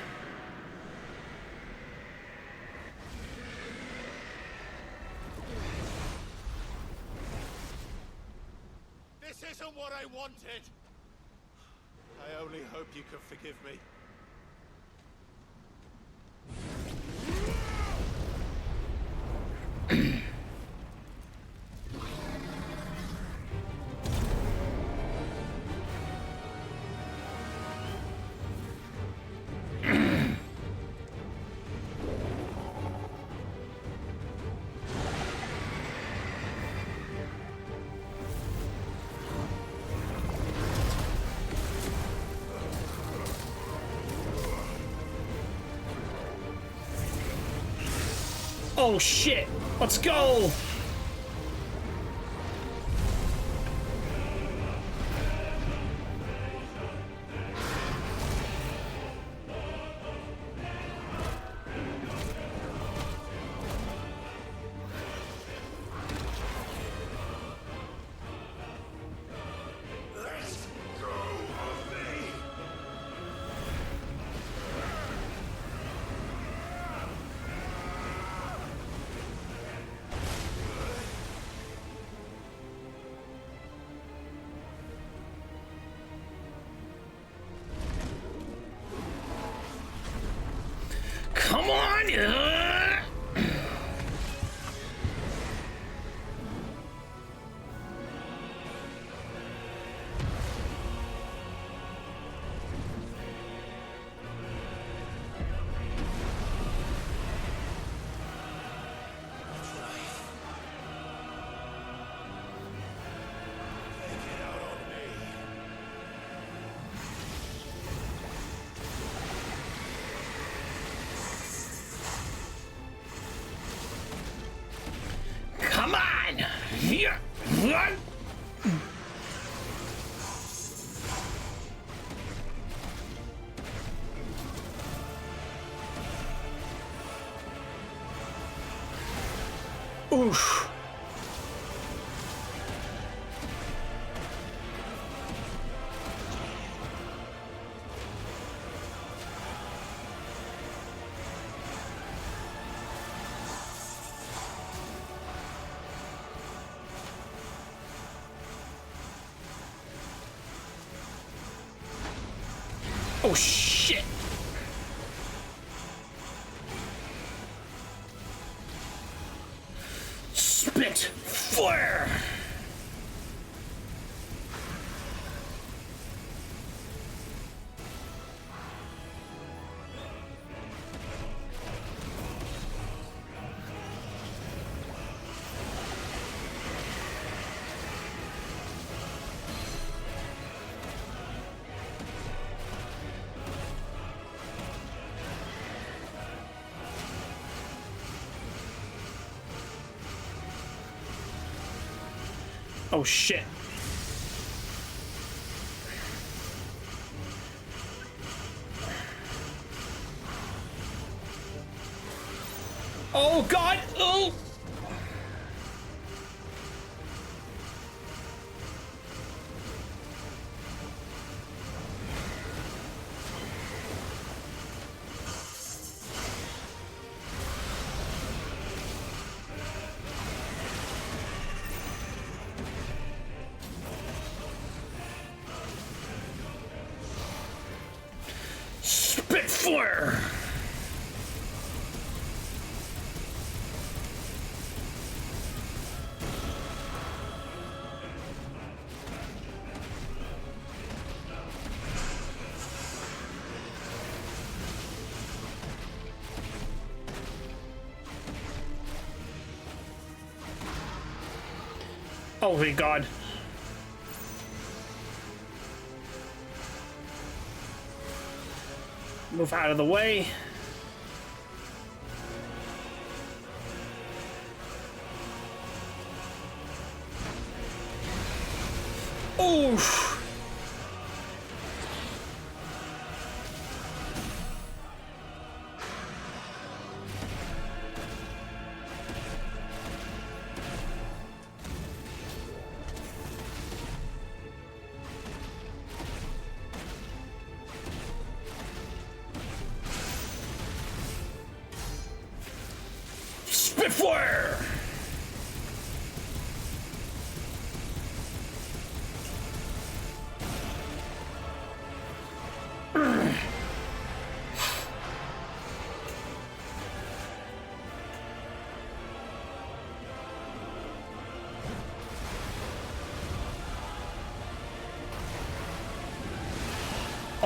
This isn't what I wanted! I only hope you can forgive me. Oh shit! Let's go! Come on! Oof. Oh shit! Spit fire! Oh shit. Oh god! Oh! Spitfire! Oh my god. Move out of the way. Oof. Spitfire!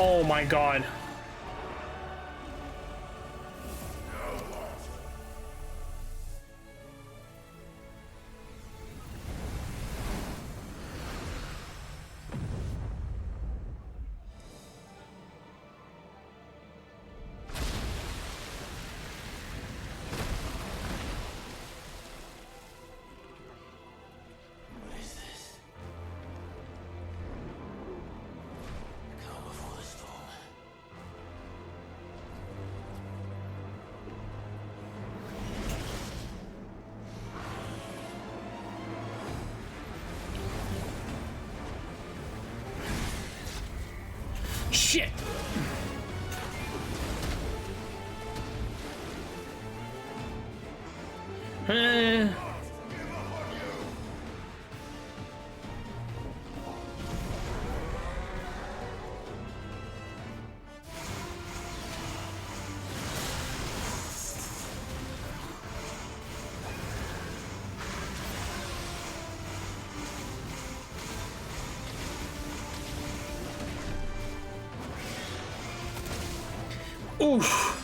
Oh my god. Shit! Oof.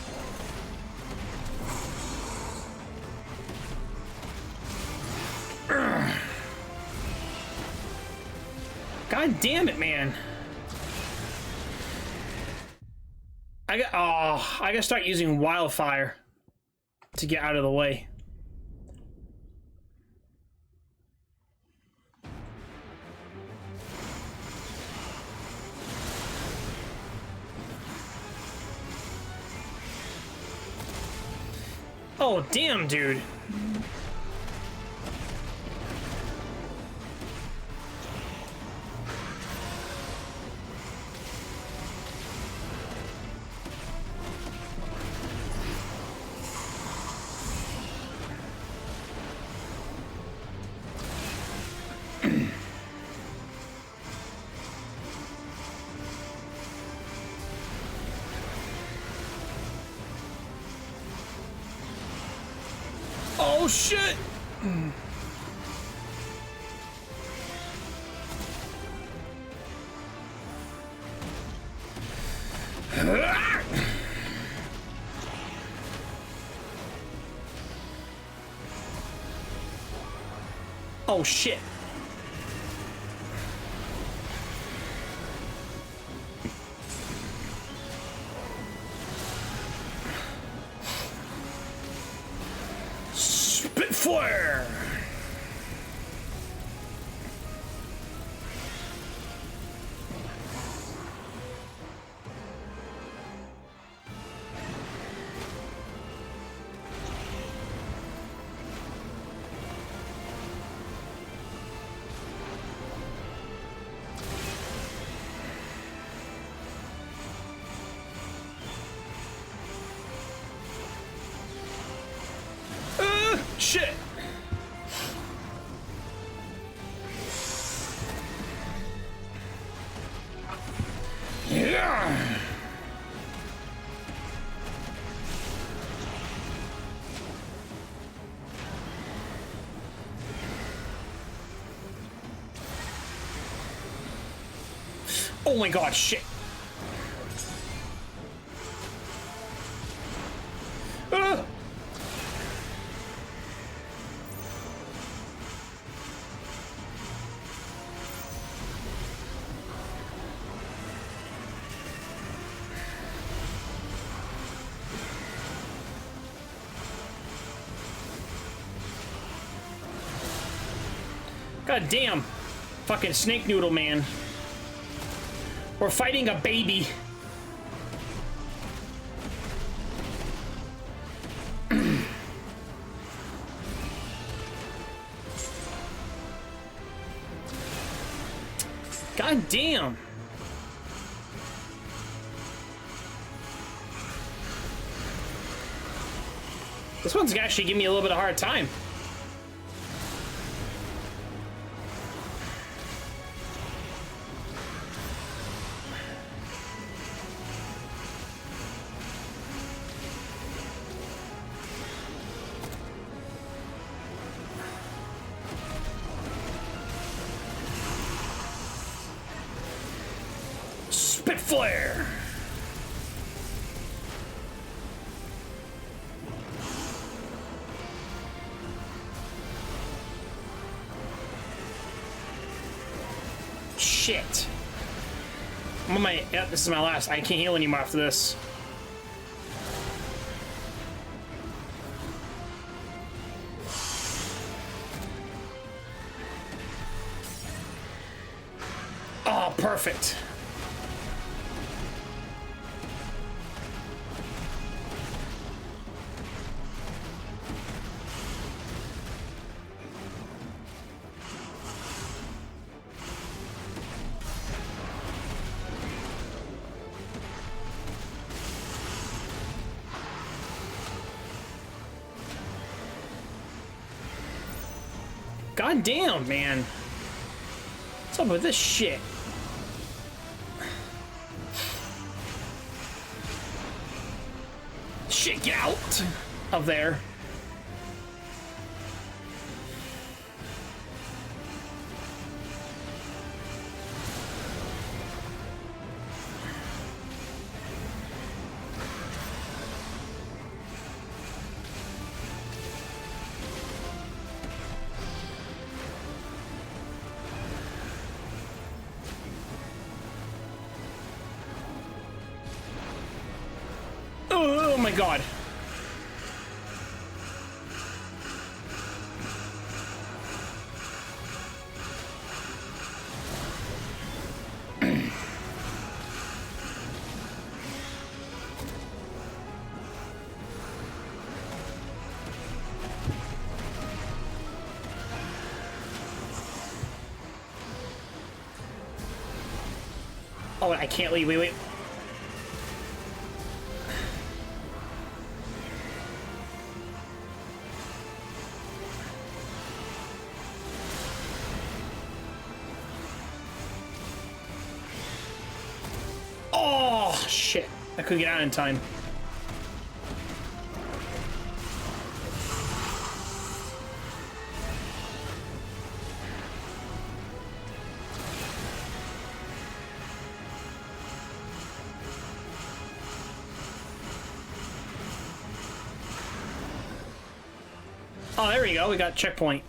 God damn it, man. I gotta start using wildfire to get out of the way. Oh, damn, dude. Oh shit! Oh shit. Spitfire! Shit! Yeah! Oh my god, shit! Ah! God damn. Fucking snake noodle man. We're fighting a baby. God damn. This one's actually giving me a little bit of a hard time. Spitfire! Shit. I'm on my... Yep, this is my last. I can't heal anymore after this. Oh, perfect. God damn, man. What's up with this shit? Shit, get out of there. Oh my god. Oh, I can't leave. Wait, wait. Oh, shit. I couldn't get out in time. Oh, there we go. We got checkpoint.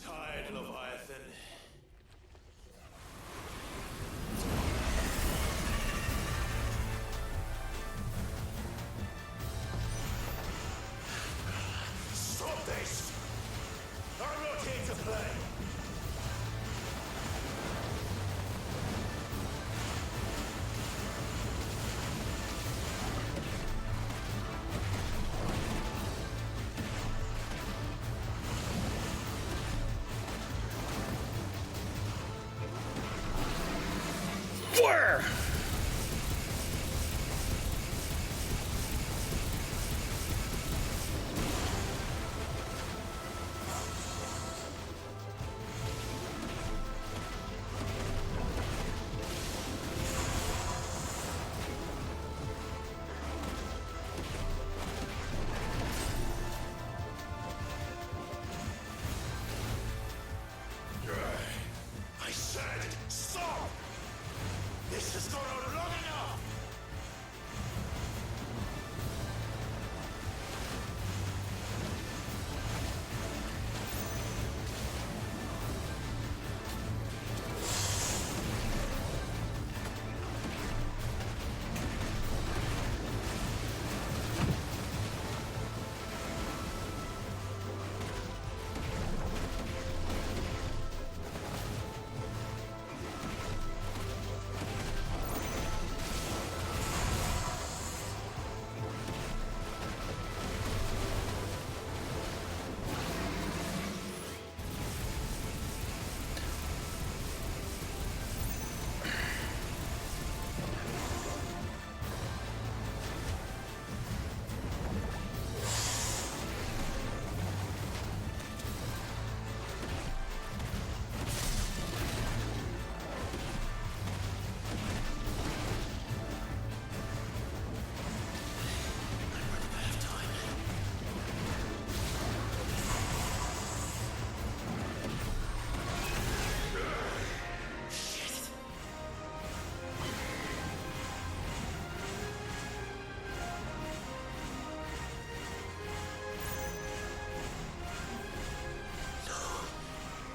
Tired, Leviathan. Stop this! I'm not here to play. Fire! I said, stop! This has gone on long enough!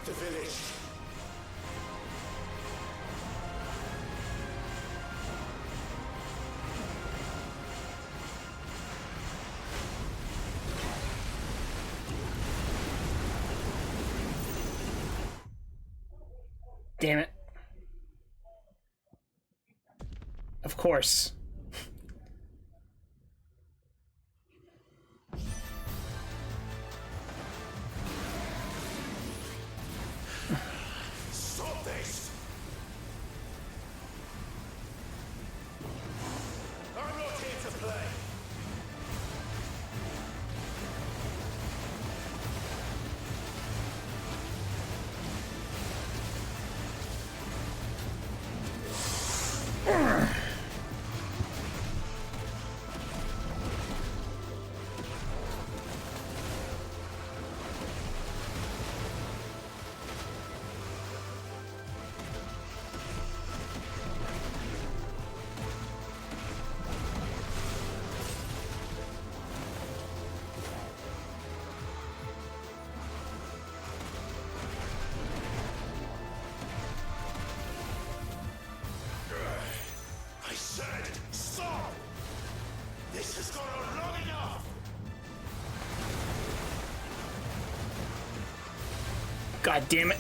The village. Damn it. Of course. Stop this! I'm not here to play. I said, stop! This has gone on long enough! God damn it.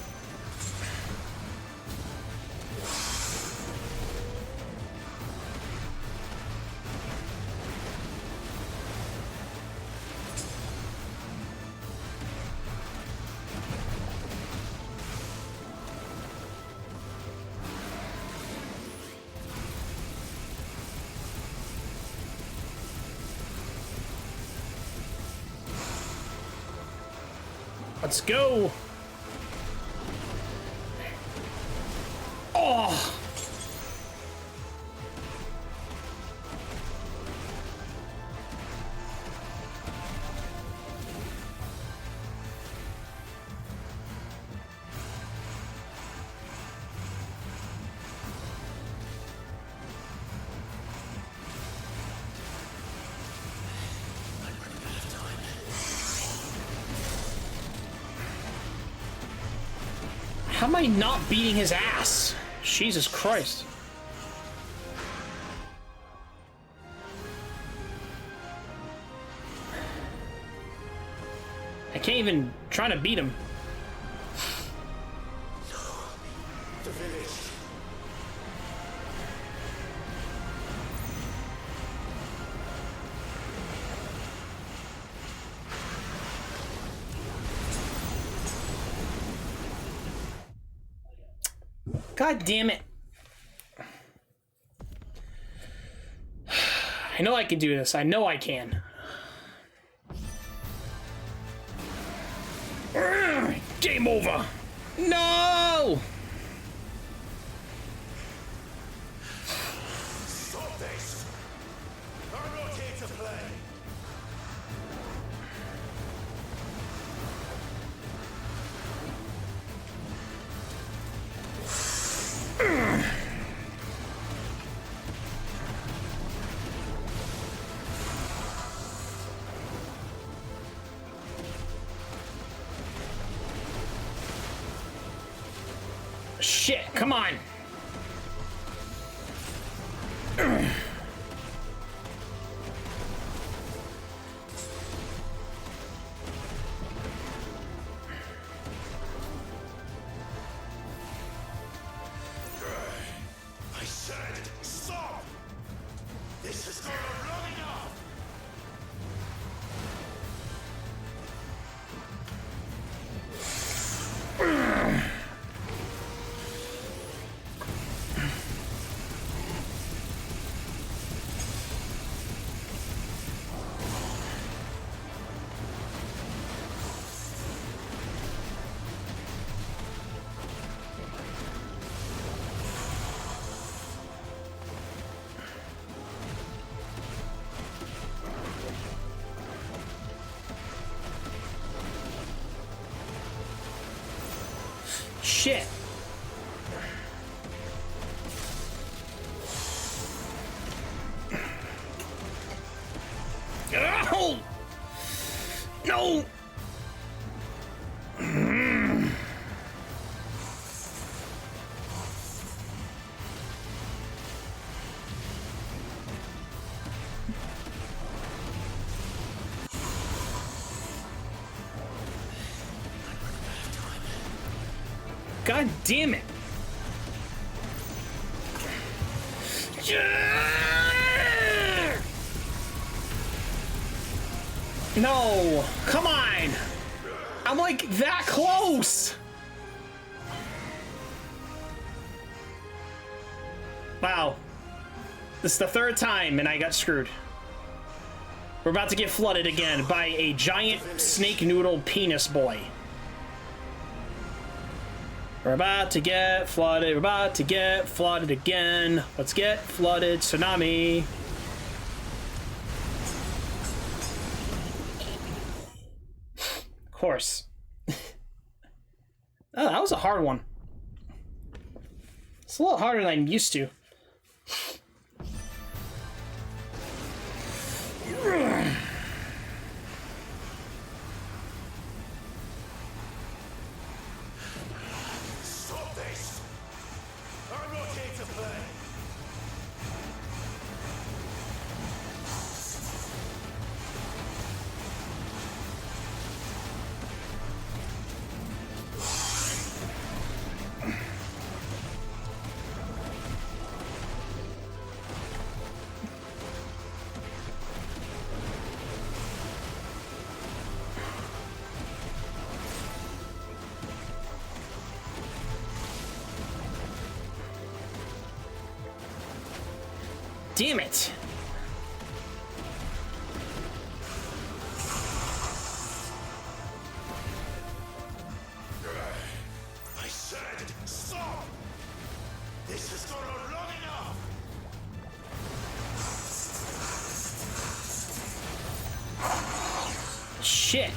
Let's go. Oh. How am I not beating his ass? Jesus Christ. I can't even try to beat him. The village. God damn it. I know I can do this. I know I can. Game over. No! Stop this! I'm not here to play. Shit, come on. I said, stop! This has gone on long enough! Shit. Oh! No! God damn it. No, come on. I'm like that close. Wow. This is the third time and I got screwed. We're about to get flooded again by a giant snake noodle penis boy. We're about to get flooded. We're about to get flooded again. Let's get flooded. Tsunami. Of course. Oh, that was a hard one. It's a lot harder than I'm used to. Stop this! I'm not here to play! Damn it. I said, stop! This has gone on long enough! Shit.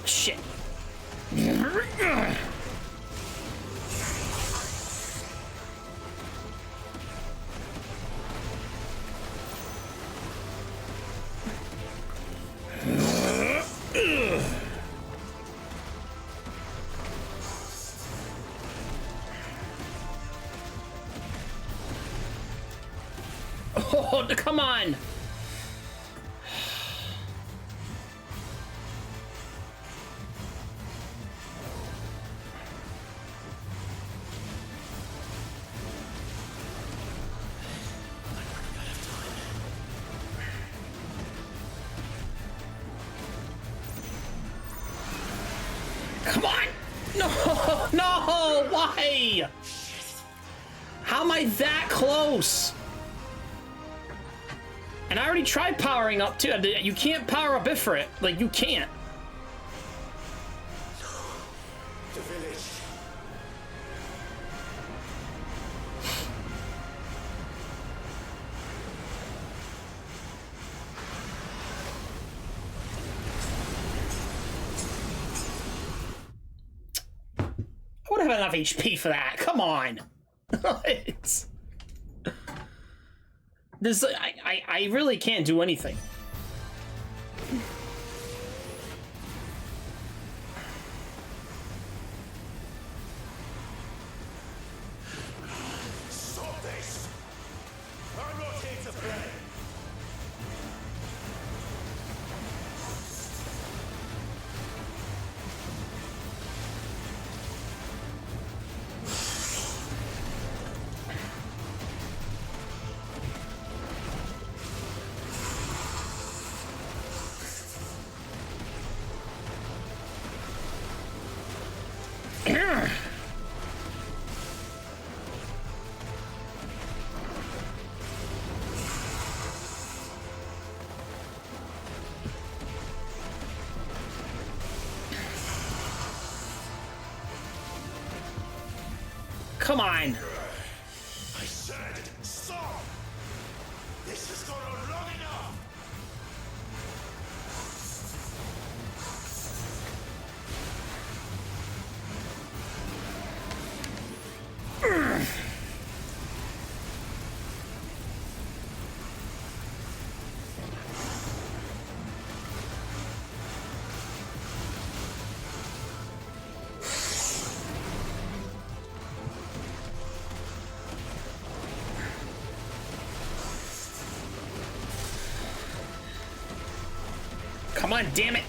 Shit. Oh, come on! Come on! No! No! Why? How am I that close? And I already tried powering up too. You can't power up Ifrit. Like, you can't. The village. I would have enough HP for that. Come on. It's... This, I really can't do anything. Stop this! I'm not here to play. Come on. I said stop! This has gone on long enough! Come on, damn it.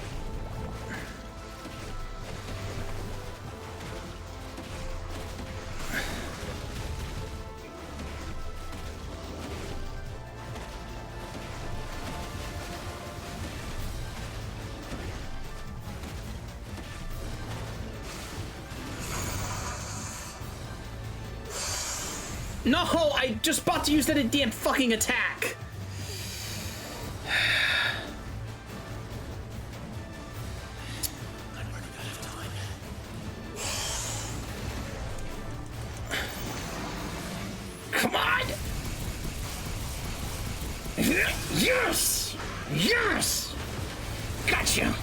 No, I just about to use that damn fucking attack. Come on. Yes! Yes! Gotcha!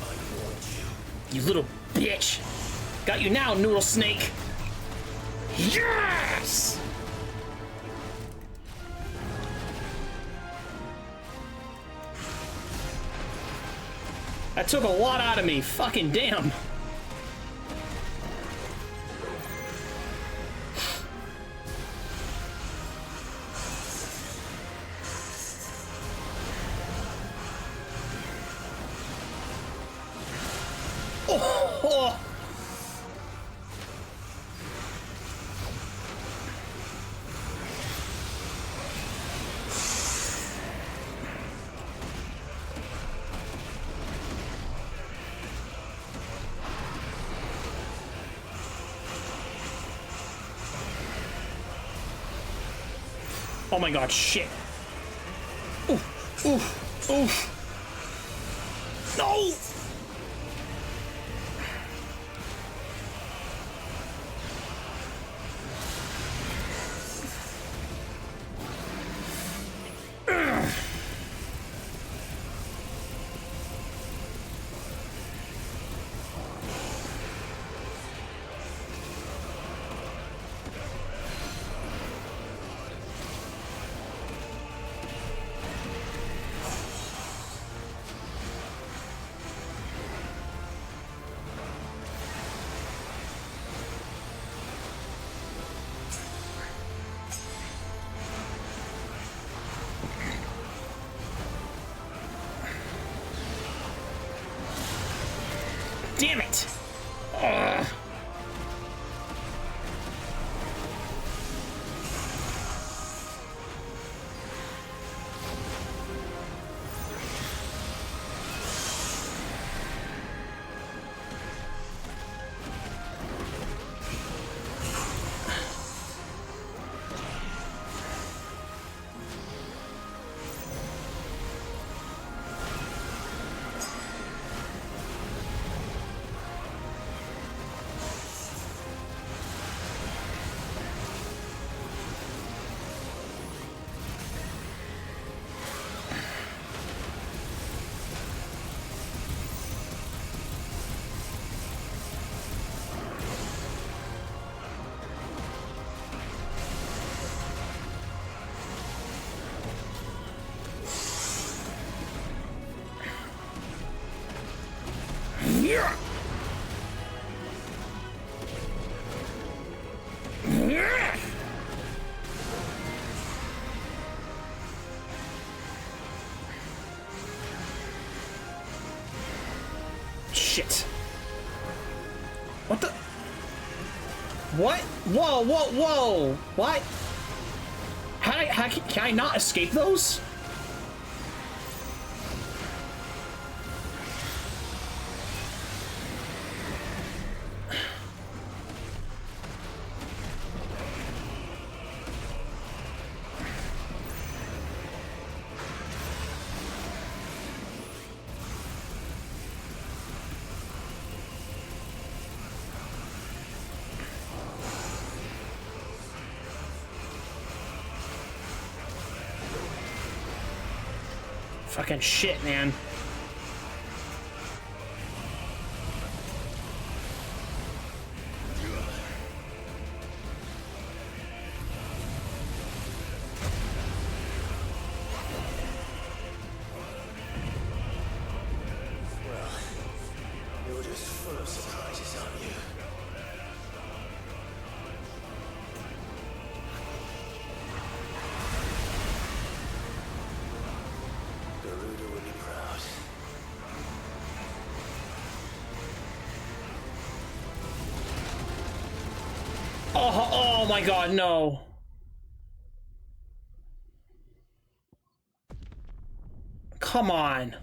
You little bitch. Got you now, Noodle Snake. Yes! That took a lot out of me. Fucking damn. Oh. Oh my god, shit. Oof, oof, oof. No! Damn it! Ugh. Shit. What the? What? Whoa, whoa, whoa! What? How can I not escape those? Fucking shit, man. You're just full of surprises, aren't you? Garuda will be proud. Oh my god, no. Come on.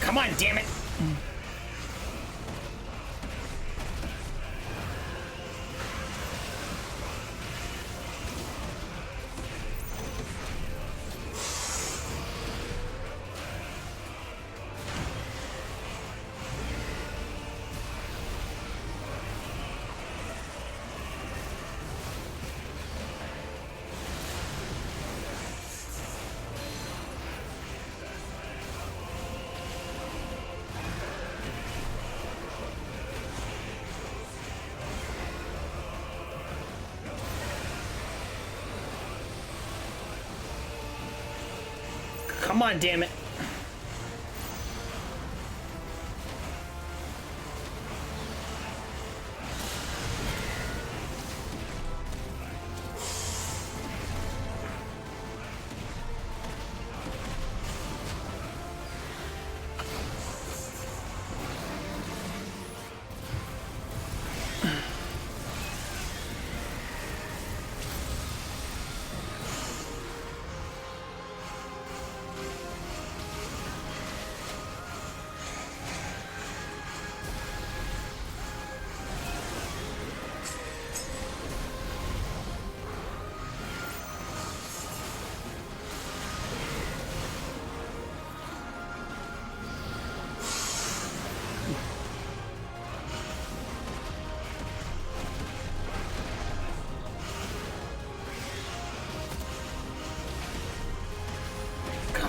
Come on, damn it. Come on, damn it.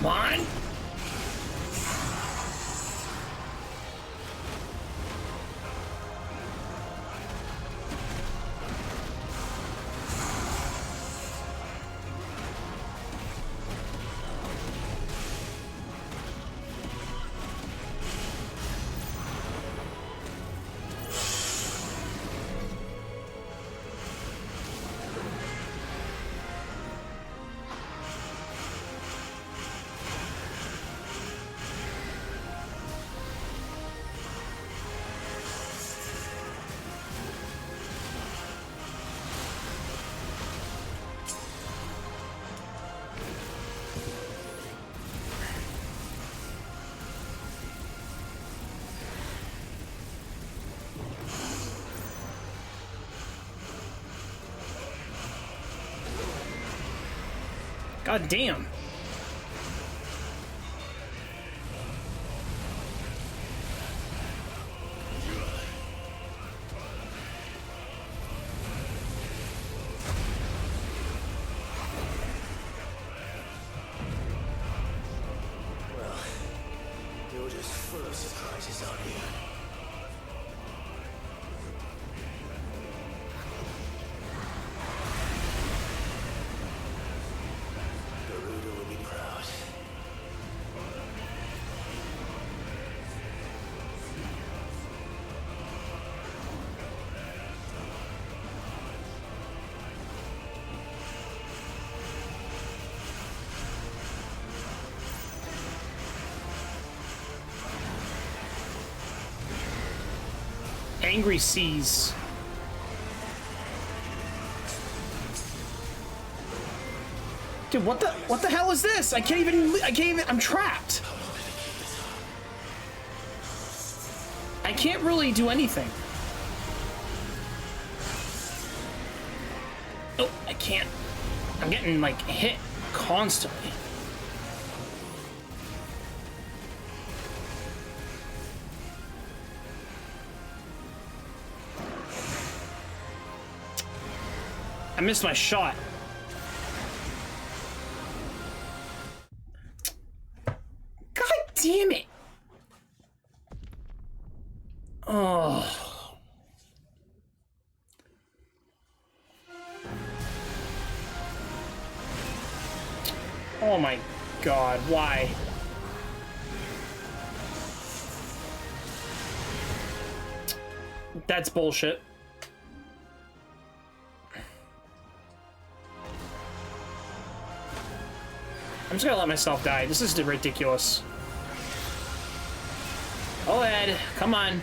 Come on. God damn. Well, you're just full of surprises, aren't you? Garuda will be proud. Angry Seas. Dude, what the hell is this? I can't even, I'm trapped. I can't really do anything. Oh, I can't. I'm getting, like, hit constantly. I missed my shot. God damn it. Oh. Oh my God, why? That's bullshit. I'm just gonna let myself die. This is ridiculous. Go ahead. Come on.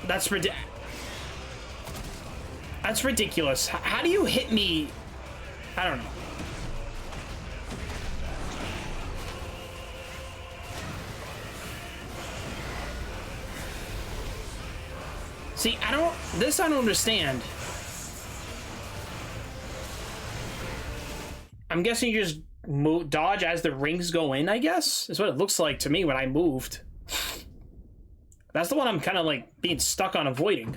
That's ridiculous. How do you hit me? I don't know. See, I don't understand. I'm guessing you just dodge as the rings go in, I guess? Is what it looks like to me when I moved. That's the one I'm kind of like being stuck on avoiding.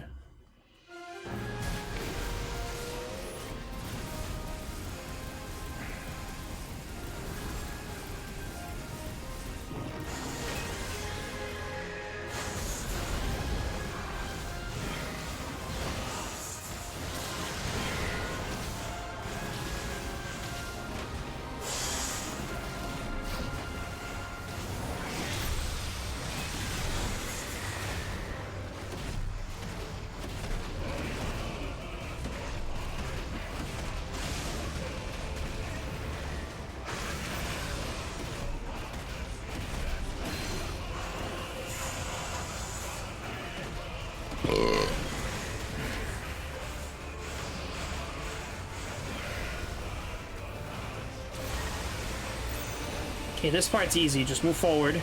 Okay, this part's easy. Just move forward.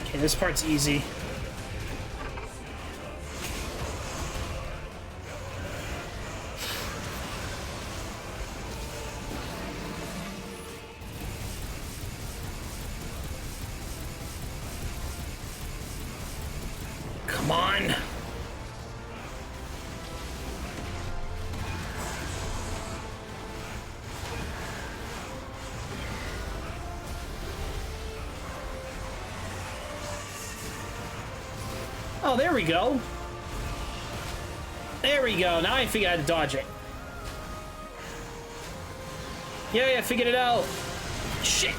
Okay, this part's easy. on. Oh, there we go. There we go. Now I figured out how to dodge it. Yeah, I figured it out. Shit.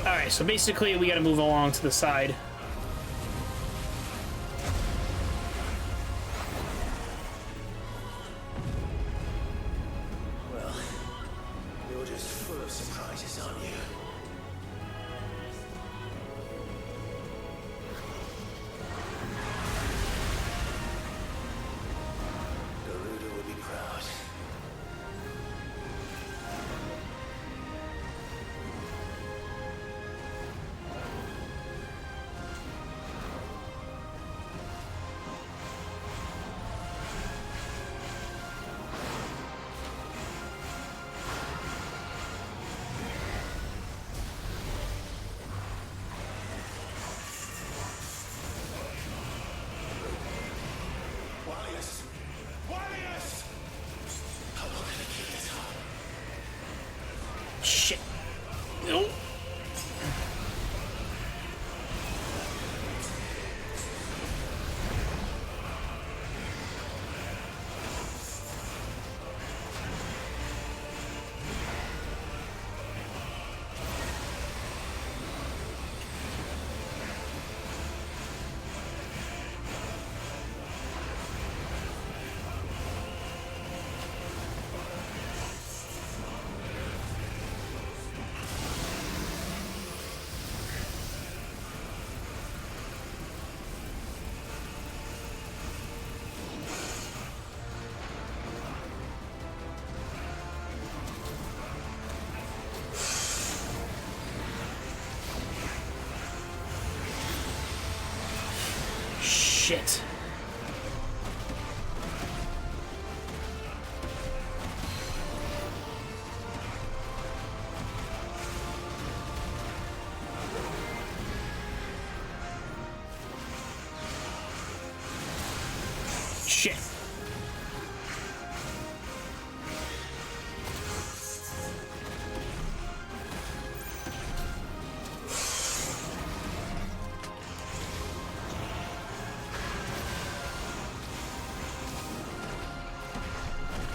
Alright, so basically we gotta move along to the side. Well, you're just full of surprises, aren't you? Garuda will be proud. Shit. Nope. Shit. Shit.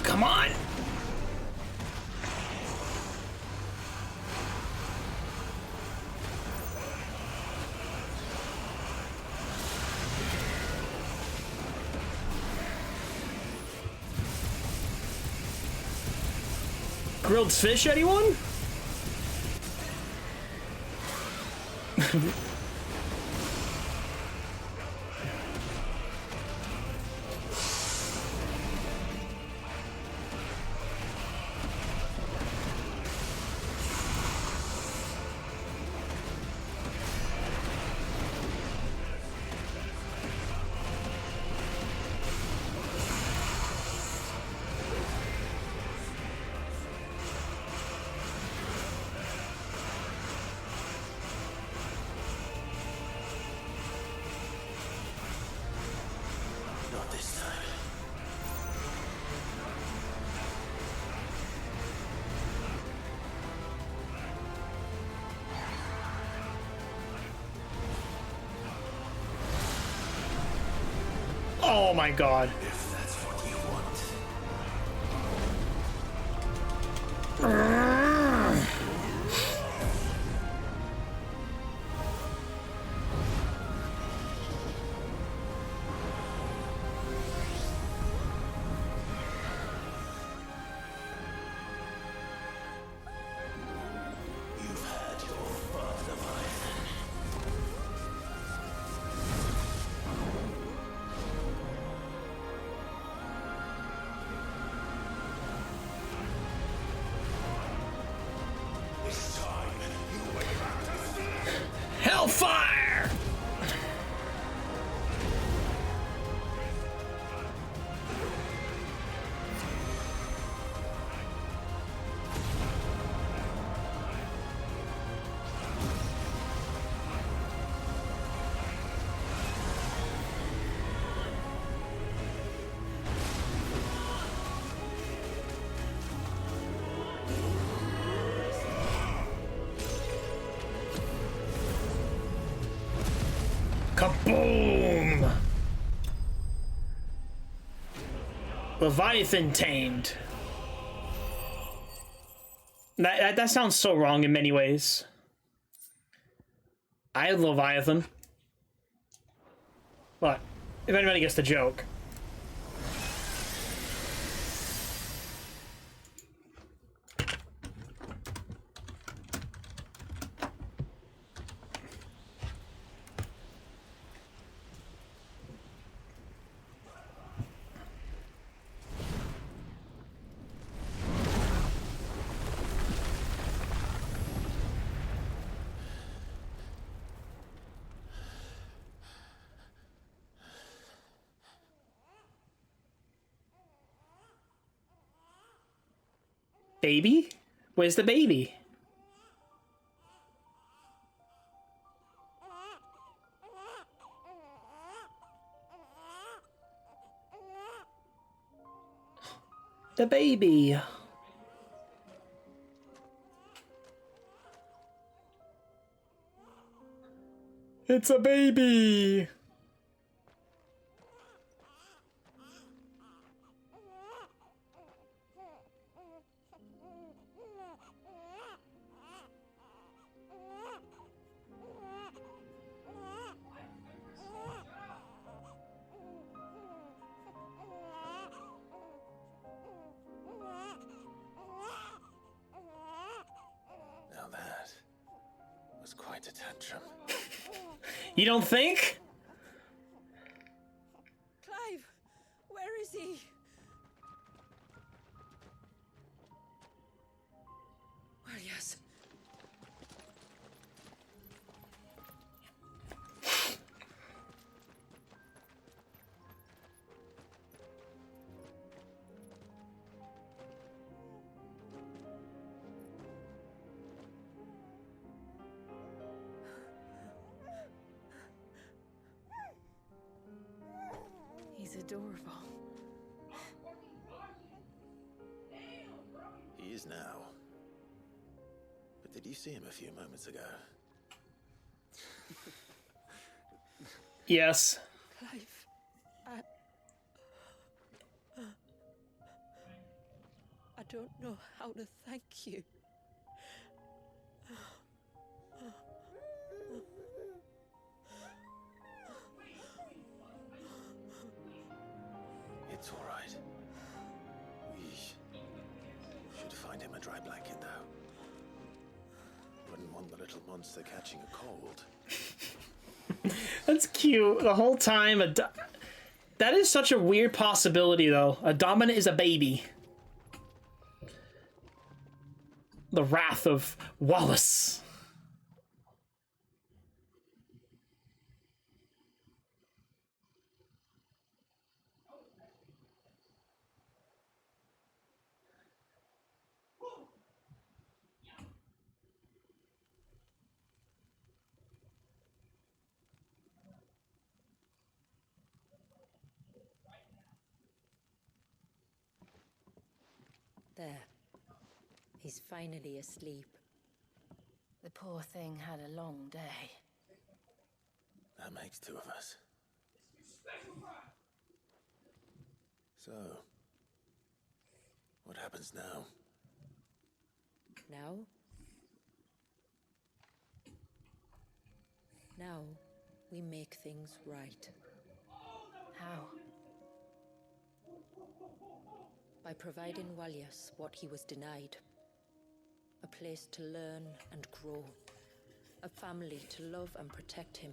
Come on. Grilled fish, anyone? Not this time. Oh my god. If that's what you want. You've had your fun, Leviathan. fire! Kaboom! Leviathan tamed. That sounds so wrong in many ways. I had Leviathan. What? If anybody gets the joke. Baby? Where's the baby? The baby. It's a baby. Now that was quite a tantrum. You don't think? Clive, where is he? Well, yes. He's adorable. He is now. But did you see him a few moments ago? Yes. Clive, I don't know how to thank you. It's all right. We should find him a dry blanket, though. Wouldn't want the little monster catching a cold. That's cute. The whole time, that is such a weird possibility, though. A dominant is a baby. The Wrath of Wallace. There. He's finally asleep. The poor thing had a long day. That makes two of us. So, what happens now? Now? Now, we make things right. How? By providing Walyas what he was denied. A place to learn and grow. A family to love and protect him.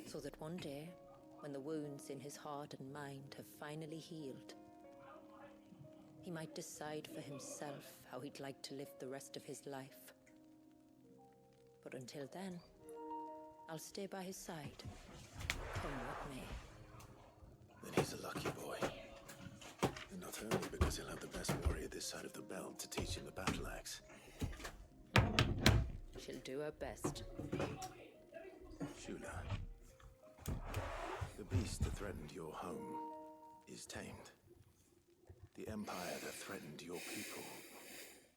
So that one day, when the wounds in his heart and mind have finally healed, he might decide for himself how he'd like to live the rest of his life. But until then, I'll stay by his side, come what may. Then he's a lucky boy. And not only because he'll have the best warrior this side of the belt to teach him the battle axe. She'll do her best. Tjula, the beast that threatened your home is tamed. The empire that threatened your people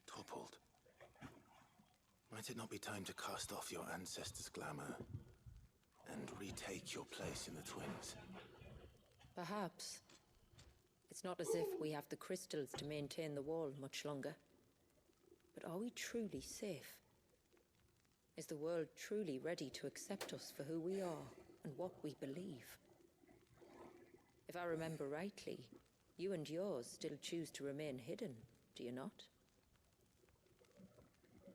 toppled. Might it not be time to cast off your ancestors' glamour and retake your place in the twins? Perhaps. It's not as if we have the crystals to maintain the wall much longer. But are we truly safe? Is the world truly ready to accept us for who we are and what we believe? If I remember rightly, you and yours still choose to remain hidden, do you not?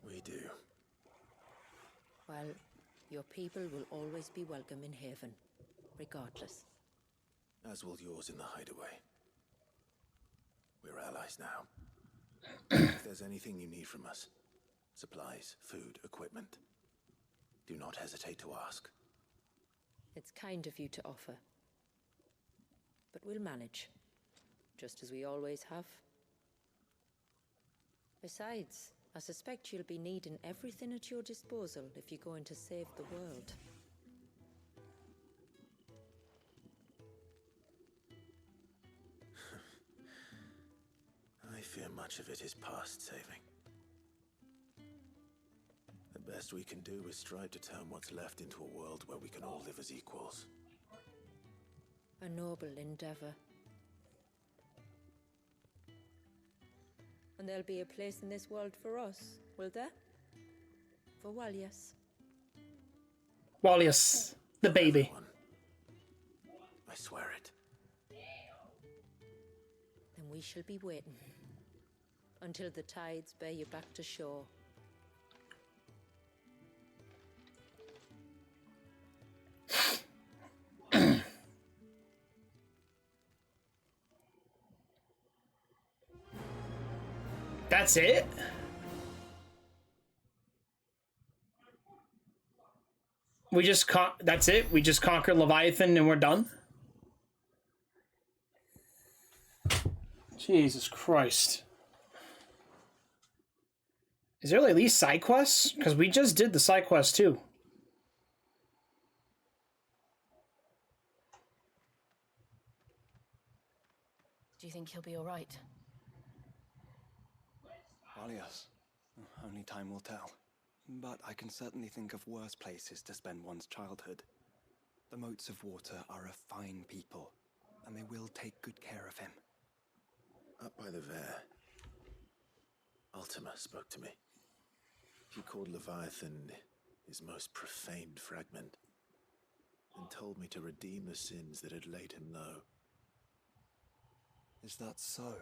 We do. Well, your people will always be welcome in Haven, regardless. As will yours in the hideaway. We're allies now. If there's anything you need from us, supplies, food, equipment, do not hesitate to ask. It's kind of you to offer. But we'll manage, just as we always have. Besides, I suspect you'll be needing everything at your disposal if you're going to save the world. I fear much of it is past saving. The best we can do is strive to turn what's left into a world where we can all live as equals. A noble endeavor. And there'll be a place in this world for us, will there? For Walias. Walias, the baby. I swear it. Then we shall be waiting. Until the tides bear you back to shore. That's it? We just that's it? We just conquer Leviathan and we're done? Jesus Christ. Is there at least side quests? Because we just did the side quest too. Do you think he'll be alright? Well, yes. Only time will tell. But I can certainly think of worse places to spend one's childhood. The Moats of Water are a fine people, and they will take good care of him. Up by the Vare, Ultima spoke to me. He called Leviathan his most profaned fragment, and told me to redeem the sins that had laid him low. Is that so?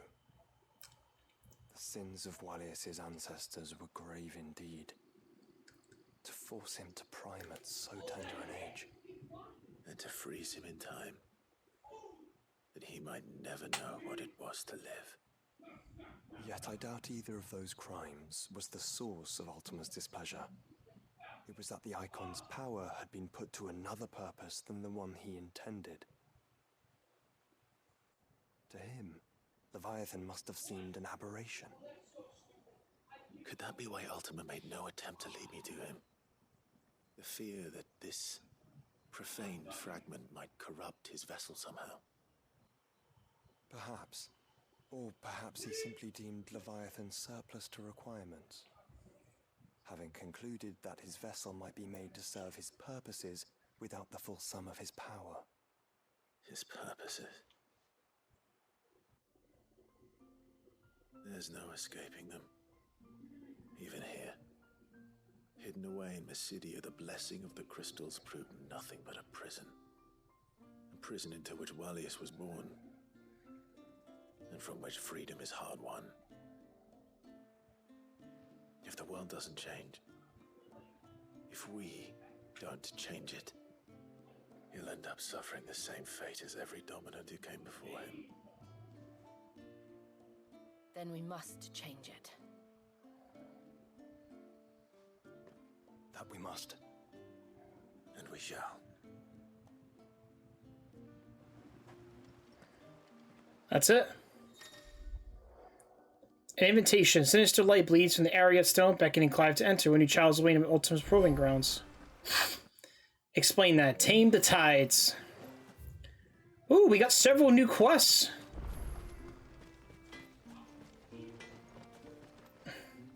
The sins of Walias's ancestors were grave indeed. To force him to prime at so tender an age. And to freeze him in time, that he might never know what it was to live. Yet I doubt either of those crimes was the source of Ultima's displeasure. It was that the Icon's power had been put to another purpose than the one he intended. To him, Leviathan must have seemed an aberration. Could that be why Ultima made no attempt to lead me to him? The fear that this profaned fragment might corrupt his vessel somehow. Perhaps. Or perhaps he simply deemed Leviathan surplus to requirements. Having concluded that his vessel might be made to serve his purposes without the full sum of his power. His purposes? There's no escaping them. Even here. Hidden away in Mysidia, the blessing of the crystals proved nothing but a prison. A prison into which Walias was born, and from which freedom is hard won. If the world doesn't change, if we don't change it, he'll end up suffering the same fate as every dominant who came before him. Then we must change it. That we must. And we shall. That's it. An invitation. Sinister light bleeds from the area of stone, beckoning Clive to enter when your child's waiting at Ultima's proving grounds. Explain that. Tame the tides. Ooh, we got several new quests.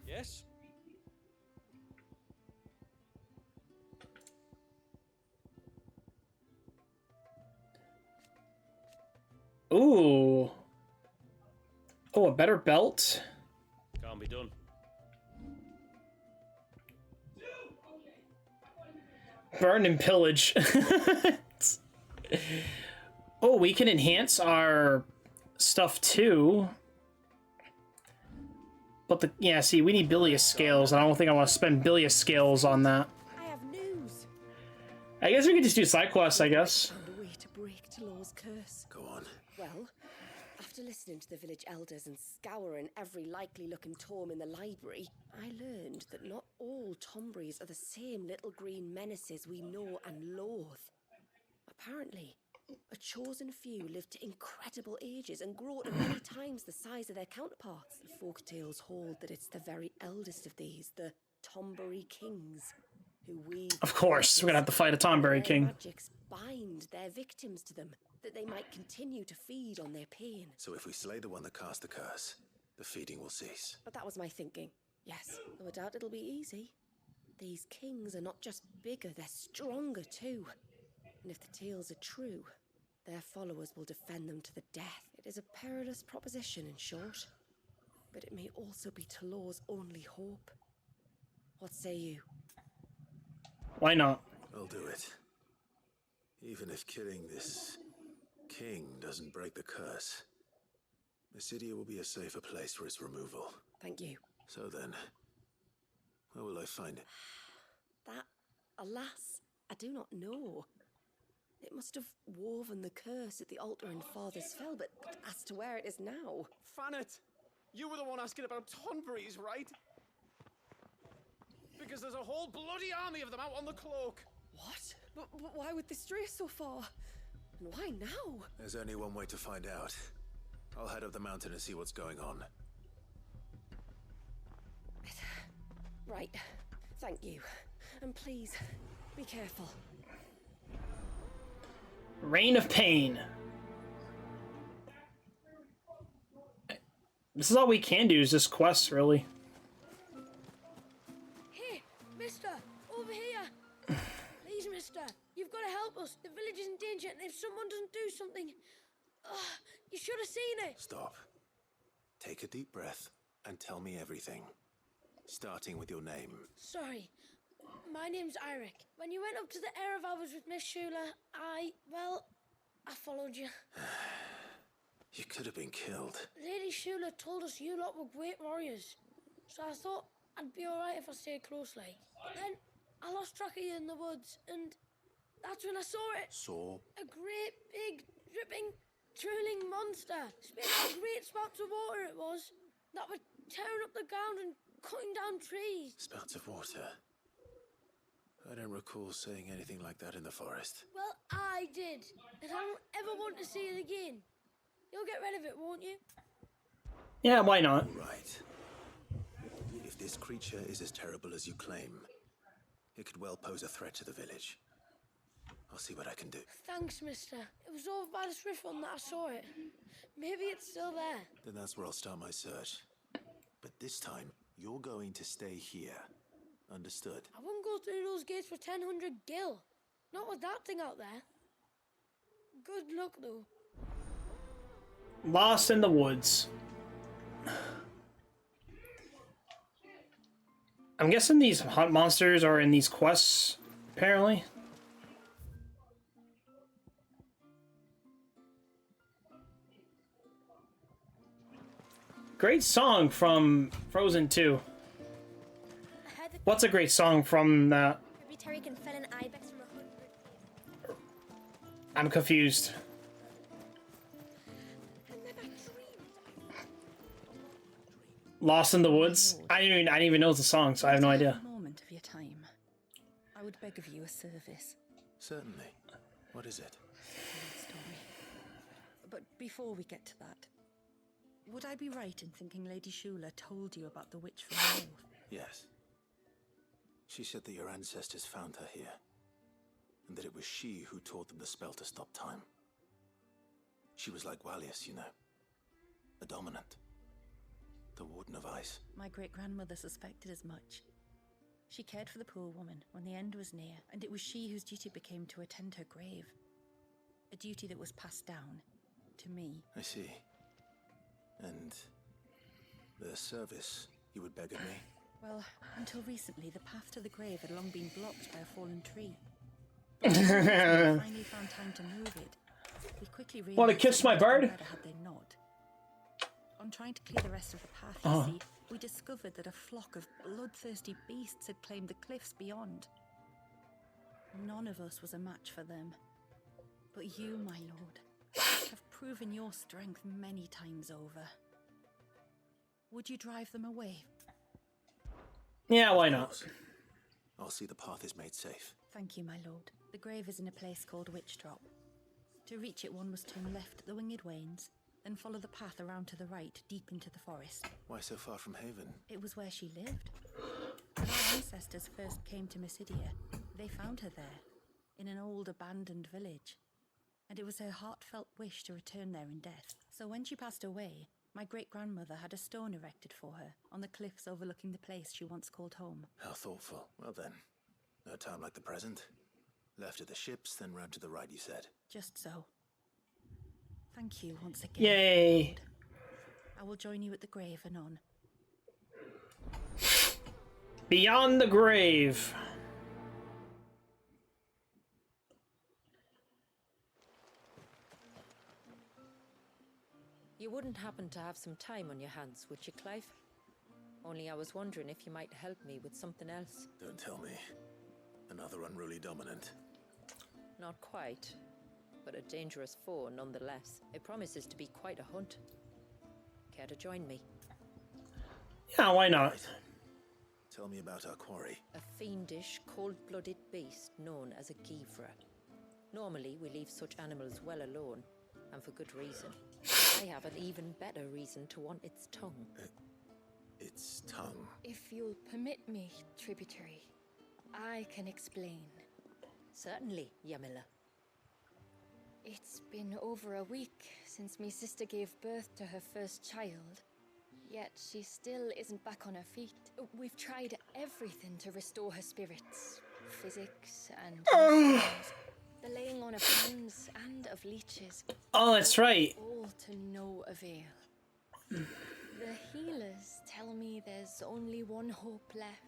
Yes? Ooh. Oh, a better belt. Can't be done. Burn and pillage. Oh, we can enhance our stuff too. But the yeah, see, we need bilious scales. I don't think I want to spend bilious scales on that. I have news. I guess we could just do side quests, I guess. Found a way to break Tjlearnsbankai curse. Go on. Well, after listening to the village elders and scouring every likely-looking tome in the library, I learned that not all Tomberries are the same little green menaces we know and loathe. Apparently, a chosen few live to incredible ages and grow to many times the size of their counterparts. Folk tales hold that it's the very eldest of these, the Tomberry kings, who weave... Of course, we're gonna have to fight a Tomberry king. Magics bind their victims to them, that they might continue to feed on their pain. So if we slay the one that cast the curse, the feeding will cease. But that was my thinking. Yes, though I doubt it'll be easy. These kings are not just bigger, they're stronger too. And if the tales are true, their followers will defend them to the death. It is a perilous proposition, in short. But it may also be Tjlear's only hope. What say you? Why not? I'll do it. Even if killing this king doesn't break the curse, Mysidia will be a safer place for its removal. Thank you. So then, where will I find it? That, alas, I do not know. It must have woven the curse at the altar in Father's Fell, but as to where it is now... Fannet! You were the one asking about Tonberries, right? Because there's a whole bloody army of them out on the cloak! What? But why would they stray so far? And why now? There's only one way to find out. I'll head up the mountain and see what's going on. Right. Thank you. And please, be careful. Reign of Pain. This is all we can do is this quest, really. Hey, mister! Over here! Please, mister! You've got to help us! The village is in danger, and if someone doesn't do something... you should have seen it! Stop. Take a deep breath and tell me everything. Starting with your name. Sorry. My name's Eirik. When you went up to the Erevalvers with Miss Tjlear, I followed you. You could have been killed. Lady Tjlear told us you lot were great warriors, so I thought I'd be alright if I stayed closely. But then I lost track of you in the woods, and that's when I saw it. Saw? A great, big, dripping, drooling monster. Spitting out great spouts of water it was, that were tearing up the ground and cutting down trees. Spouts of water? I don't recall seeing anything like that in the forest. Well, I did, and I don't ever want to see it again. You'll get rid of it, won't you? Yeah, why not? Right. If this creature is as terrible as you claim, it could well pose a threat to the village. I'll see what I can do. Thanks, mister. It was over by the Swift one that I saw it. Maybe it's still there. Then that's where I'll start my search. But this time, you're going to stay here. Understood? I wouldn't go through those gates for 1,000 gil. Not with that thing out there. Good luck, though. Lost in the woods. I'm guessing these hunt monsters are in these quests, apparently. Great song from Frozen 2. What's a great song from that? Terry can fell an ibex from 100. I'm confused. Lost in the Woods? I didn't even know the song, so I have no idea. Moment of your time. I would beg of you a service. Certainly. What is it? Story. But before we get to that, would I be right in thinking Lady Shula told you about the witch from the north? Yes. She said that your ancestors found her here, and that it was she who taught them the spell to stop time. She was like Walius, you know. A dominant. The Warden of Ice. My great-grandmother suspected as much. She cared for the poor woman when the end was near, and it was she whose duty became to attend her grave. A duty that was passed down to me. I see. And the service you would beg of me? Well, until recently, the path to the grave had long been blocked by a fallen tree. But when we finally found time to move it, we quickly realized... Want to kiss my bird? Had they not. On trying to clear the rest of the path, you see, we discovered that a flock of bloodthirsty beasts had claimed the cliffs beyond. None of us was a match for them. But you, my lord, have proven your strength many times over. Would you drive them away? Yeah, why not? I'll see the path is made safe. Thank you, my lord. The grave is in a place called Witch Drop. To reach it, one must turn left at the Winged Wains, then follow the path around to the right, deep into the forest. Why so far from Haven? It was where she lived. When our ancestors first came to Mysidia, they found her there, in an old abandoned village. And it was her heartfelt wish to return there in death. So when she passed away, my great-grandmother had a stone erected for her on the cliffs overlooking the place she once called home. How thoughtful. Well then, no time like the present. Left at the ships, then round to the right, you said. Just so. Thank you once again. Yay! I will join you at the grave anon. Beyond the grave. You wouldn't happen to have some time on your hands, would you, Clive? Only I was wondering if you might help me with something else. Don't tell me. Another unruly dominant. Not quite, but a dangerous foe nonetheless. It promises to be quite a hunt. Care to join me? Yeah, why not? Right. Tell me about our quarry. A fiendish, cold-blooded beast known as a Givra. Normally, we leave such animals well alone, and for good reason. I have an even better reason to want its tongue. Its tongue? If you'll permit me, tributary, I can explain. Certainly, Yamila. It's been over a week since my sister gave birth to her first child, yet she still isn't back on her feet. We've tried everything to restore her spirits. Physics and medicines, the laying on of hands and of leeches. Oh, that's right. All to no avail. The healers tell me there's only one hope left.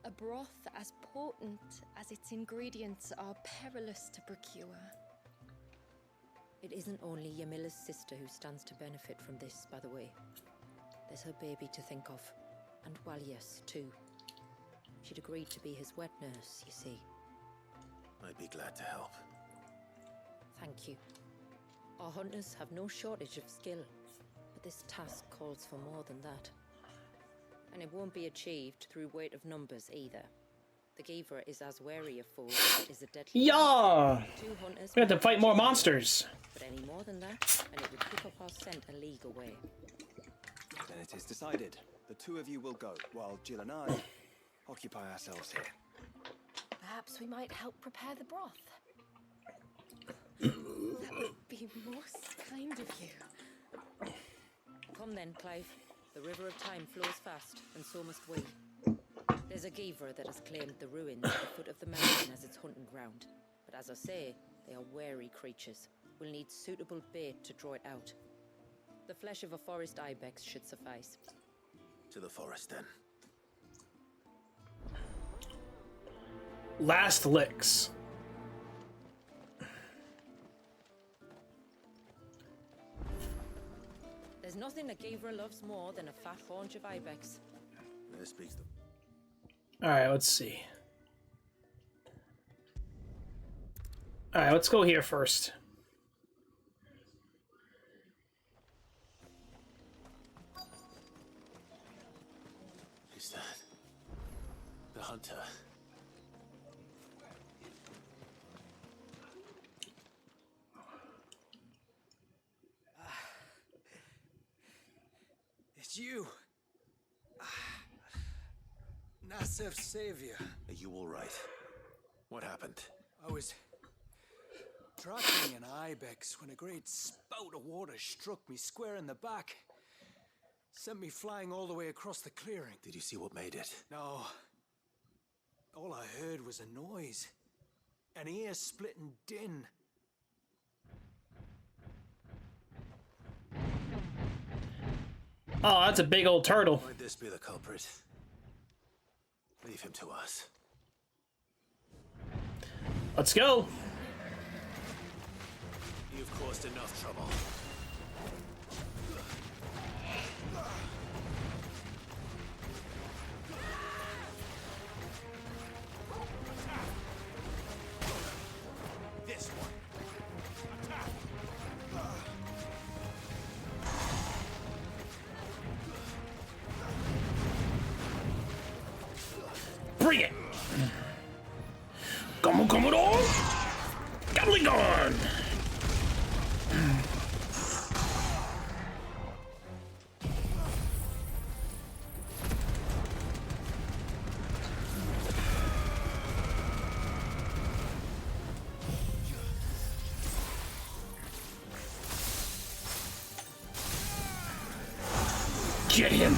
A broth as potent as its ingredients are perilous to procure. It isn't only Yamila's sister who stands to benefit from this, by the way. There's her baby to think of, and Walius, too. She'd agreed to be his wet nurse, you see. I'd be glad to help. Thank you. Our hunters have no shortage of skill, but this task calls for more than that. And it won't be achieved through weight of numbers either. The Givra is as wary a foe as it is a deadly. Yeah! Two hunters We have to fight more monsters. But any more than that, and it would pick up our scent a league away. Then it is decided. The two of you will go, while Jill and I occupy ourselves here. Perhaps we might help prepare the broth. That would be most kind of you. Come then, Clive. The river of time flows fast, and so must we. There's a Givra that has claimed the ruins at the foot of the mountain as its hunting ground. But as I say, they are wary creatures. We'll need suitable bait to draw it out. The flesh of a forest ibex should suffice. To the forest, then. Last licks. There's nothing a Givra loves more than a fat haunch of ibex. There speaks the... Alright, let's see. Alright, let's go here first. Is that... the hunter? Nasef's savior. Are you all right? What happened? I was tracking an ibex when a great spout of water struck me square in the back. Sent me flying all the way across the clearing. Did you see what made it? No. All I heard was a noise. An ear-splitting din. Oh, that's a big old turtle. Might this be the culprit? Leave him to us. Let's go. You've caused enough trouble. This one. Attack. Bring it! Come on! Gatling gun! Get him!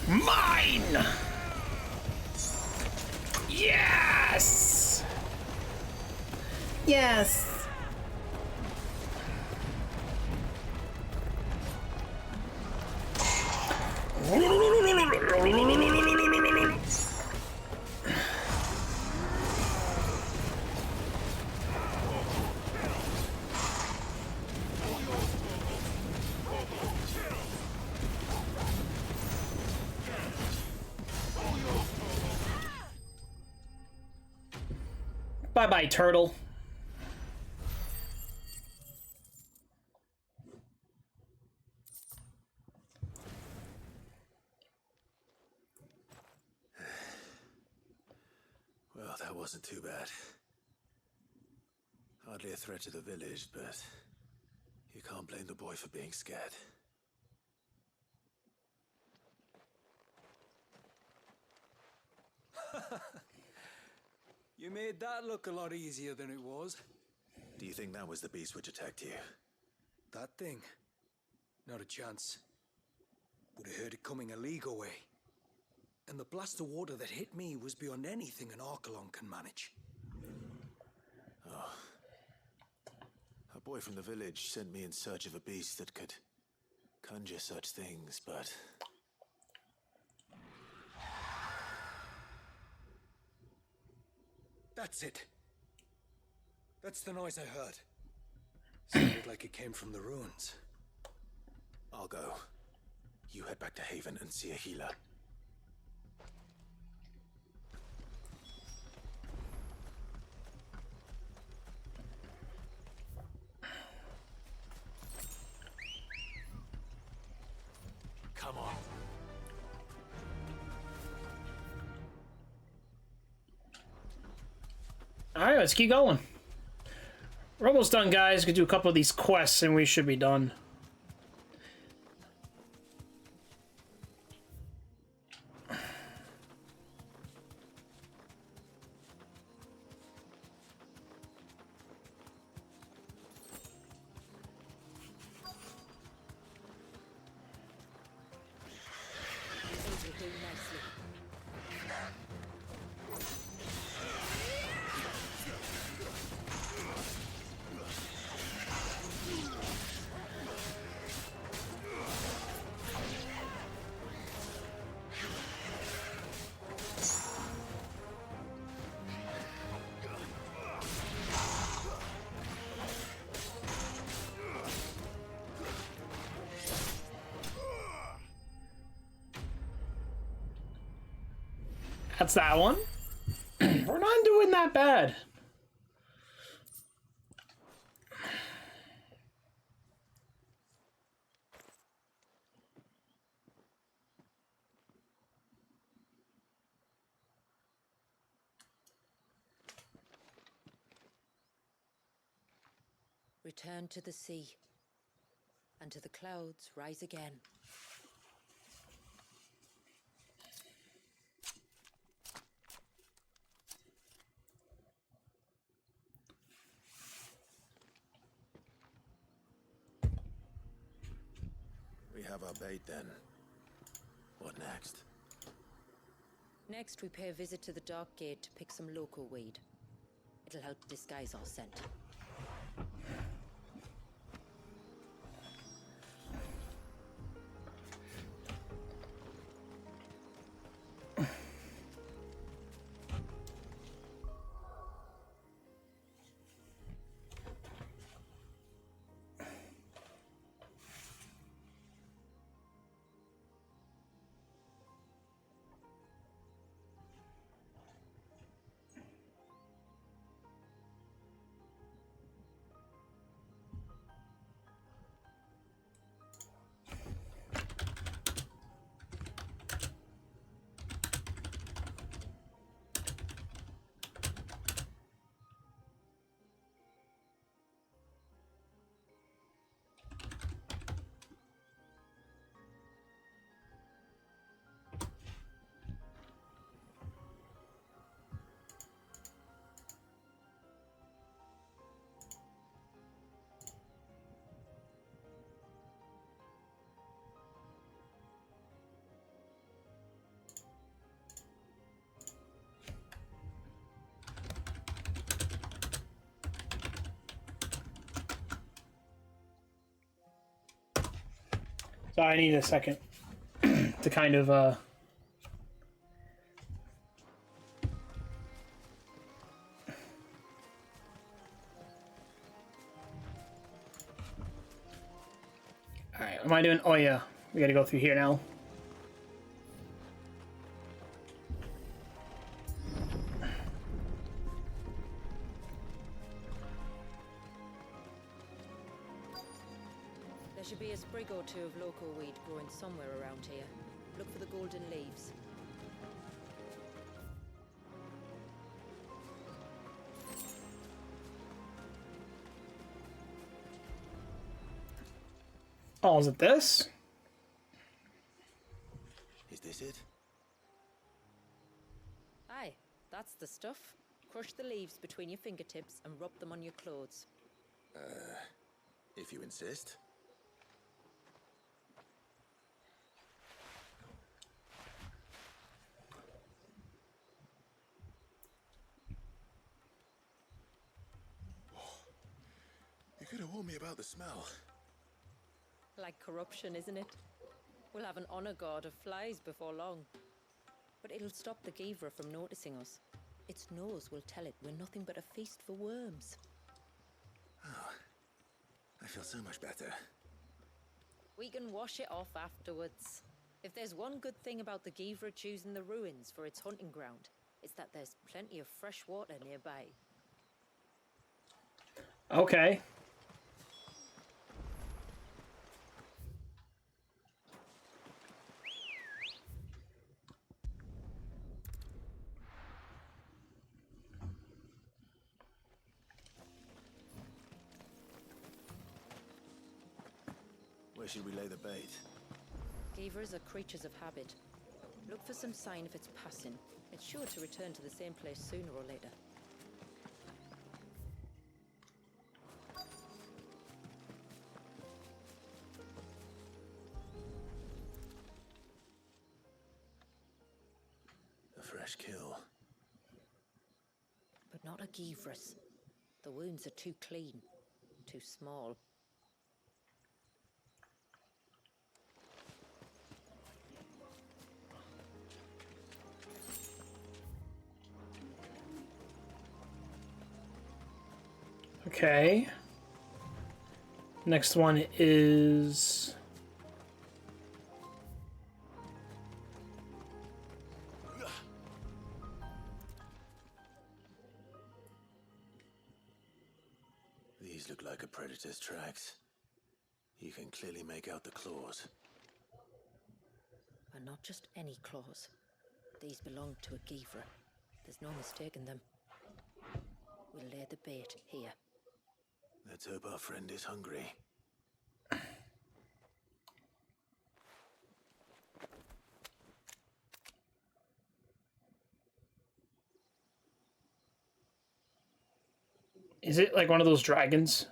Mine! Yes! Yes! Bye-bye, turtle. Well, that wasn't too bad. Hardly a threat to the village, but you can't blame the boy for being scared. You made that look a lot easier than it was. Do you think that was the beast which attacked you? That thing? Not a chance. Would have heard it coming a league away. And the blast of water that hit me was beyond anything an Archelon can manage. Oh. A boy from the village sent me in search of a beast that could conjure such things, but... That's it. That's the noise I heard. Sounded like it came from the ruins. I'll go. You head back to Haven and see a healer. Come on. Alright, let's keep going. We're almost done, guys. We can do a couple of these quests and we should be done. That's that one. We're not doing that bad. Return to the sea, and to the clouds rise again. We have our bait then. What next? Next, we pay a visit to the Dark Gate to pick some local weed. It'll help disguise our scent. So I need a second to kind of Alright, am I doing? Oh yeah, we gotta go through here now. There should be a sprig or two of local weed growing somewhere around here. Look for the golden leaves. Oh, is it this? Is this it? Aye, that's the stuff. Crush the leaves between your fingertips and rub them on your clothes. If you insist. You could have warned me about the smell. Like corruption, isn't it? We'll have an honor guard of flies before long. But it'll stop the Givra from noticing us. Its nose will tell it we're nothing but a feast for worms. Oh, I feel so much better. We can wash it off afterwards. If there's one good thing about the Givra choosing the ruins for its hunting ground, it's that there's plenty of fresh water nearby. Okay. Where should we lay the bait? Givras are creatures of habit. Look for some sign of its passing. It's sure to return to the same place sooner or later. A fresh kill. But not a Givras. The wounds are too clean, too small. Okay. Next one is... These look like a predator's tracks. You can clearly make out the claws. And not just any claws. These belong to a Givra. There's no mistaking them. We'll lay the bait here. Let's hope our friend is hungry. Is it like one of those dragons?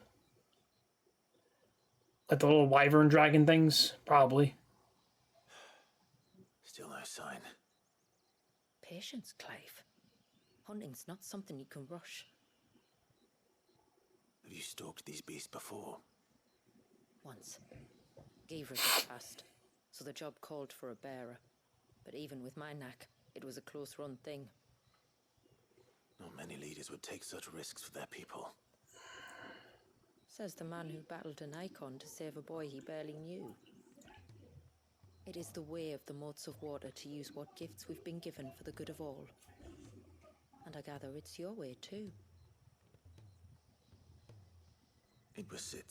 Like the little wyvern dragon things? Probably. Still no sign. Patience, Clive. Hunting's not something you can rush. Have you stalked these beasts before? Once. Givras had passed, so the job called for a bearer. But even with my knack, it was a close-run thing. Not many leaders would take such risks for their people. Says the man who battled an icon to save a boy he barely knew. It is the way of the moats of water to use what gifts we've been given for the good of all. And I gather it's your way too. It was Sid,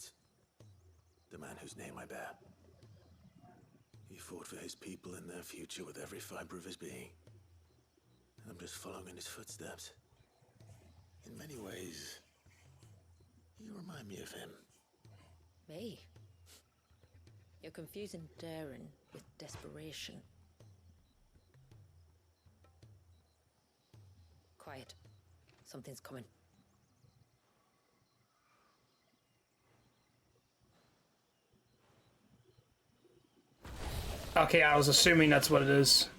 the man whose name I bear. He fought for his people and their future with every fiber of his being. And I'm just following in his footsteps. In many ways, you remind me of him. Me? You're confusing daring with desperation. Quiet. Something's coming. Okay, I was assuming that's what it is.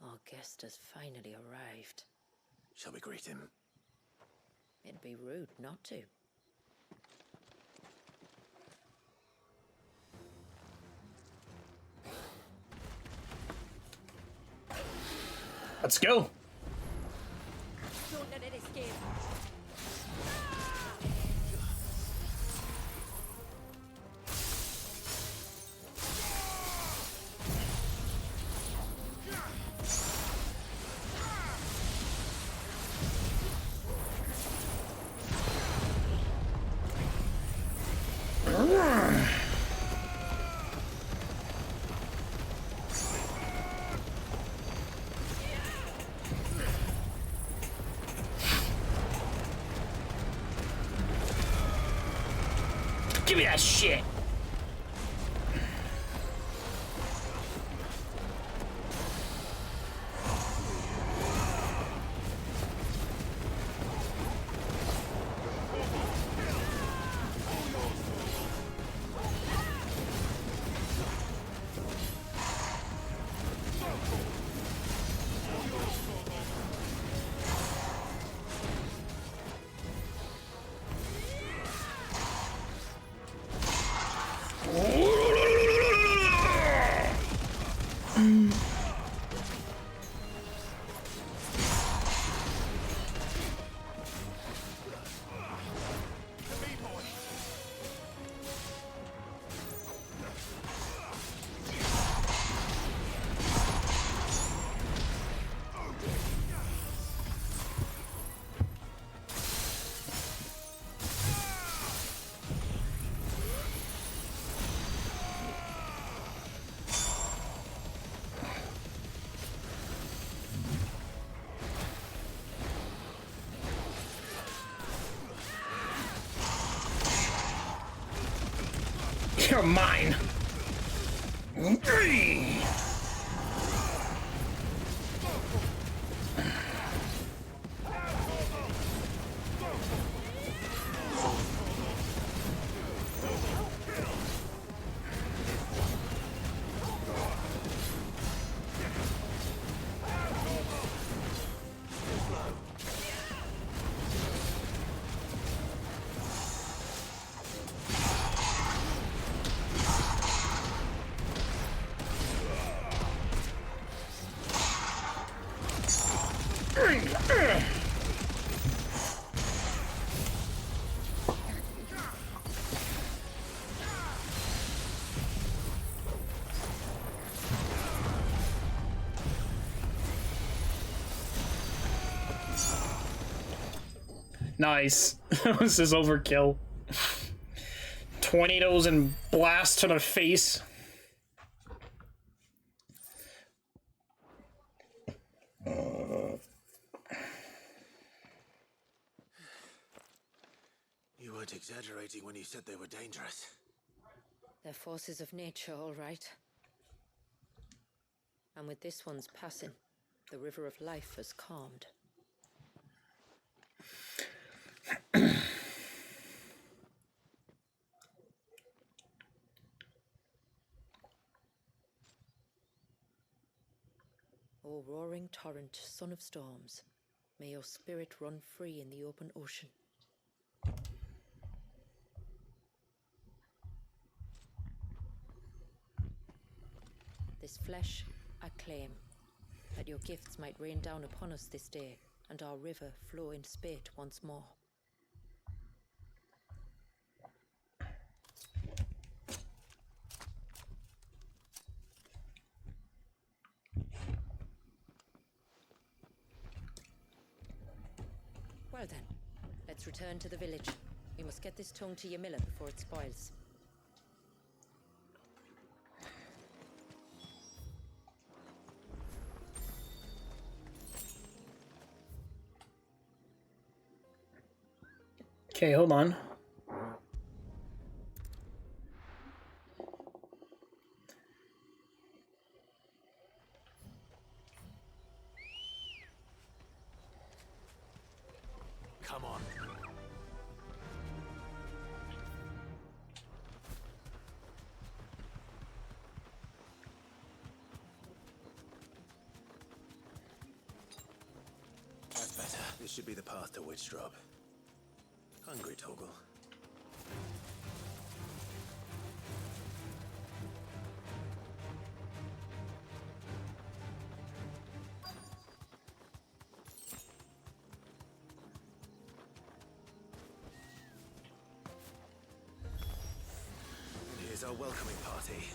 Our guest has finally arrived. Shall we greet him? It'd be rude not to. Let's go. Don't let it escape. Give me that shit. You're mine. Nice. This is overkill. Tornadoes and blast to the face. You weren't exaggerating when you said they were dangerous. They're forces of nature, all right. And with this one's passing, the river of life has calmed. O roaring torrent, son of storms, may your spirit run free in the open ocean. This flesh I claim, that your gifts might rain down upon us this day, and our river flow in spate once more. Well then, let's return to the village. We must get this tongue to your miller before it spoils. Okay, hold on. Come on. That's better. This should be the path to Witchdrop. Hungry, Toggle. Here's our welcoming party.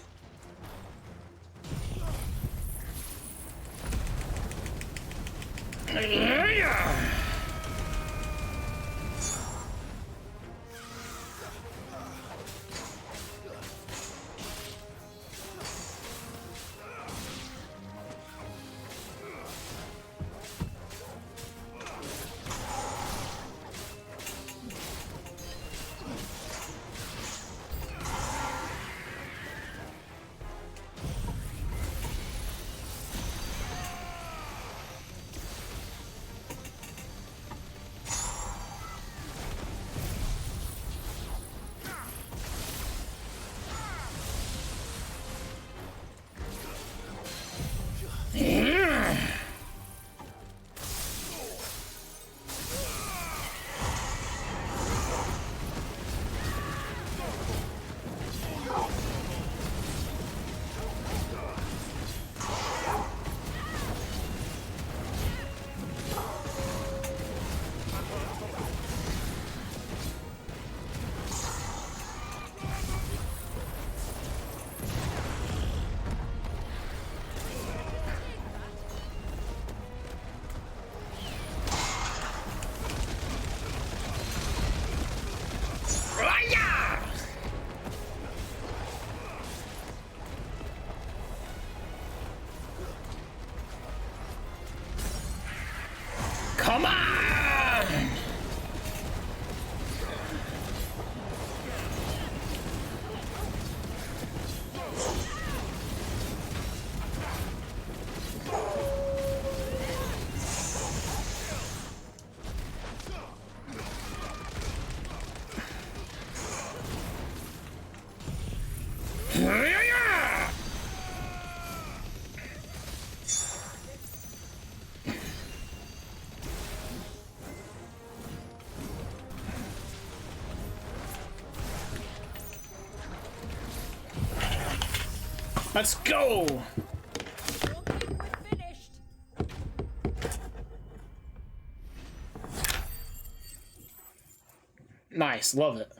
Come on! Let's go! Nice, love it.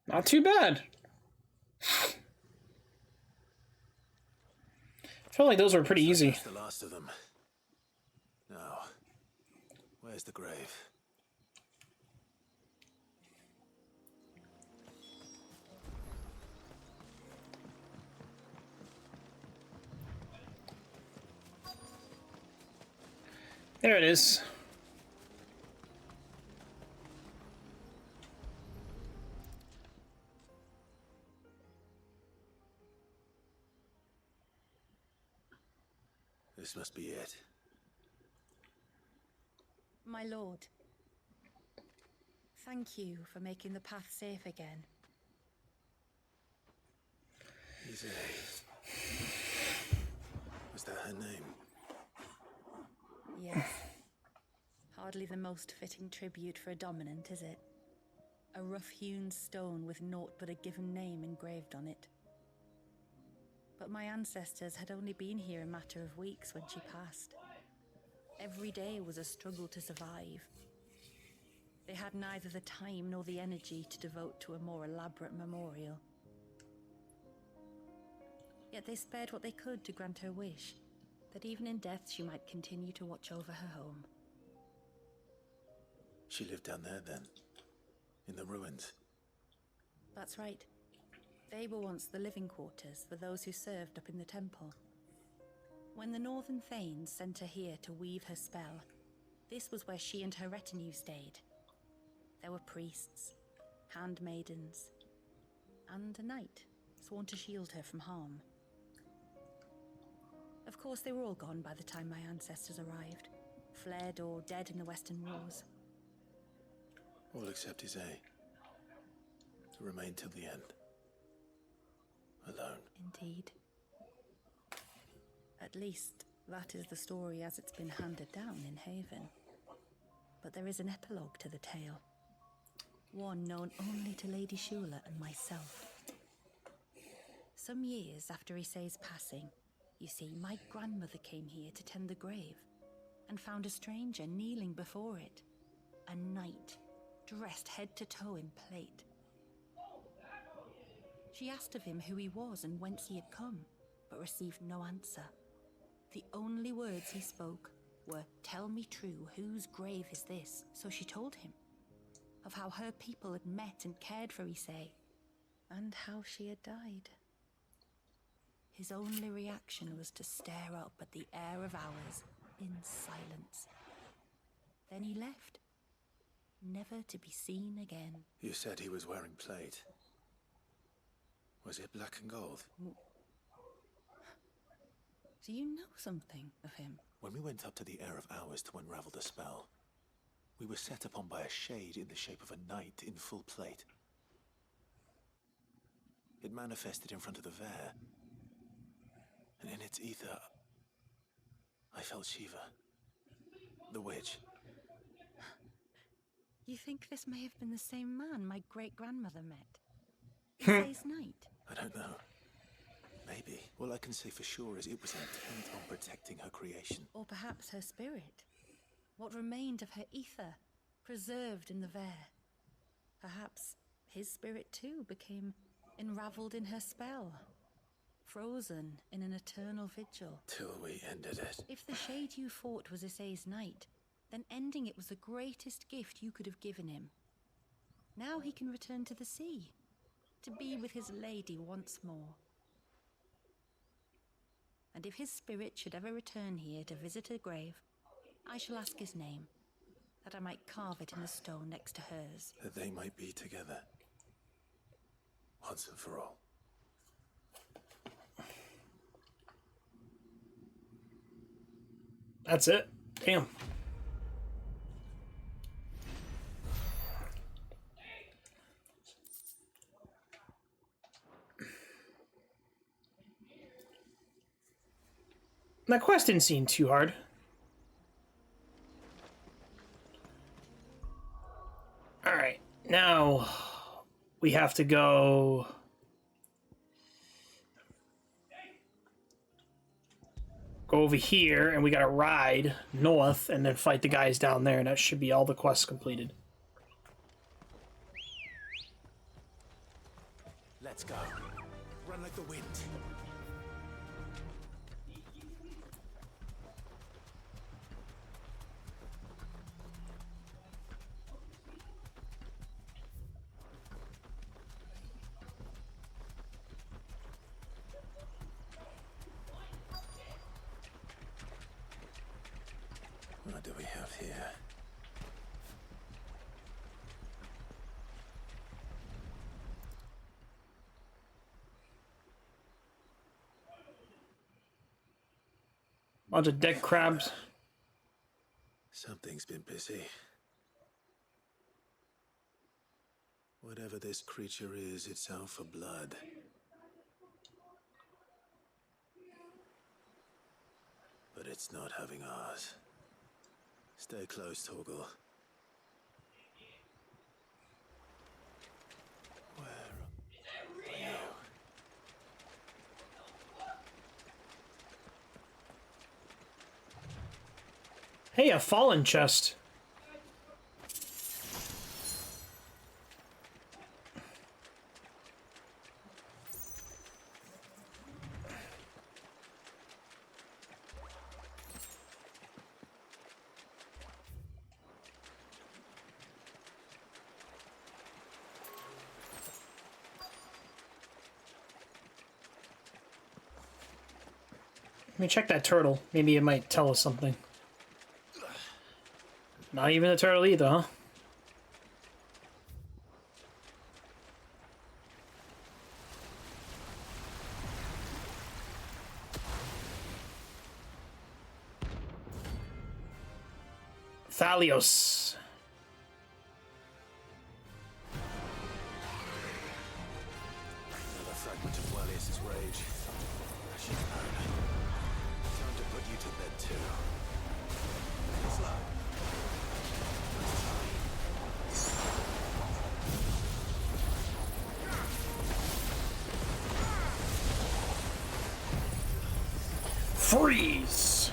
Not too bad. felt like those were pretty easy. That's the last of them. Now, where's the grave? There it is. This must be it. My lord, thank you for making the path safe again. Easy. Was that her name? Yes. Hardly the most fitting tribute for a dominant, is it? A rough-hewn stone with naught but a given name engraved on it. But my ancestors had only been here a matter of weeks when she passed. Every day was a struggle to survive. They had neither the time nor the energy to devote to a more elaborate memorial. Yet they spared what they could to grant her wish, that even in death she might continue to watch over her home. She lived down there then, in the ruins. That's right. They were once the living quarters for those who served up in the temple. When the Northern Thanes sent her here to weave her spell, this was where she and her retinue stayed. There were priests, handmaidens, and a knight sworn to shield her from harm. Of course, they were all gone by the time my ancestors arrived, fled or dead in the Western Wars. All except his A. To remain till the end. Alone. Indeed. At least, that is the story as it's been handed down in Haven. But there is an epilogue to the tale. One known only to Lady Shula and myself. Some years after Issei's passing, you see, my grandmother came here to tend the grave and found a stranger kneeling before it. A knight, dressed head to toe in plate. She asked of him who he was and whence he had come, but received no answer. The only words he spoke were, "Tell me true, whose grave is this?" So she told him of how her people had met and cared for Issei, and how she had died. His only reaction was to stare up at the air of hours in silence. Then he left, never to be seen again. You said he was wearing plate. Was it black and gold? Do you know something of him? When we went up to the Air of Hours to unravel the spell, we were set upon by a shade in the shape of a knight in full plate. It manifested in front of the Vare, and in its ether, I felt Shiva, the witch. You think this may have been the same man my great-grandmother met? Issei's knight? I don't know. Maybe. All I can say for sure is it was intent on protecting her creation. Or perhaps her spirit. What remained of her ether, preserved in the Vare. Perhaps his spirit too became enraveled in her spell, frozen in an eternal vigil. Till we ended it. If the shade you fought was Issei's knight, then ending it was the greatest gift you could have given him. Now he can return to the sea, to be with his lady once more. And if his spirit should ever return here to visit her grave, I shall ask his name, that I might carve it in the stone next to hers. That they might be together. Once and for all. That's it. Damn. That quest didn't seem too hard. Alright, now we have to go over here, and we gotta ride north and then fight the guys down there, and that should be all the quests completed. Let's go. Run like the wind. Bunch of dead crabs. Something's been busy. Whatever this creature is, it's out for blood. But it's not having ours. Stay close, Torgal. Where are you? Hey, a fallen chest. Let me check that turtle. Maybe it might tell us something. Not even a turtle either, huh? Thalios. Another fragment of Walius's rage. She's mad. Time to put you to bed too. Slow. Freeze!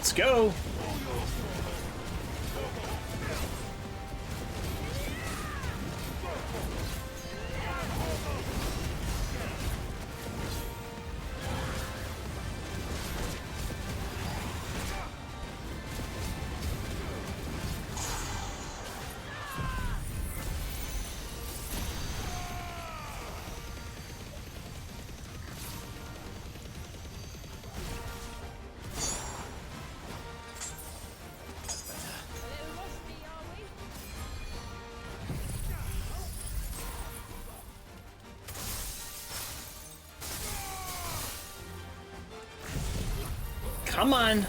Let's go. Come on.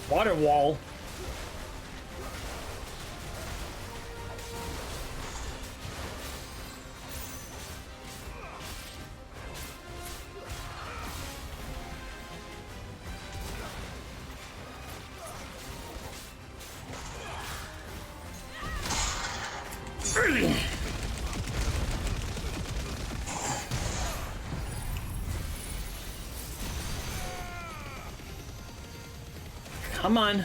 Water wall. Come on.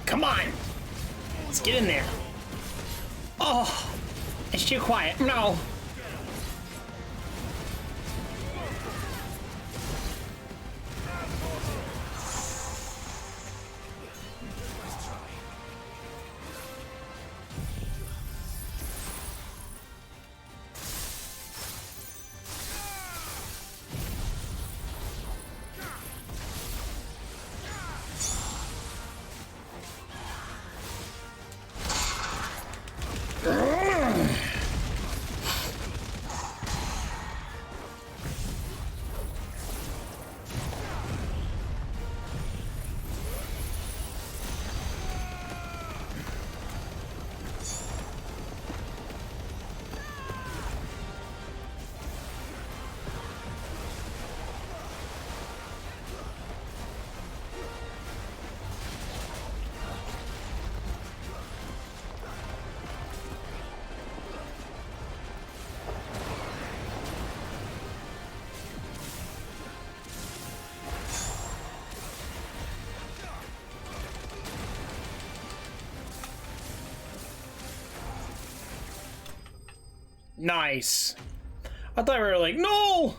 Come on. Let's get in there. Oh, it's too quiet. No. Nice. I thought we were like, no!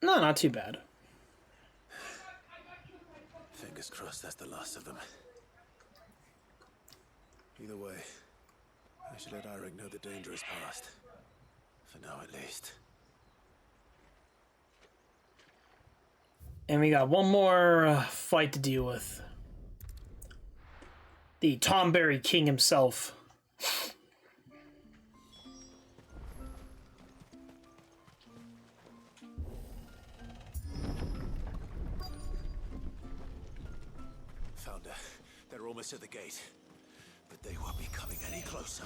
No, not too bad. Fingers crossed that's the last of them. Either way, I should let Eirik know the danger is past. For now, at least. And we got one more fight to deal with. The Tomberry King himself. Founder, they're almost at the gate. But they won't be coming any closer.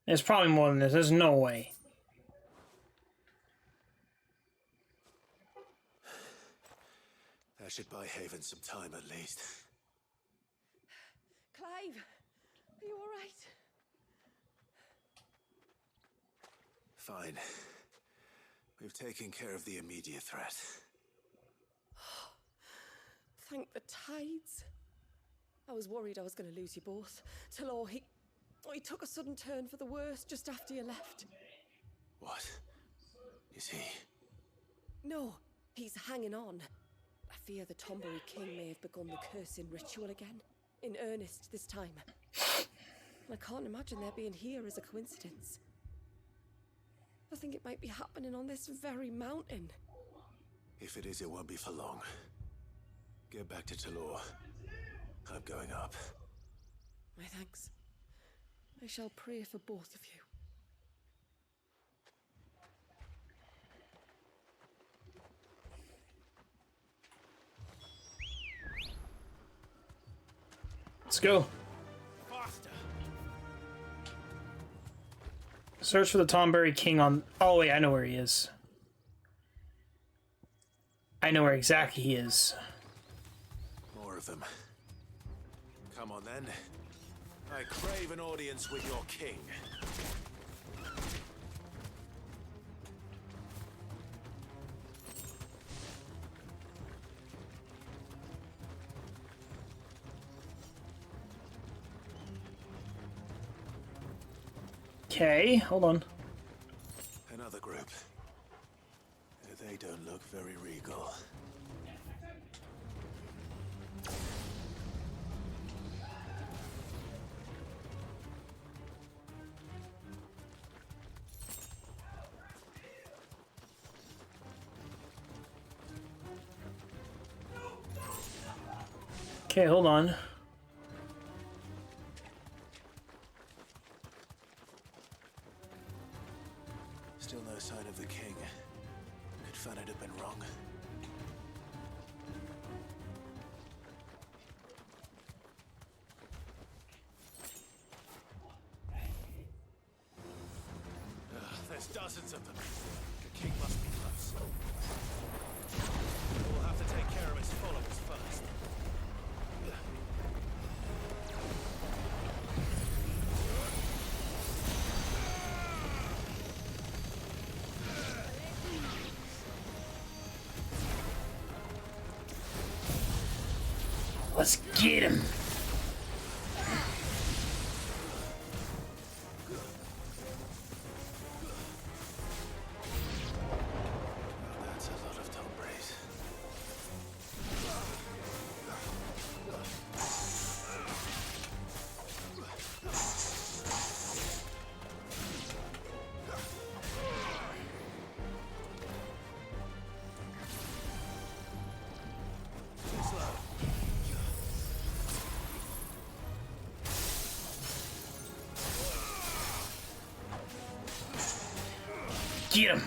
There's probably more than this. There's no way. That should buy Haven some time at least. Clive, are you all right? Fine. We've taken care of the immediate threat. Thank the tides. I was worried I was going to lose you both. Tjlearn, he took a sudden turn for the worse just after you left. What? Is he? No, he's hanging on. I fear the Tomberry King may have begun the cursing ritual again. In earnest this time. I can't imagine their being here as a coincidence. I think it might be happening on this very mountain. If it is, it won't be for long. Get back to Tjlearn. I'm going up. My thanks. I shall pray for both of you. Let's go. Faster. Search for the Tomberry King on... Oh, wait, I know where he is. I know where exactly he is. More of them. Come on, then. I crave an audience with your king. Okay, hold on. Another group. They don't look very regal. Okay, hold on. Still no sign of the king. Could Fanad have been wrong? There's dozens of them. The king must be close. We'll have to take care of his followers first. Let's get him. That's a lot of Tombres. Get him.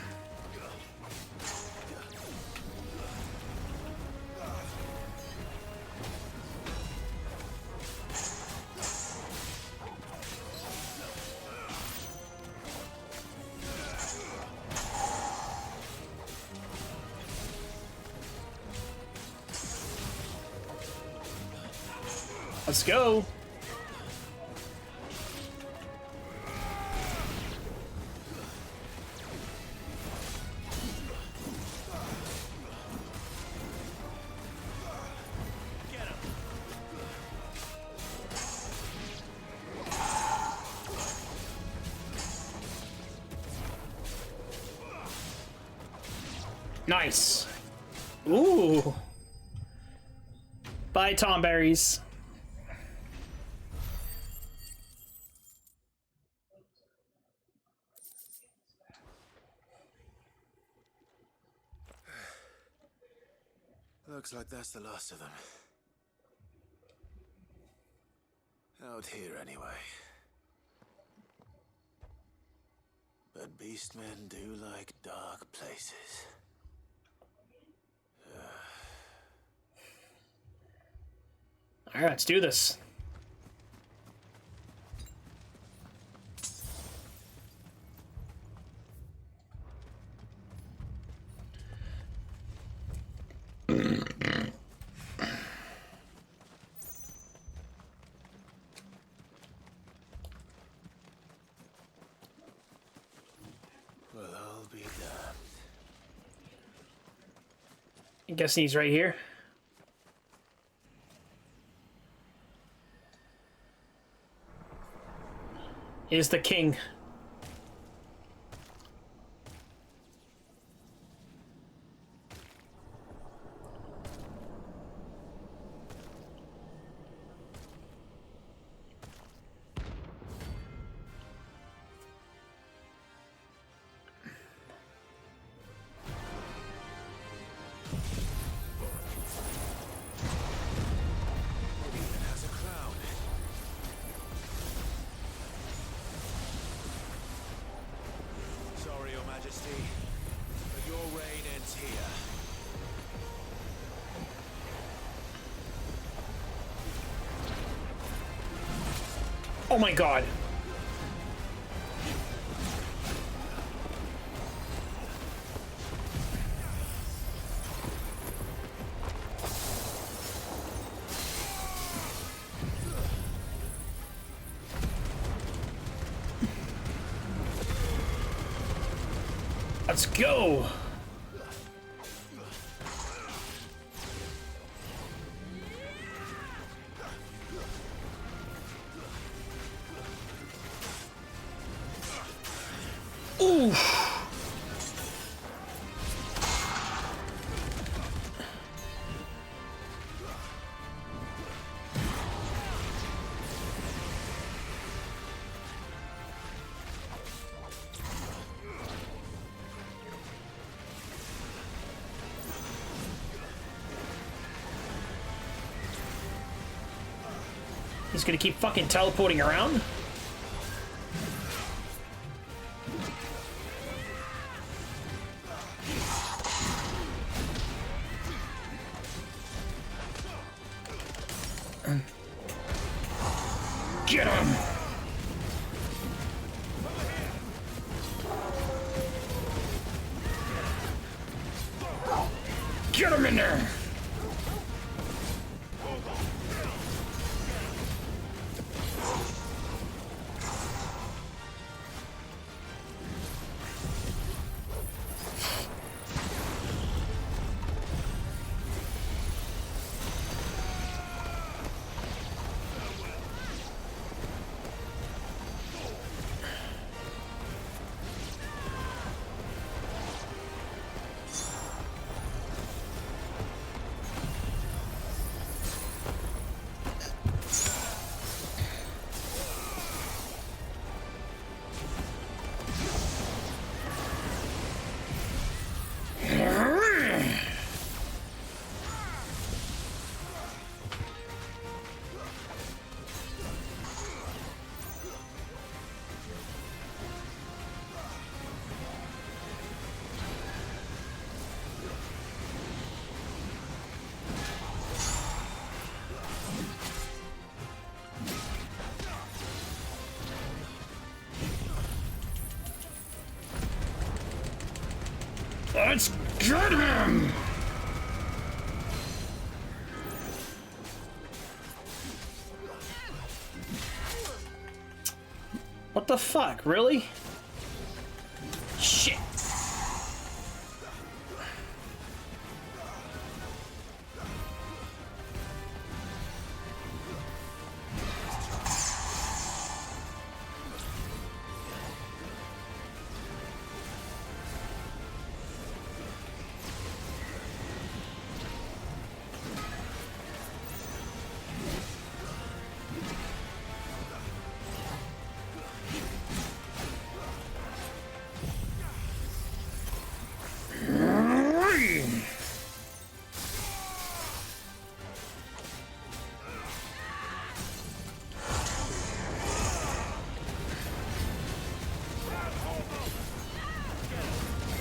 Let's go. Nice. Ooh. Bye, Tom Berries. Looks like that's the last of them. Out here, anyway. But beastmen do like dark places. All right, let's do this. Well, I'll be damned. I'm guessing he's right here. Is the king. Sorry, Your Majesty, but your reign ends here. Oh my god. Let's go. Ooh. He's gonna keep fucking teleporting around? Get him! Get him in there! Let's get him! What the fuck, really? Shit!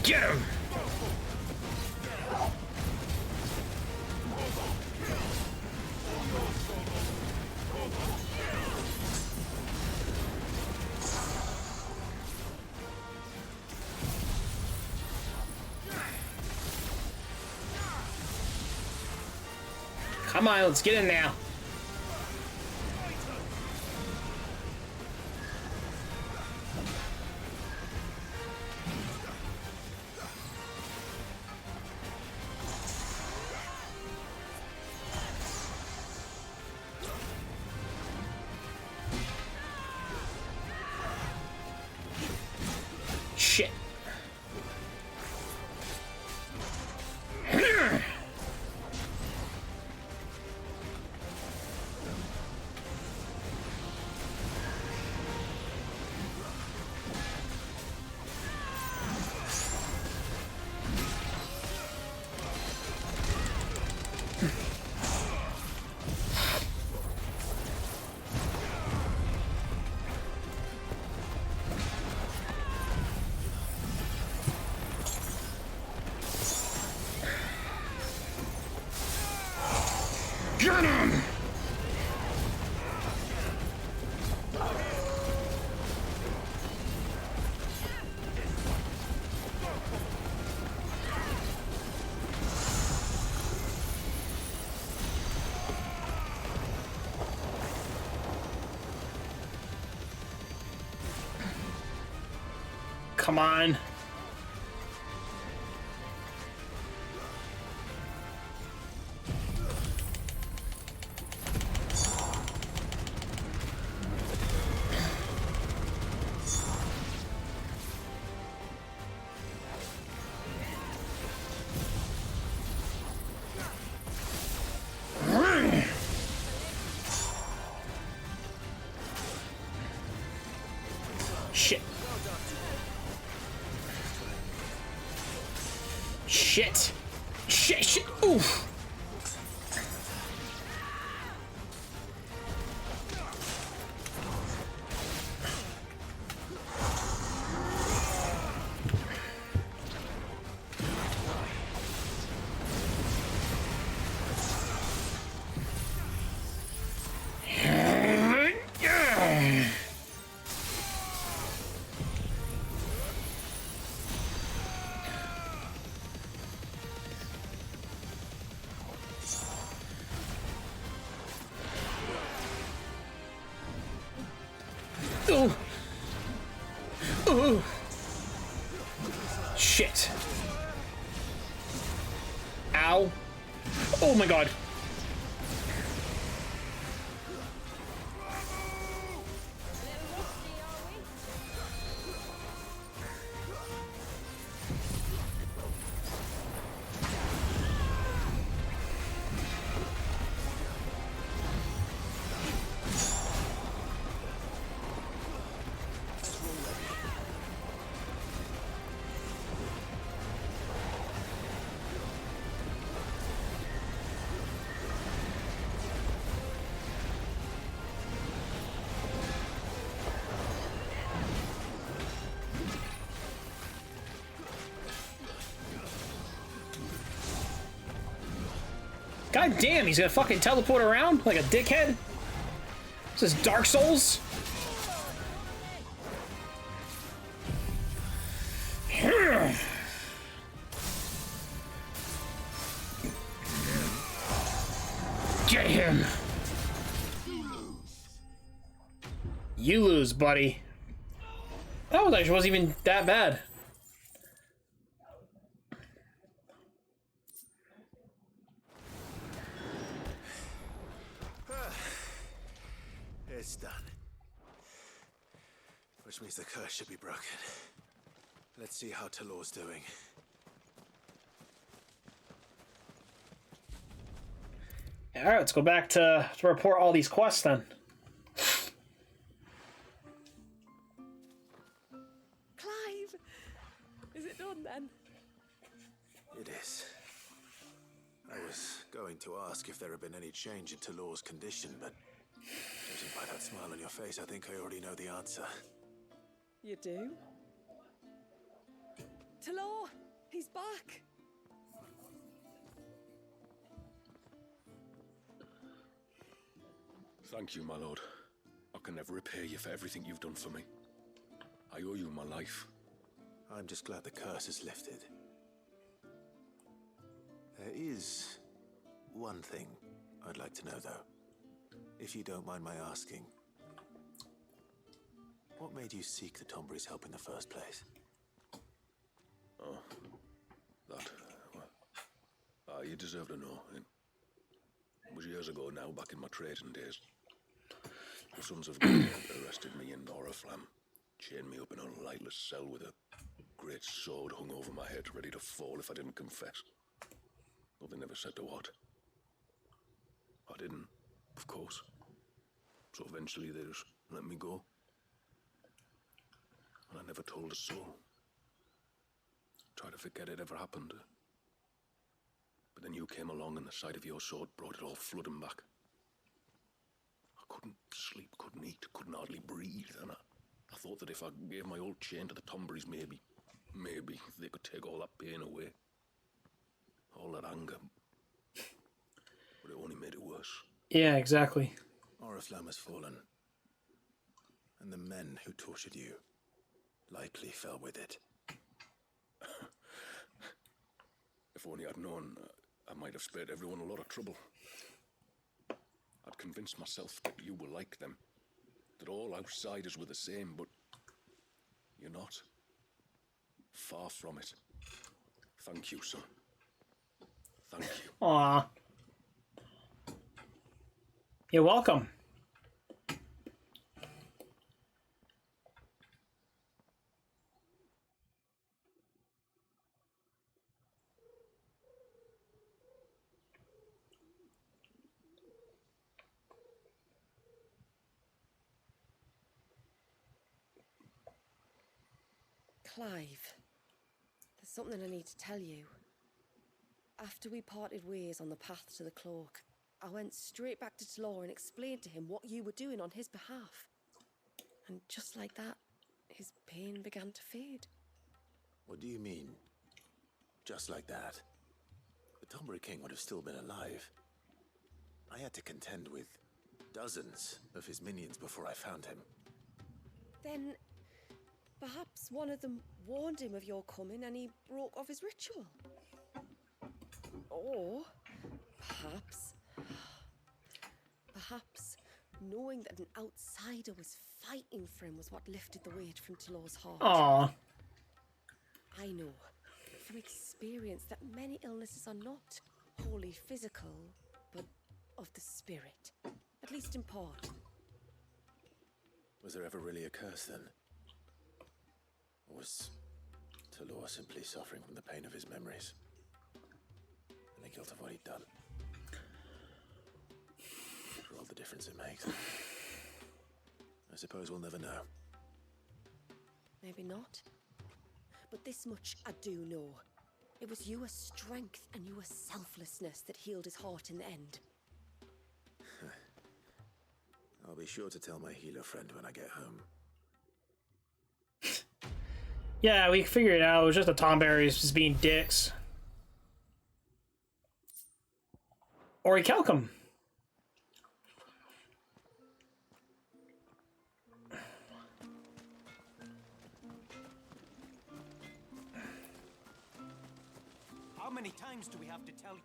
Get him! Come on, let's get in now. Shit. Get him! Come on. Shit. Shit. Shit, shit. Oof. Ooh. Ooh. Shit. Ow. Oh my god. God damn, he's gonna fucking teleport around like a dickhead? This is Dark Souls? Get him! You lose, buddy. That was actually wasn't even that bad. It's done. Which means the curse should be broken. Let's see how Tjlear's doing. Alright, let's go back to report all these quests then. Clive! Is it done then? It is. I was going to ask if there had been any change in Tjlear's condition, but judging by that smile on your face, I think I already know the answer. You do? Tjlear! He's back! Thank you, my lord. I can never repay you for everything you've done for me. I owe you my life. I'm just glad the curse is lifted. There is one thing I'd like to know, though. If you don't mind my asking. What made you seek the Tombury's help in the first place? Oh, that. Well, you deserve to know. It was years ago now, back in my trading days. The Sons of God arrested me in Oriflamme, chained me up in a lightless cell with a great sword hung over my head, ready to fall if I didn't confess. Though they never said to what. I didn't, of course. So eventually they just let me go. And I never told a soul. Tried to forget it ever happened. But then you came along and the sight of your sword brought it all flooding back. I couldn't sleep, couldn't eat, couldn't hardly breathe, and I thought that if I gave my old chain to the Tomburys, maybe they could take all that pain away. All that anger. But it only made it worse. Yeah, exactly. Oriflamme has fallen. And the men who tortured you likely fell with it. If only I'd known, I might have spared everyone a lot of trouble. I'd convinced myself that you were like them, that all outsiders were the same, but you're not. Far from it. Thank you, son. Thank you. Aww. You're welcome. Clive, there's something I need to tell you. After we parted ways on the path to the cloak, I went straight back to Tjlear and explained to him what you were doing on his behalf. And just like that, his pain began to fade. What do you mean? Just like that? The Tombury King would have still been alive. I had to contend with dozens of his minions before I found him. Then, perhaps one of them warned him of your coming and he broke off his ritual. Or, perhaps Knowing that an outsider was fighting for him was what lifted the weight from Tjlear's heart. Aw. I know from experience that many illnesses are not wholly physical, but of the spirit, at least in part. Was there ever really a curse then? Or was Tjlear simply suffering from the pain of his memories? And the guilt of what he'd done? For all the difference it makes. I suppose we'll never know. Maybe not. But this much I do know. It was your strength and your selflessness that healed his heart in the end. I'll be sure to tell my healer friend when I get home. Yeah, we figured it out. It was just the Tomberries just being dicks. Orichalcum. How many times do we have to tell you?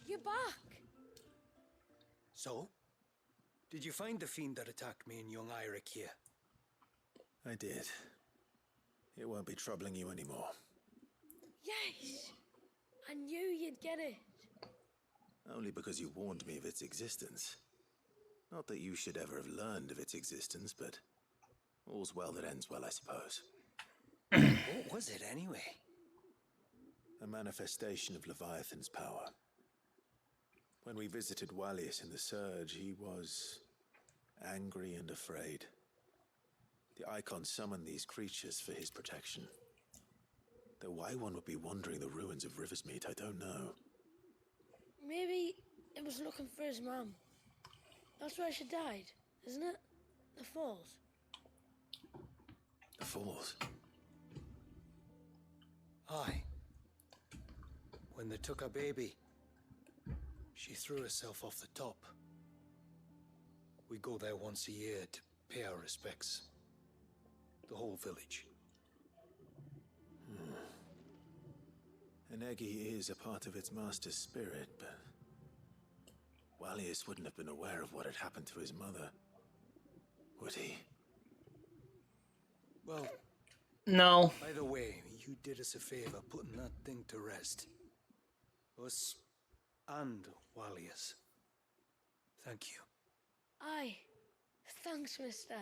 You're back. So? Did you find the fiend that attacked me and young Eirik here? I did. It won't be troubling you anymore. Yes. I knew you'd get it. Only because you warned me of its existence. Not that you should ever have learned of its existence, but all's well that ends well, I suppose. What was it anyway? A manifestation of Leviathan's power. When we visited Wallius in the Surge, he was angry and afraid. The Icon summoned these creatures for his protection. Though why one would be wandering the ruins of Riversmeet, I don't know. Maybe it was looking for his mum. That's where she died, isn't it? The Falls. The Falls? Aye. When they took her baby, she threw herself off the top. We go there once a year to pay our respects. The whole village. Enegi is a part of its master's spirit, but Wallius wouldn't have been aware of what had happened to his mother, would he? Well, no. Either way, you did us a favor putting that thing to rest. Us and Wallius. Thank you. Aye. Thanks, mister.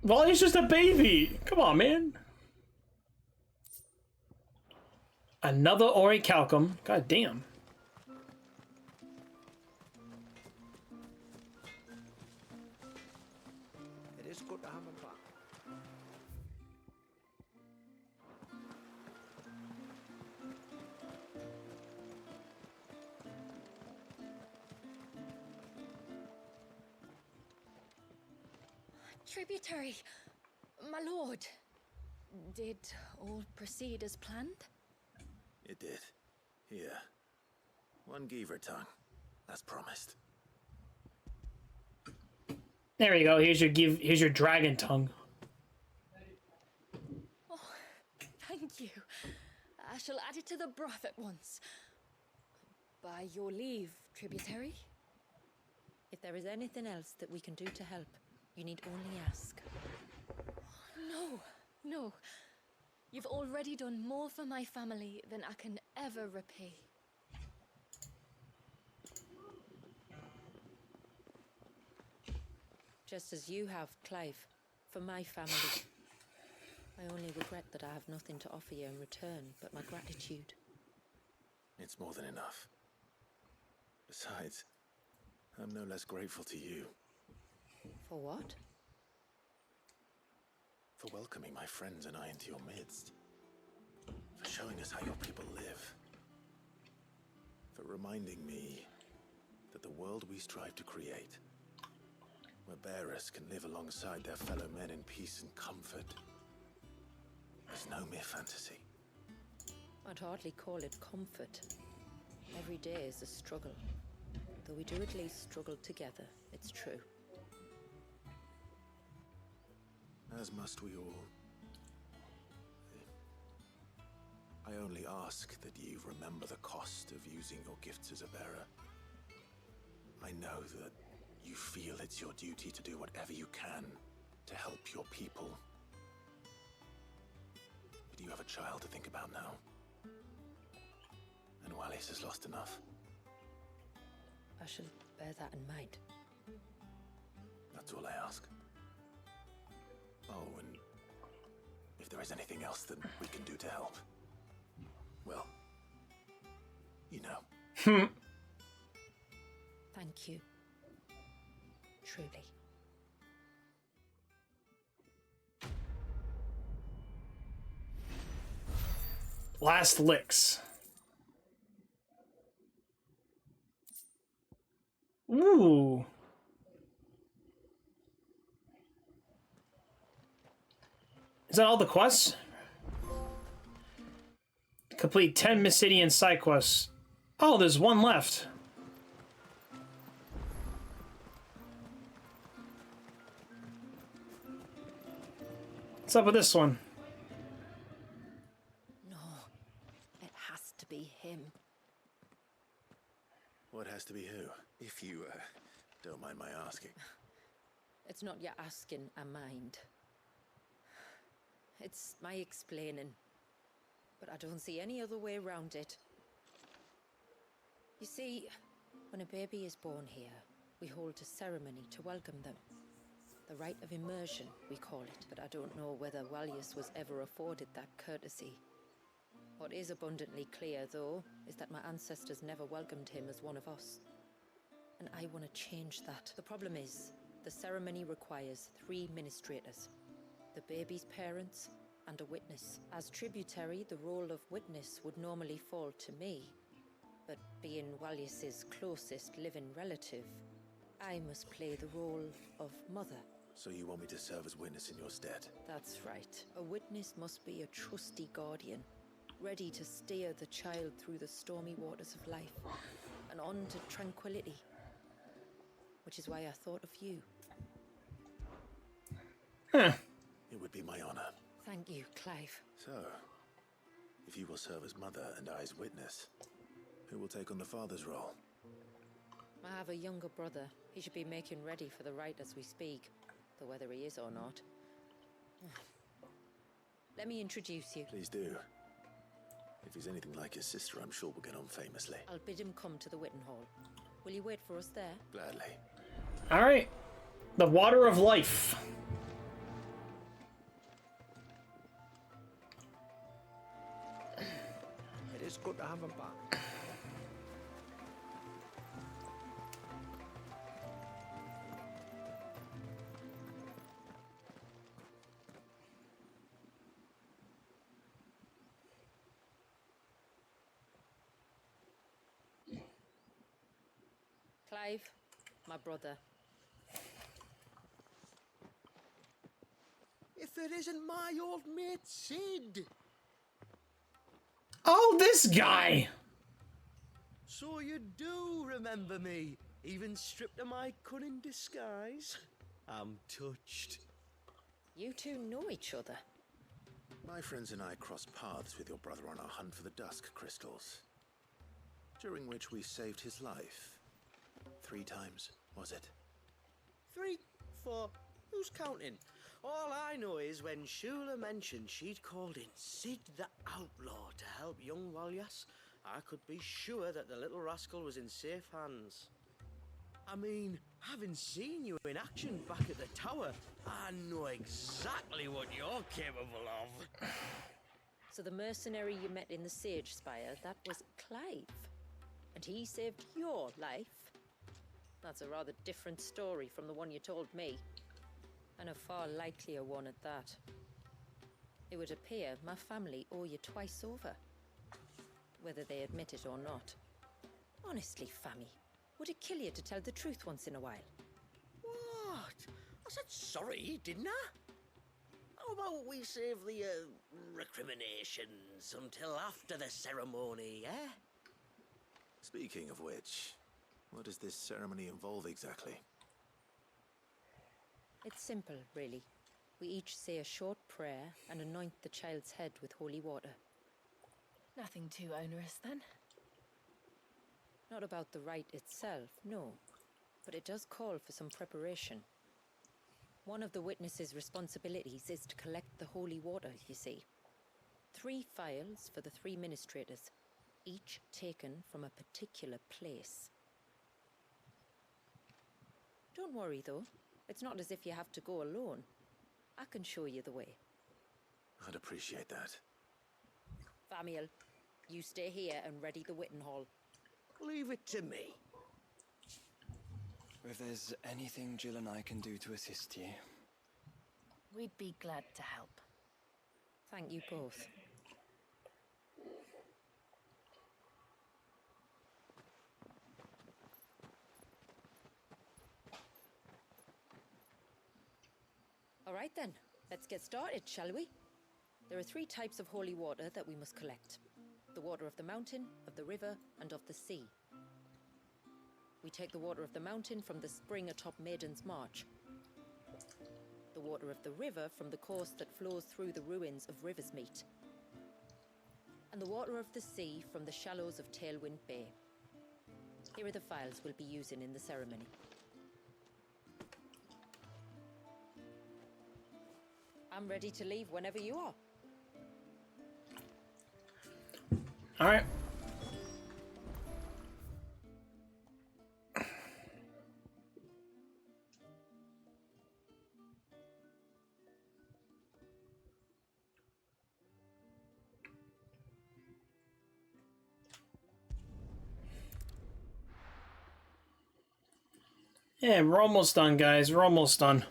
Well, he's just a baby. Come on, man. Another Orichalcum. God damn. It is good to have him back. Tributary, my lord. Did all proceed as planned? It did. Here. One Geaver tongue. As promised. There you go. Here's your dragon tongue. Oh, thank you. I shall add it to the broth at once. By your leave, tributary. If there is anything else that we can do to help, you need only ask. No, no. You've already done more for my family than I can ever repay. Just as you have, Clive, for my family. I only regret that I have nothing to offer you in return but my gratitude. It's more than enough. Besides, I'm no less grateful to you. For what? For welcoming my friends and I into your midst. For showing us how your people live. For reminding me that the world we strive to create, where bearers can live alongside their fellow men in peace and comfort, is no mere fantasy. I'd hardly call it comfort. Every day is a struggle. Though we do at least struggle together, it's true. As must we all. I only ask that you remember the cost of using your gifts as a bearer. I know that you feel it's your duty to do whatever you can to help your people. But you have a child to think about now. And Wallis has lost enough. I shall bear that in mind. That's all I ask. Oh, and if there is anything else that we can do to help, well, you know. Thank you. Truly. Last licks. Ooh. Is that all the quests? Complete 10 Mysidian side quests. Oh, there's one left. What's up with this one? No, it has to be him. What has to be who? If you don't mind my asking. It's not your asking, I mind. It's my explaining. But I don't see any other way around it. You see, when a baby is born here, we hold a ceremony to welcome them. The rite of immersion, we call it, but I don't know whether Wallius was ever afforded that courtesy. What is abundantly clear, though, is that my ancestors never welcomed him as one of us. And I want to change that. The problem is, the ceremony requires 3 ministrators. The baby's parents and a witness. As tributary, the role of witness would normally fall to me. But being Wallius's closest living relative, I must play the role of mother. So you want me to serve as witness in your stead? That's right. A witness must be a trusty guardian, ready to steer the child through the stormy waters of life and on to tranquility. Which is why I thought of you. Huh. It would be my honor. Thank you, Clive. So, if you will serve as mother and I as witness, who will take on the father's role? I have a younger brother. He should be making ready for the rite as we speak, though whether he is or not. Let me introduce you. Please do. If he's anything like his sister, I'm sure we'll get on famously. I'll bid him come to the Witten Hall. Will you wait for us there? Gladly. All right. The Water of Life. It is good to have him back. Clive, my brother. If it isn't my old mate Sid. Oh, this guy! So you do remember me, even stripped of my cunning disguise? I'm touched. You two know each other. My friends and I crossed paths with your brother on our hunt for the dusk crystals, during which we saved his life. 3 times, was it? 3, 4, who's counting? All I know is when Shula mentioned she'd called in Sid the Outlaw to help young Wallias, I could be sure that the little rascal was in safe hands. I mean, having seen you in action back at the tower, I know exactly what you're capable of. So the mercenary you met in the Sage Spire, that was Clive. And he saved your life? That's a rather different story from the one you told me. And a far likelier one at that. It would appear my family owe you twice over. Whether they admit it or not. Honestly, Fammy, would it kill you to tell the truth once in a while? What? I said sorry, didn't I? How about we save the recriminations until after the ceremony, eh? Speaking of which, what does this ceremony involve exactly? It's simple, really. We each say a short prayer and anoint the child's head with holy water. Nothing too onerous, then. Not about the rite itself, no. But it does call for some preparation. One of the witnesses' responsibilities is to collect the holy water, you see. 3 phials for the 3 ministrators, each taken from a particular place. Don't worry, though. It's not as if you have to go alone. I can show you the way. I'd appreciate that. Famiel, you stay here and ready the Witten Hall. Leave it to me. If there's anything Jill and I can do to assist you... We'd be glad to help. Thank you both. All right then, let's get started, shall we? There are 3 types of holy water that we must collect. The water of the mountain, of the river, and of the sea. We take the water of the mountain from the spring atop Maiden's March. The water of the river from the course that flows through the ruins of Riversmeet. And the water of the sea from the shallows of Tailwind Bay. Here are the phials we'll be using in the ceremony. I'm ready to leave whenever you are. All right. Yeah, we're almost done, guys. We're almost done.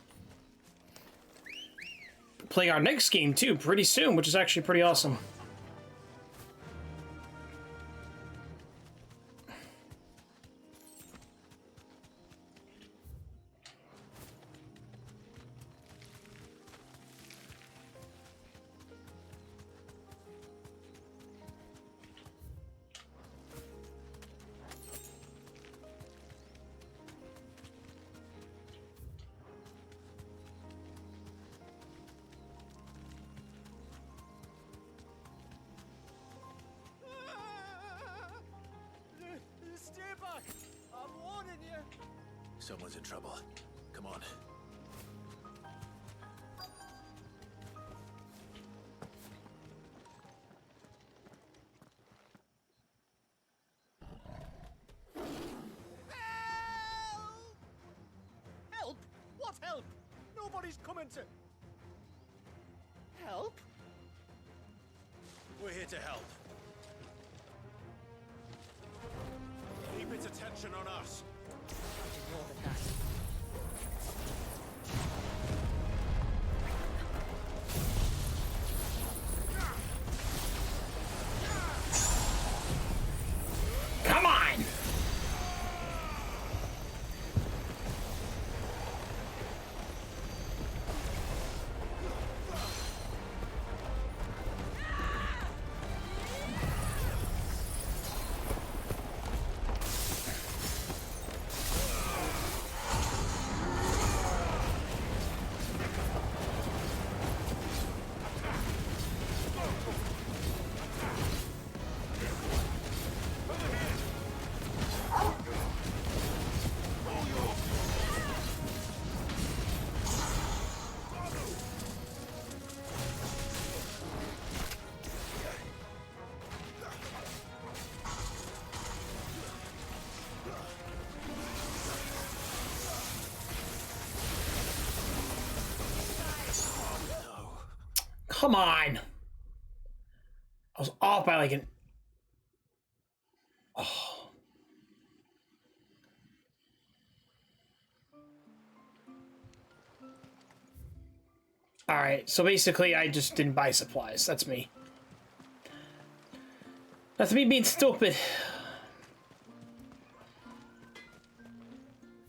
Playing our next game, too, pretty soon, which is actually pretty awesome. Stay back! I'm warning you! Someone's in trouble. Come on. Help! What help? Nobody's coming to... Help? We're here to help. Keep its attention on us. More than that. Come on! Come on! I was off by like an... Oh. Alright, so basically I just didn't buy supplies. That's me. That's me being stupid.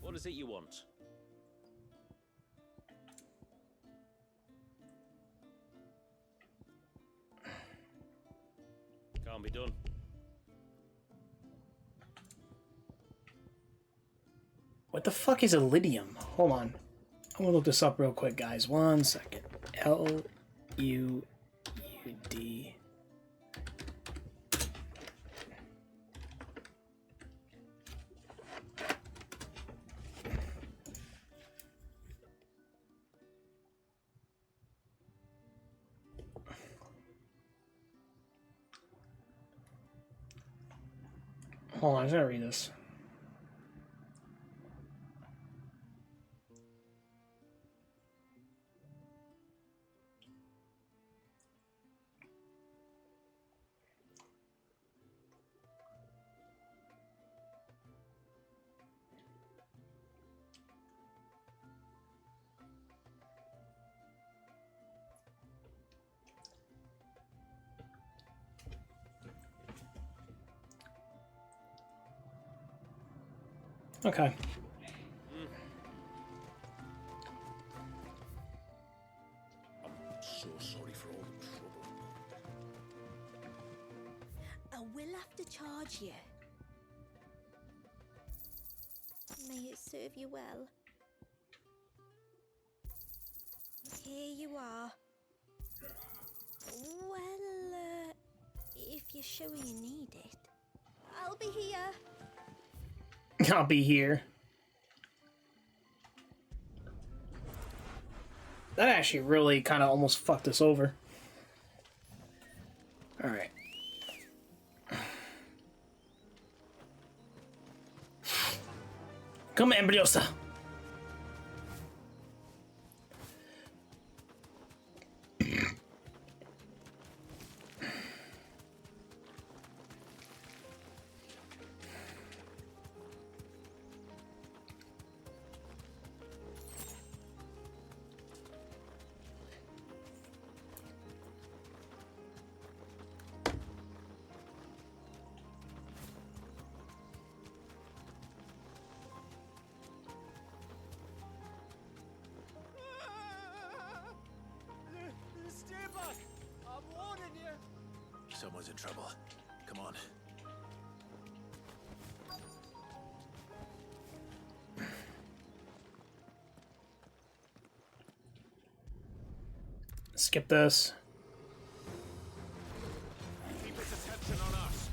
What is it you want? Can't be done. What the fuck is Illidium? Hold on. I'm gonna look this up real quick, guys. 1 second. L-U-U-D. Hold on, I gotta read this. Okay. I'm so sorry for all the trouble. I will have to charge you. May it serve you well. Here you are. Well, if you're sure you need it, I'll be here. I'll be here. That actually really kind of almost fucked us over. Alright. Come, Ambriosa. Stay back! I'm warning you! Someone's in trouble. Come on. Skip this. Keep its attention on us.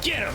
Get him!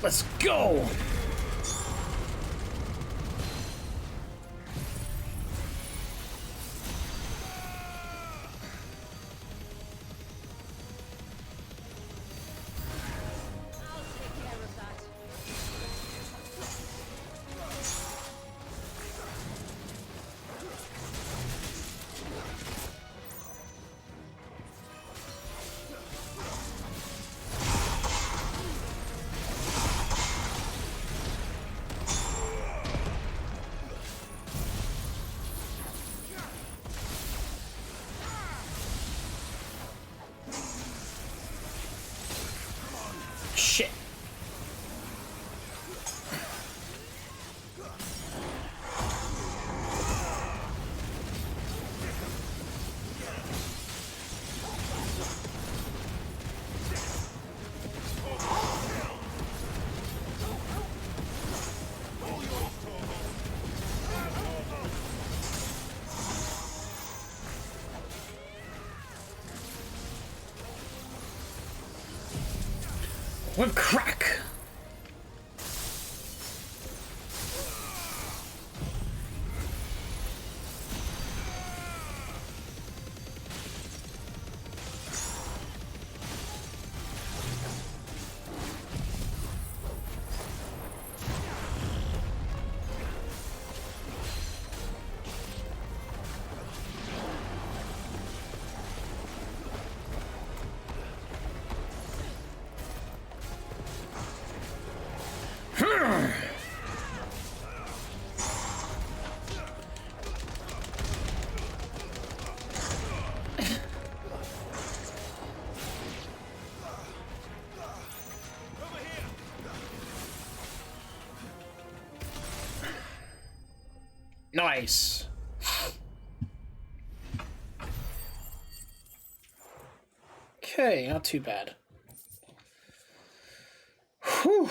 Let's go! Shit. What crack? Nice. Okay, not too bad. Whew.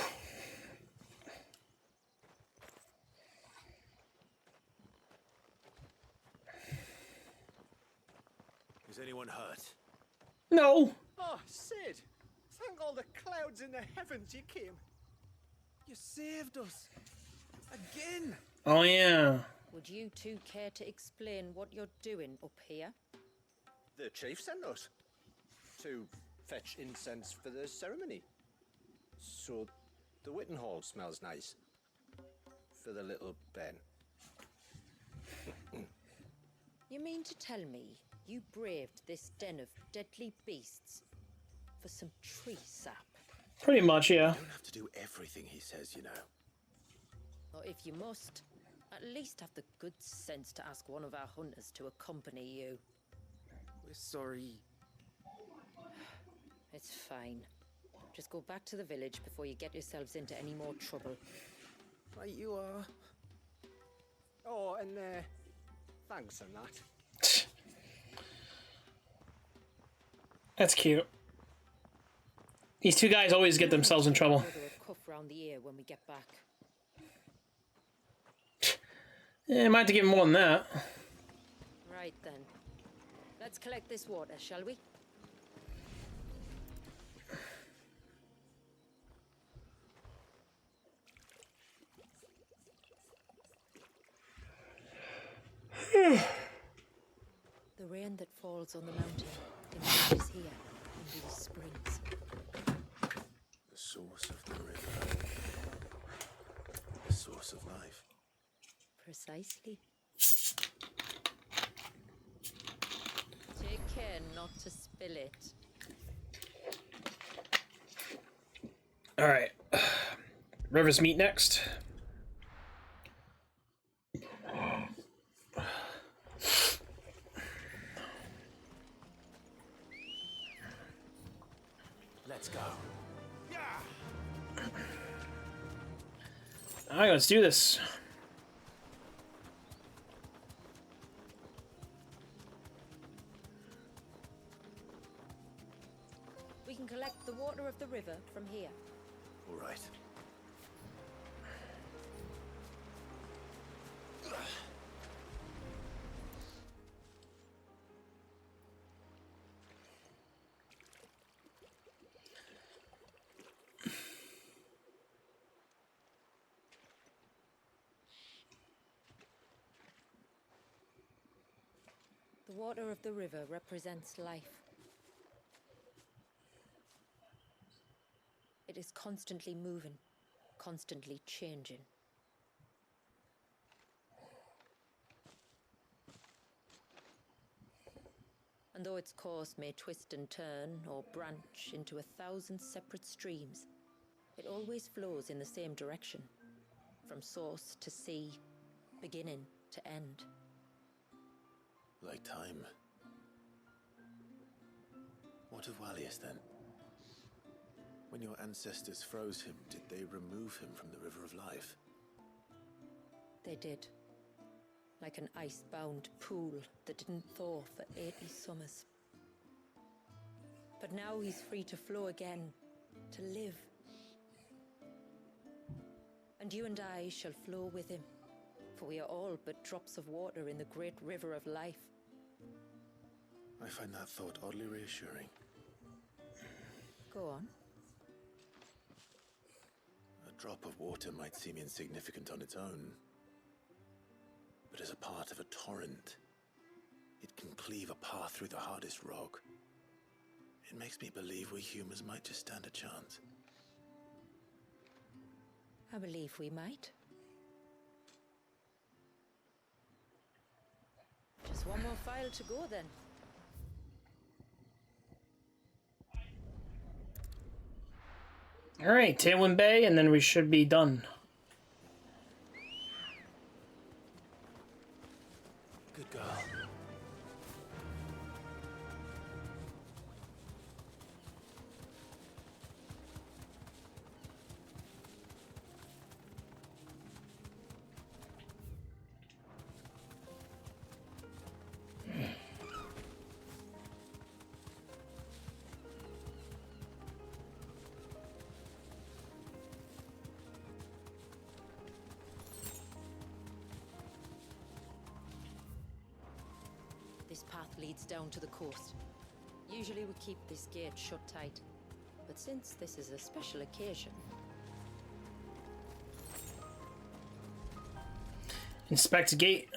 Is anyone hurt? No. Oh, Sid! Thank all the clouds in the heavens you came. You saved us. Again! Oh, yeah. Would you two care to explain what you're doing up here? The chief sent us to fetch incense for the ceremony. So the Witten Hall smells nice. For the little Ben. You mean to tell me you braved this den of deadly beasts for some tree sap? Pretty much, yeah. You don't have to do everything he says, you know. Or if you must, at least have the good sense to ask one of our hunters to accompany you. We're sorry. It's fine. Just go back to the village before you get yourselves into any more trouble. Right you are. Oh, and thanks and that. That's cute. These two guys always get themselves in trouble. A cuff round the ear when we get back. Yeah, I might have to give him more than that. Right then. Let's collect this water, shall we? The rain that falls on the mountain emerges here in these springs. The source of the river. The source of life. Precisely. Take care not to spill it. Alright. Rivers meet next. Let's go. Alright, let's do this. We can collect the water of the river from here. All right. The water of the river represents life. It is constantly moving, constantly changing. And though its course may twist and turn or branch into 1,000 separate streams, it always flows in the same direction, from source to sea, beginning to end. Like time. What of Wallius then? When your ancestors froze him, did they remove him from the River of Life? They did. Like an ice-bound pool that didn't thaw for 80 summers. But now he's free to flow again, to live. And you and I shall flow with him, for we are all but drops of water in the great river of life. I find that thought oddly reassuring. Go on. A drop of water might seem insignificant on its own, but as a part of a torrent, it can cleave a path through the hardest rock. It makes me believe we humans might just stand a chance. I believe we might. Just one more file to go then. Alright, Tjlearnsbankai, and then we should be done. Good girl. This path leads down to the coast. Usually we keep this gate shut tight, but since this is a special occasion... Inspect gate.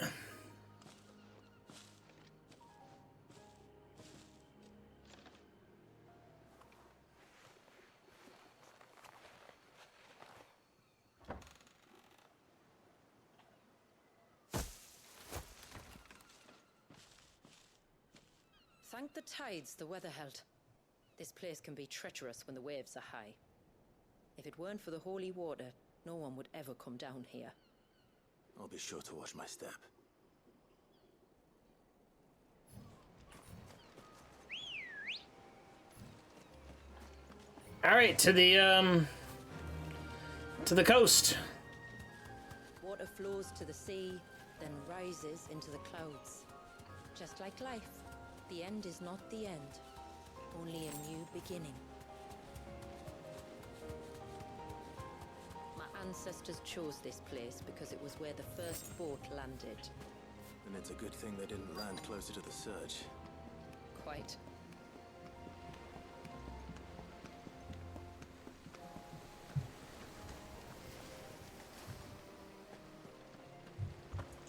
Thank the tides the weather held. This place can be treacherous when the waves are high. If it weren't for the holy water, no one would ever come down here. I'll be sure to watch my step. All right, to the coast. Water flows to the sea, then rises into the clouds. Just like life, the end is not the end, only a new beginning. My ancestors chose this place because it was where the first boat landed. And it's a good thing they didn't land closer to the surge. Quite.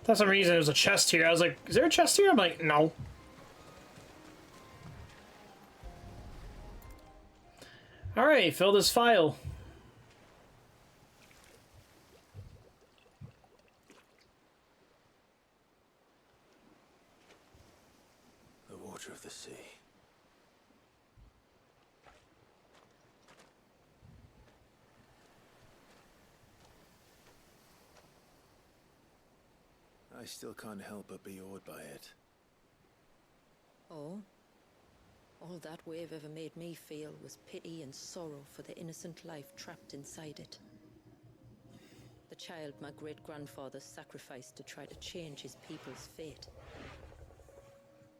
For some reason, there was a chest here. I was like, is there a chest here? I'm like, no. All right, fill this file. The water of the sea. I still can't help but be awed by it. Oh? All that wave ever made me feel was pity and sorrow for the innocent life trapped inside it. The child my great-grandfather sacrificed to try to change his people's fate.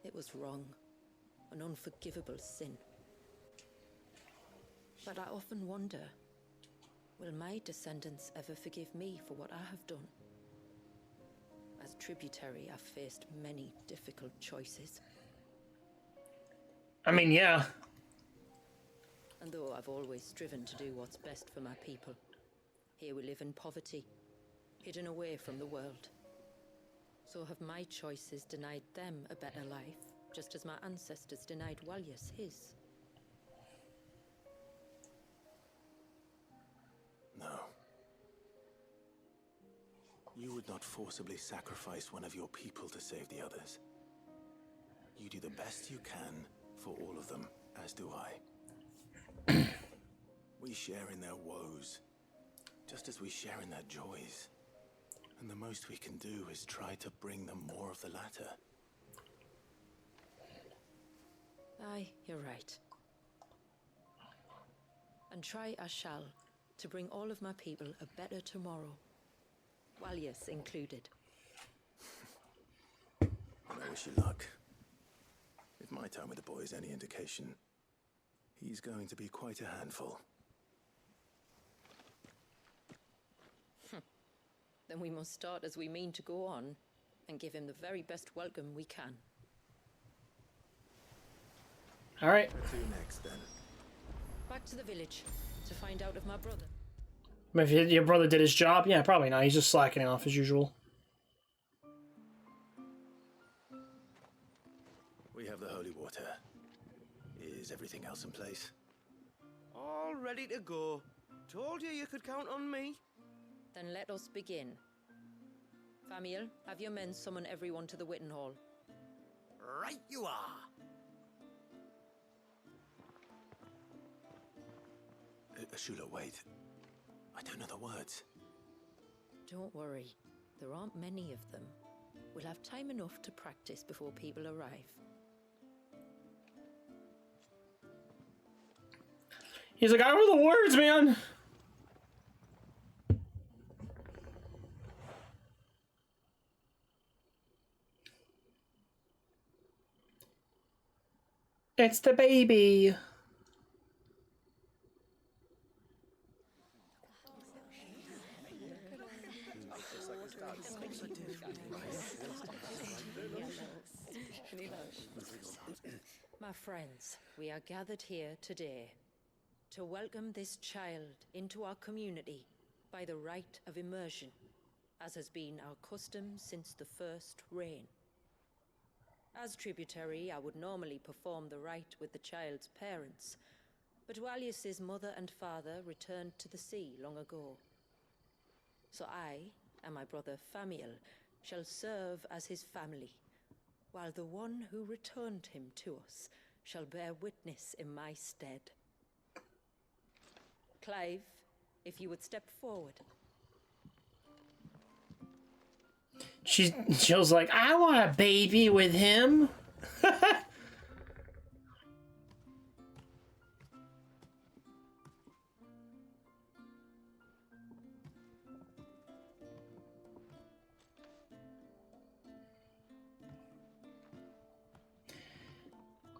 It was wrong, an unforgivable sin. But I often wonder, will my descendants ever forgive me for what I have done? As tributary, I've faced many difficult choices. I mean, yeah. And though I've always striven to do what's best for my people, here we live in poverty, hidden away from the world. So have my choices denied them a better life, just as my ancestors denied Walyas his? No. You would not forcibly sacrifice one of your people to save the others. You do the best you can for all of them, as do I. We share in their woes, just as we share in their joys. And the most we can do is try to bring them more of the latter. Aye, you're right. And try I shall, to bring all of my people a better tomorrow. Walyas included. I wish you luck. If my time with the boy is any indication, he's going to be quite a handful. Then we must start as we mean to go on, and give him the very best welcome we can. All right. Where to next, then? Back to the village, to find out of my brother. If your brother did his job, yeah, probably not. He's just slacking off as usual. We have the holy water. Is everything else in place? All ready to go. Told you you could count on me. Then let us begin. Famiel, have your men summon everyone to the Witten Hall. Right you are. Shula, wait. I don't know the words. Don't worry. There aren't many of them. We'll have time enough to practice before people arrive. He's like, I don't know the words, man. It's the baby. My friends, we are gathered here today to welcome this child into our community by the rite of immersion, as has been our custom since the first reign. As tributary, I would normally perform the rite with the child's parents, but Walius's mother and father returned to the sea long ago. So I and my brother Famiel shall serve as his family, while the one who returned him to us shall bear witness in my stead. Clive, if you would step forward. Jill's like, I want a baby with him.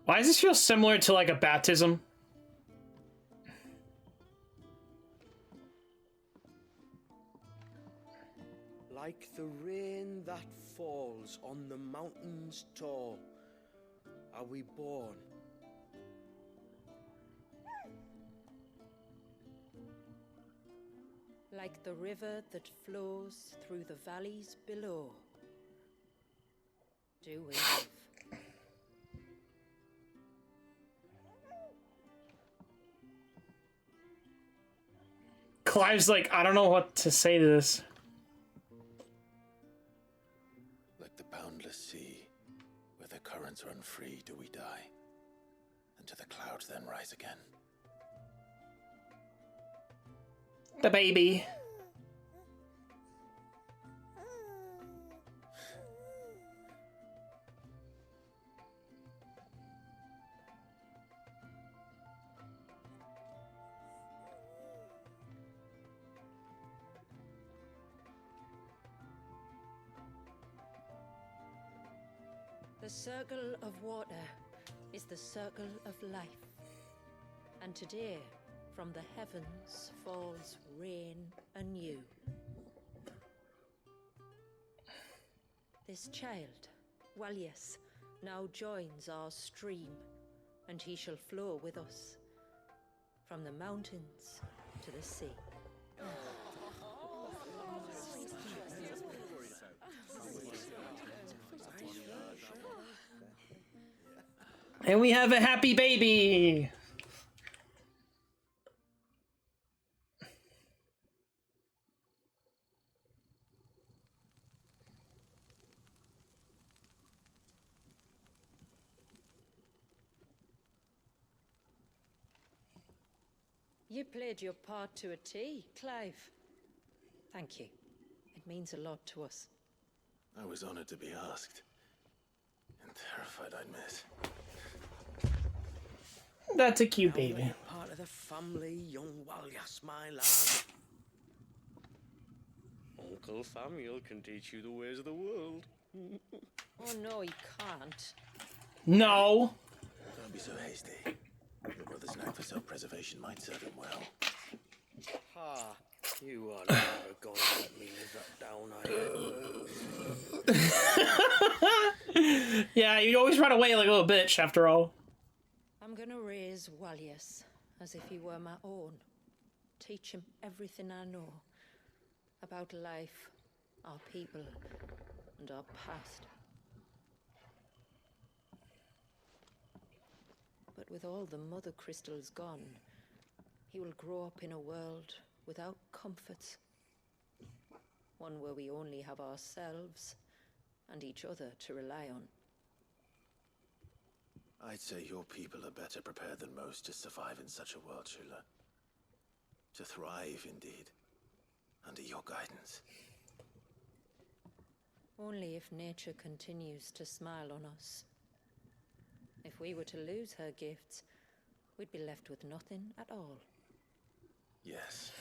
Why does this feel similar to like a baptism? Like the rain that falls on the mountains tall, are we born. Like the river that flows through the valleys below, do we live. Clive's like, I don't know what to say to this. Like the boundless sea, where the currents run free, do we die, and to the clouds then rise again. The baby. The circle of water is the circle of life. And today, from the heavens falls rain anew. This child, Walius, now joins our stream, and he shall flow with us from the mountains to the sea. And we have a happy baby. You played your part to a T, Clive. Thank you. It means a lot to us. I was honored to be asked, and terrified I'd miss. That's a cute baby. You're part of the family, young Walyas, my lad. Uncle Famiel can teach you the ways of the world. Oh no, he can't. No. Don't be so hasty. Your brother's knack for self-preservation might serve him well. Ha! You are never going to let me live that down, are you? Yeah, you always run away like a little bitch, after all. I'm gonna raise Walius as if he were my own. Teach him everything I know about life, our people, and our past. But with all the mother crystals gone, he will grow up in a world without comforts. One where we only have ourselves and each other to rely on. I'd say your people are better prepared than most to survive in such a world, Tjlearn. To thrive, indeed, under your guidance. Only if nature continues to smile on us. If we were to lose her gifts, we'd be left with nothing at all. Yes.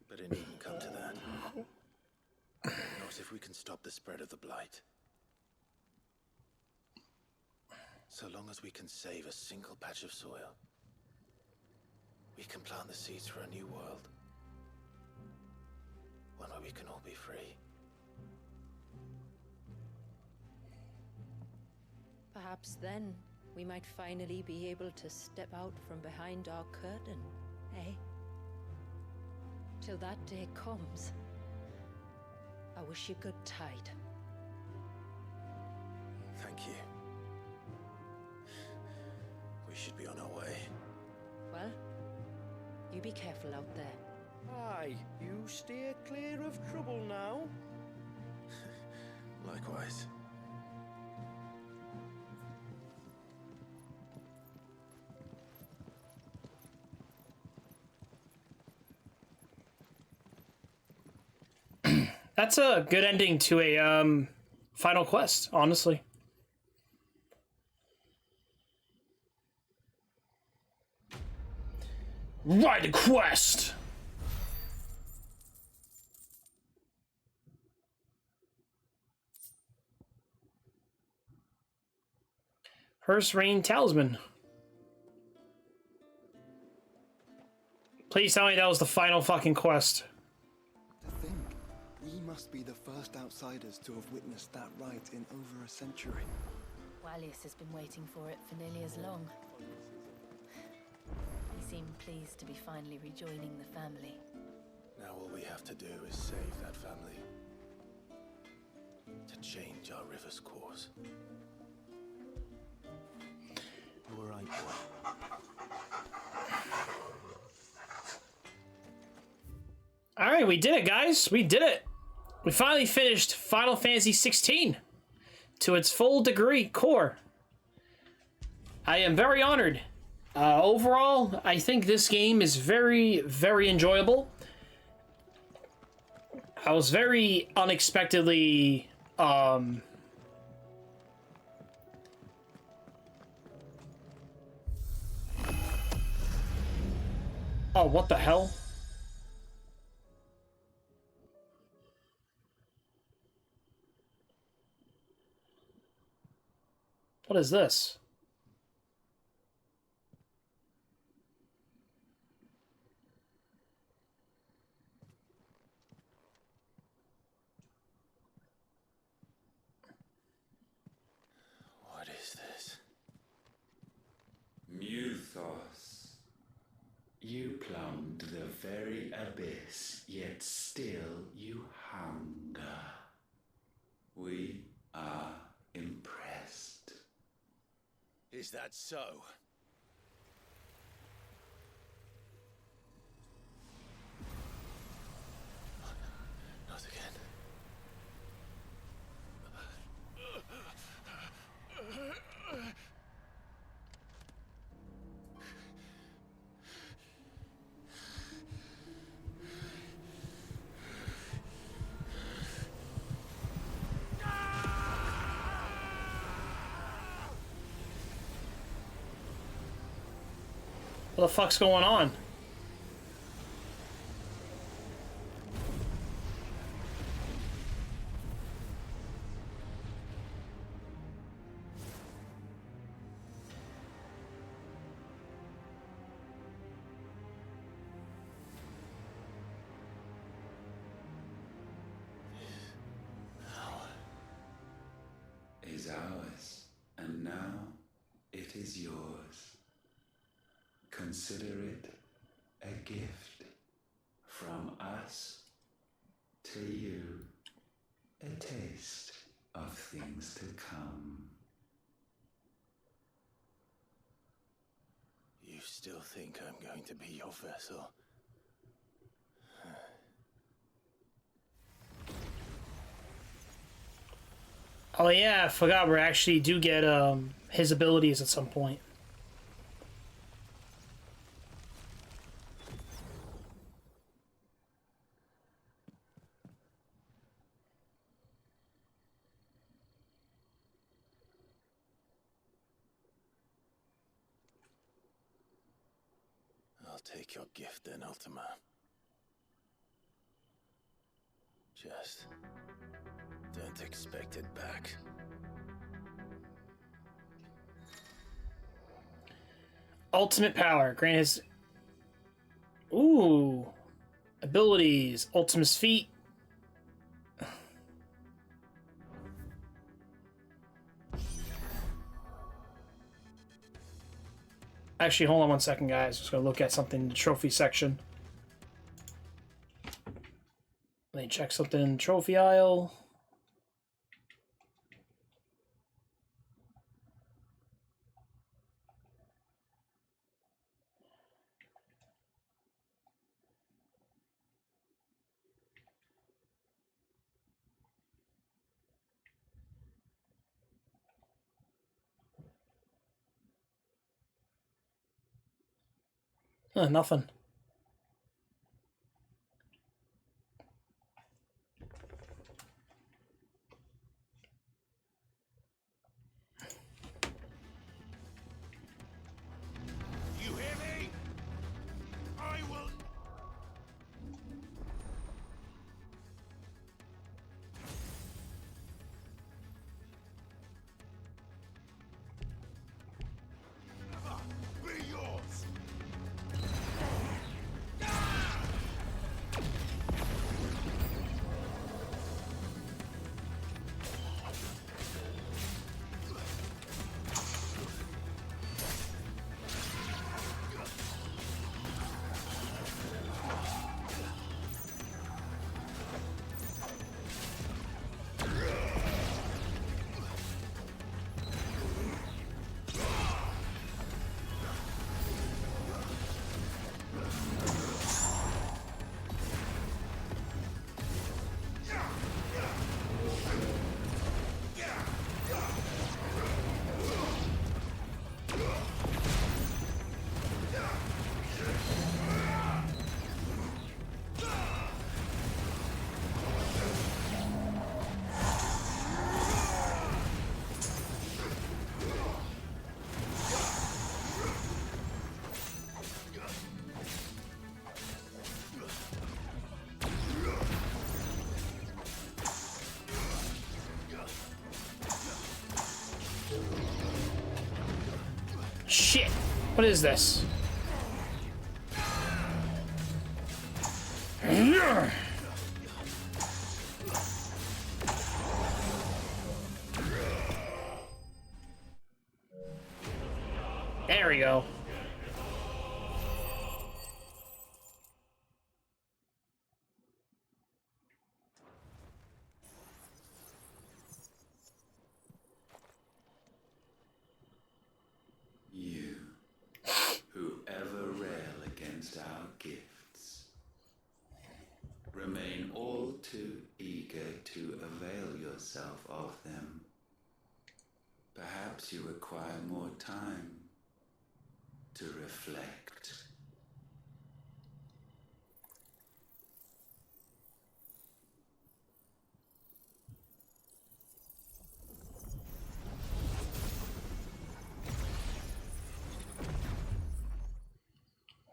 But it needn't come to that. Not if we can stop the spread of the blight. So long as we can save a single patch of soil, we can plant the seeds for a new world. One where we can all be free. Perhaps then we might finally be able to step out from behind our curtain, eh? Till that day comes, I wish you good tide. Thank you. We should be on our way. Well, you be careful out there. Aye, you steer clear of trouble now. Likewise. That's a good ending to a final quest, honestly. Right quest. First Rain Talisman. Please tell me that was the final fucking quest. To think, we must be the first outsiders to have witnessed that rite in over a century. Wallius has been waiting for it for nearly as long. He seemed pleased to be finally rejoining the family. Now all we have to do is save that family. To change our river's course. All right, boy. Alright, we did it, guys. We did it. We finally finished Final Fantasy XVI to its full degree core. I am very honored. Overall, I think this game is very, very enjoyable. I was very unexpectedly oh, what the hell? What is this? What is this? Muthos. You plumbed the very abyss, yet still you hunger. We are impressed. Is that so? Not again. What the fuck's going on? Is ours, and now it is yours. Consider it a gift from us to you, a taste of things to come. You still think I'm going to be your vessel? Oh yeah, I forgot we actually do get his abilities at some point. I'll take your gift then, Ultima. Just don't expect it back. Ultimate power. Grant his... Ooh. Abilities. Ultima's feat. Actually, hold on one second, guys. Just gonna look at something in the trophy section. Let me check something in the trophy aisle. Nothing. You hear me? I will. Never be yours. Shit! What is this? There we go. You, who ever rail against our gifts, remain all too eager to avail yourself of them. Perhaps you require more time to reflect.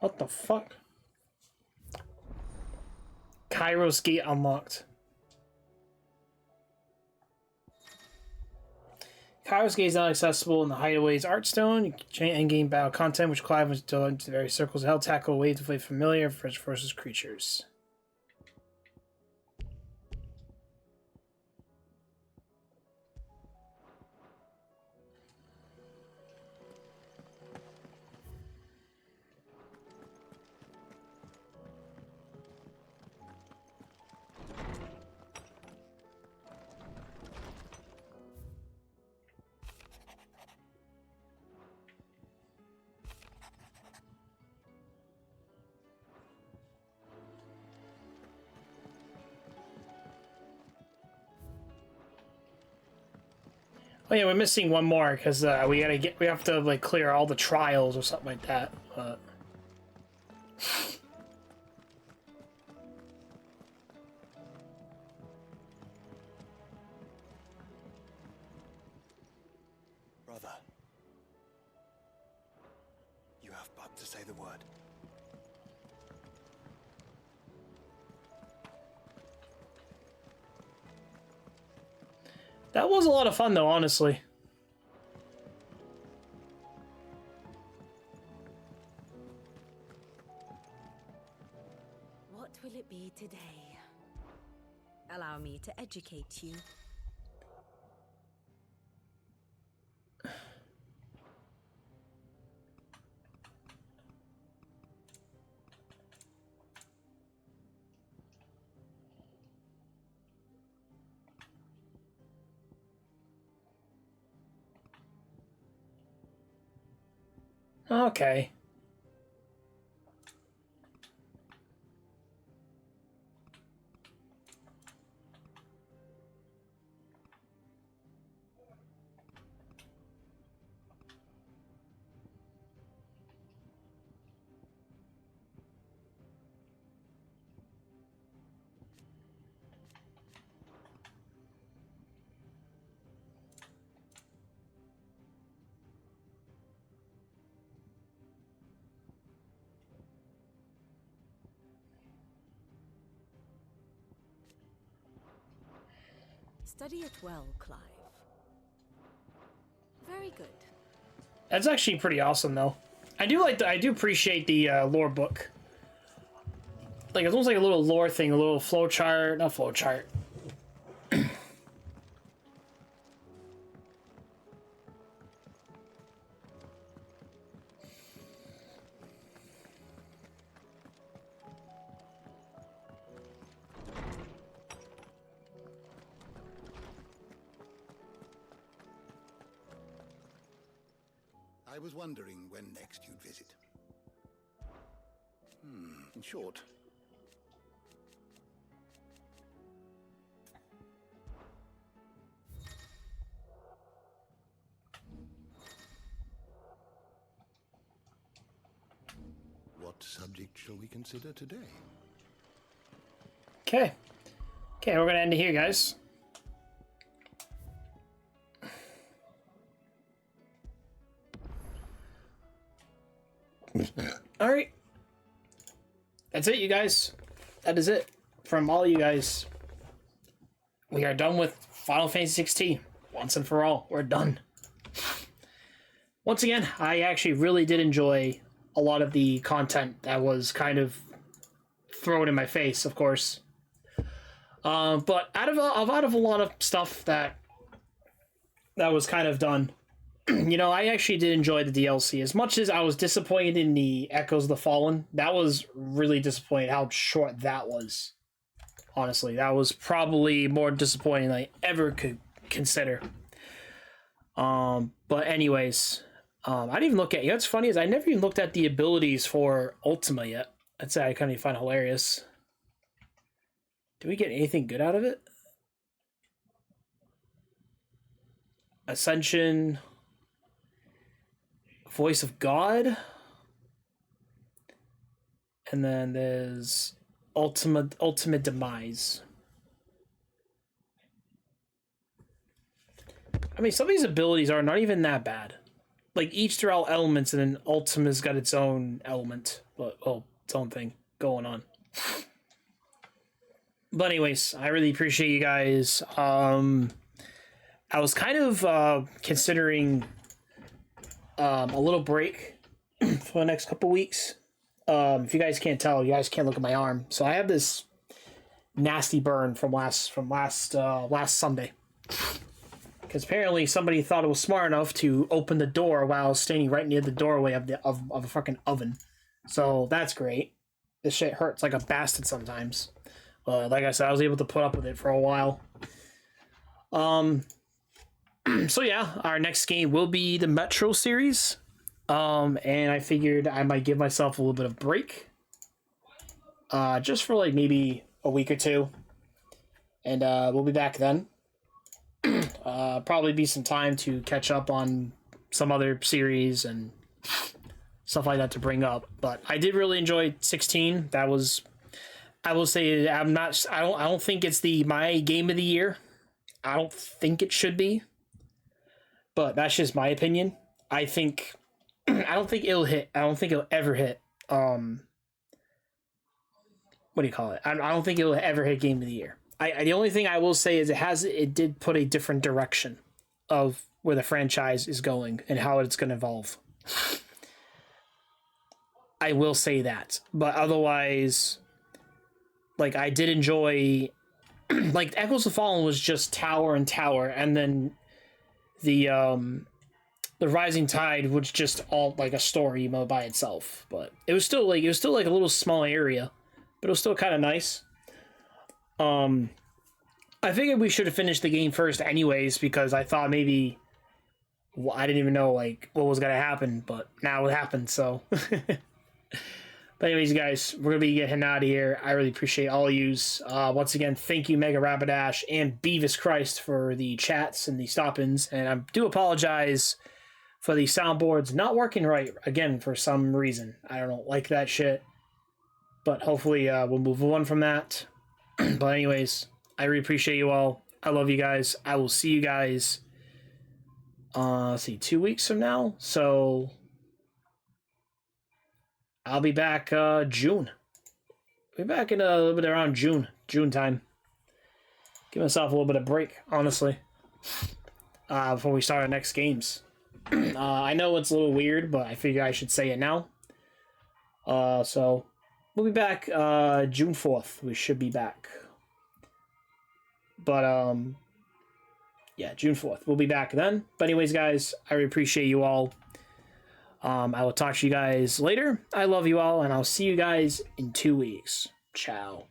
What the fuck? Kairos gate unlocked. Kairos gate is not accessible in the Hideaway's Artstone. You can change endgame battle content, which Clive was still into various circles of hell, tackle ways to play familiar versus creatures. Oh yeah, we're missing one more because we have to like clear all the trials or something like that. Brother, you have but to say the word. That was a lot of fun though, honestly. What will it be today? Allow me to educate you. Okay. Study it well, Clive. Very good. That's actually pretty awesome, though. I do appreciate the lore book. Like, it's almost like a little lore thing, a little flowchart, not flowchart. I was wondering when next you'd visit. In short, what subject shall we consider today? Okay. Okay, we're gonna end it here, guys. All right. That's it, you guys. That is it from all you guys. We are done with Final Fantasy XVI. Once and for all, we're done. Once again, I actually really did enjoy a lot of the content that was kind of thrown in my face, of course. But out of a lot of stuff that was kind of done, you know, I actually did enjoy the DLC. As much as I was disappointed in the Echoes of the Fallen, that was really disappointing how short that was. Honestly, that was probably more disappointing than I ever could consider. But anyways, I didn't even look at, you know what's funny is I never even looked at the abilities for Ultima yet. That's what I kind of find hilarious. Do we get anything good out of it? Ascension... Voice of God, and then there's ultimate demise. I mean, some of these abilities are not even that bad. Like each they're all elements, and then Ultima's got its own element, but its own thing going on. But anyways, I really appreciate you guys. I was kind of considering a little break for the next couple weeks. If you guys can't tell, you guys can't look at my arm. So I have this nasty burn from last Sunday. Because apparently somebody thought it was smart enough to open the door while I was standing right near the doorway of a fucking oven. So that's great. This shit hurts like a bastard sometimes. Like I said, I was able to put up with it for a while. So yeah, our next game will be the Metro series. And I figured I might give myself a little bit of break. Just for like maybe a week or two. And we'll be back then. Probably be some time to catch up on some other series and stuff like that to bring up. But I did really enjoy 16. That was, I will say, I don't think it's my game of the year. I don't think it should be. But that's just my opinion. I don't think it'll hit. I don't think it'll ever hit. What do you call it? I don't think it'll ever hit Game of the Year. The only thing I will say is it did put a different direction of where the franchise is going and how it's going to evolve. I will say that. But otherwise, like, I did enjoy... like, Echoes of the Fallen was just tower and tower, and then the Rising Tide was just all like a story mode by itself. But it was still like a little small area, but it was still kind of nice. I figured we should have finished the game first anyways, because I thought maybe I didn't even know like what was gonna happen, but now it happened. So, but anyways, guys, we're gonna be getting out of here. I really appreciate all of yous. Once again, thank you, Mega Rapidash and Beavis Christ, for the chats and the stop-ins, and I do apologize for the soundboards not working right again for some reason. I don't like that shit, but hopefully we'll move on from that. But anyways, I really appreciate you all. I love you guys. I will see you guys. Let's see, 2 weeks from now. So I'll be back June. I'll be back in a little bit around June time. Give myself a little bit of break, honestly, before we start our next games. I know it's a little weird, but I figure I should say it now. So we'll be back June 4th. We should be back. But yeah, June 4th. We'll be back then. But anyways, guys, I really appreciate you all. I will talk to you guys later. I love you all, and I'll see you guys in 2 weeks. Ciao.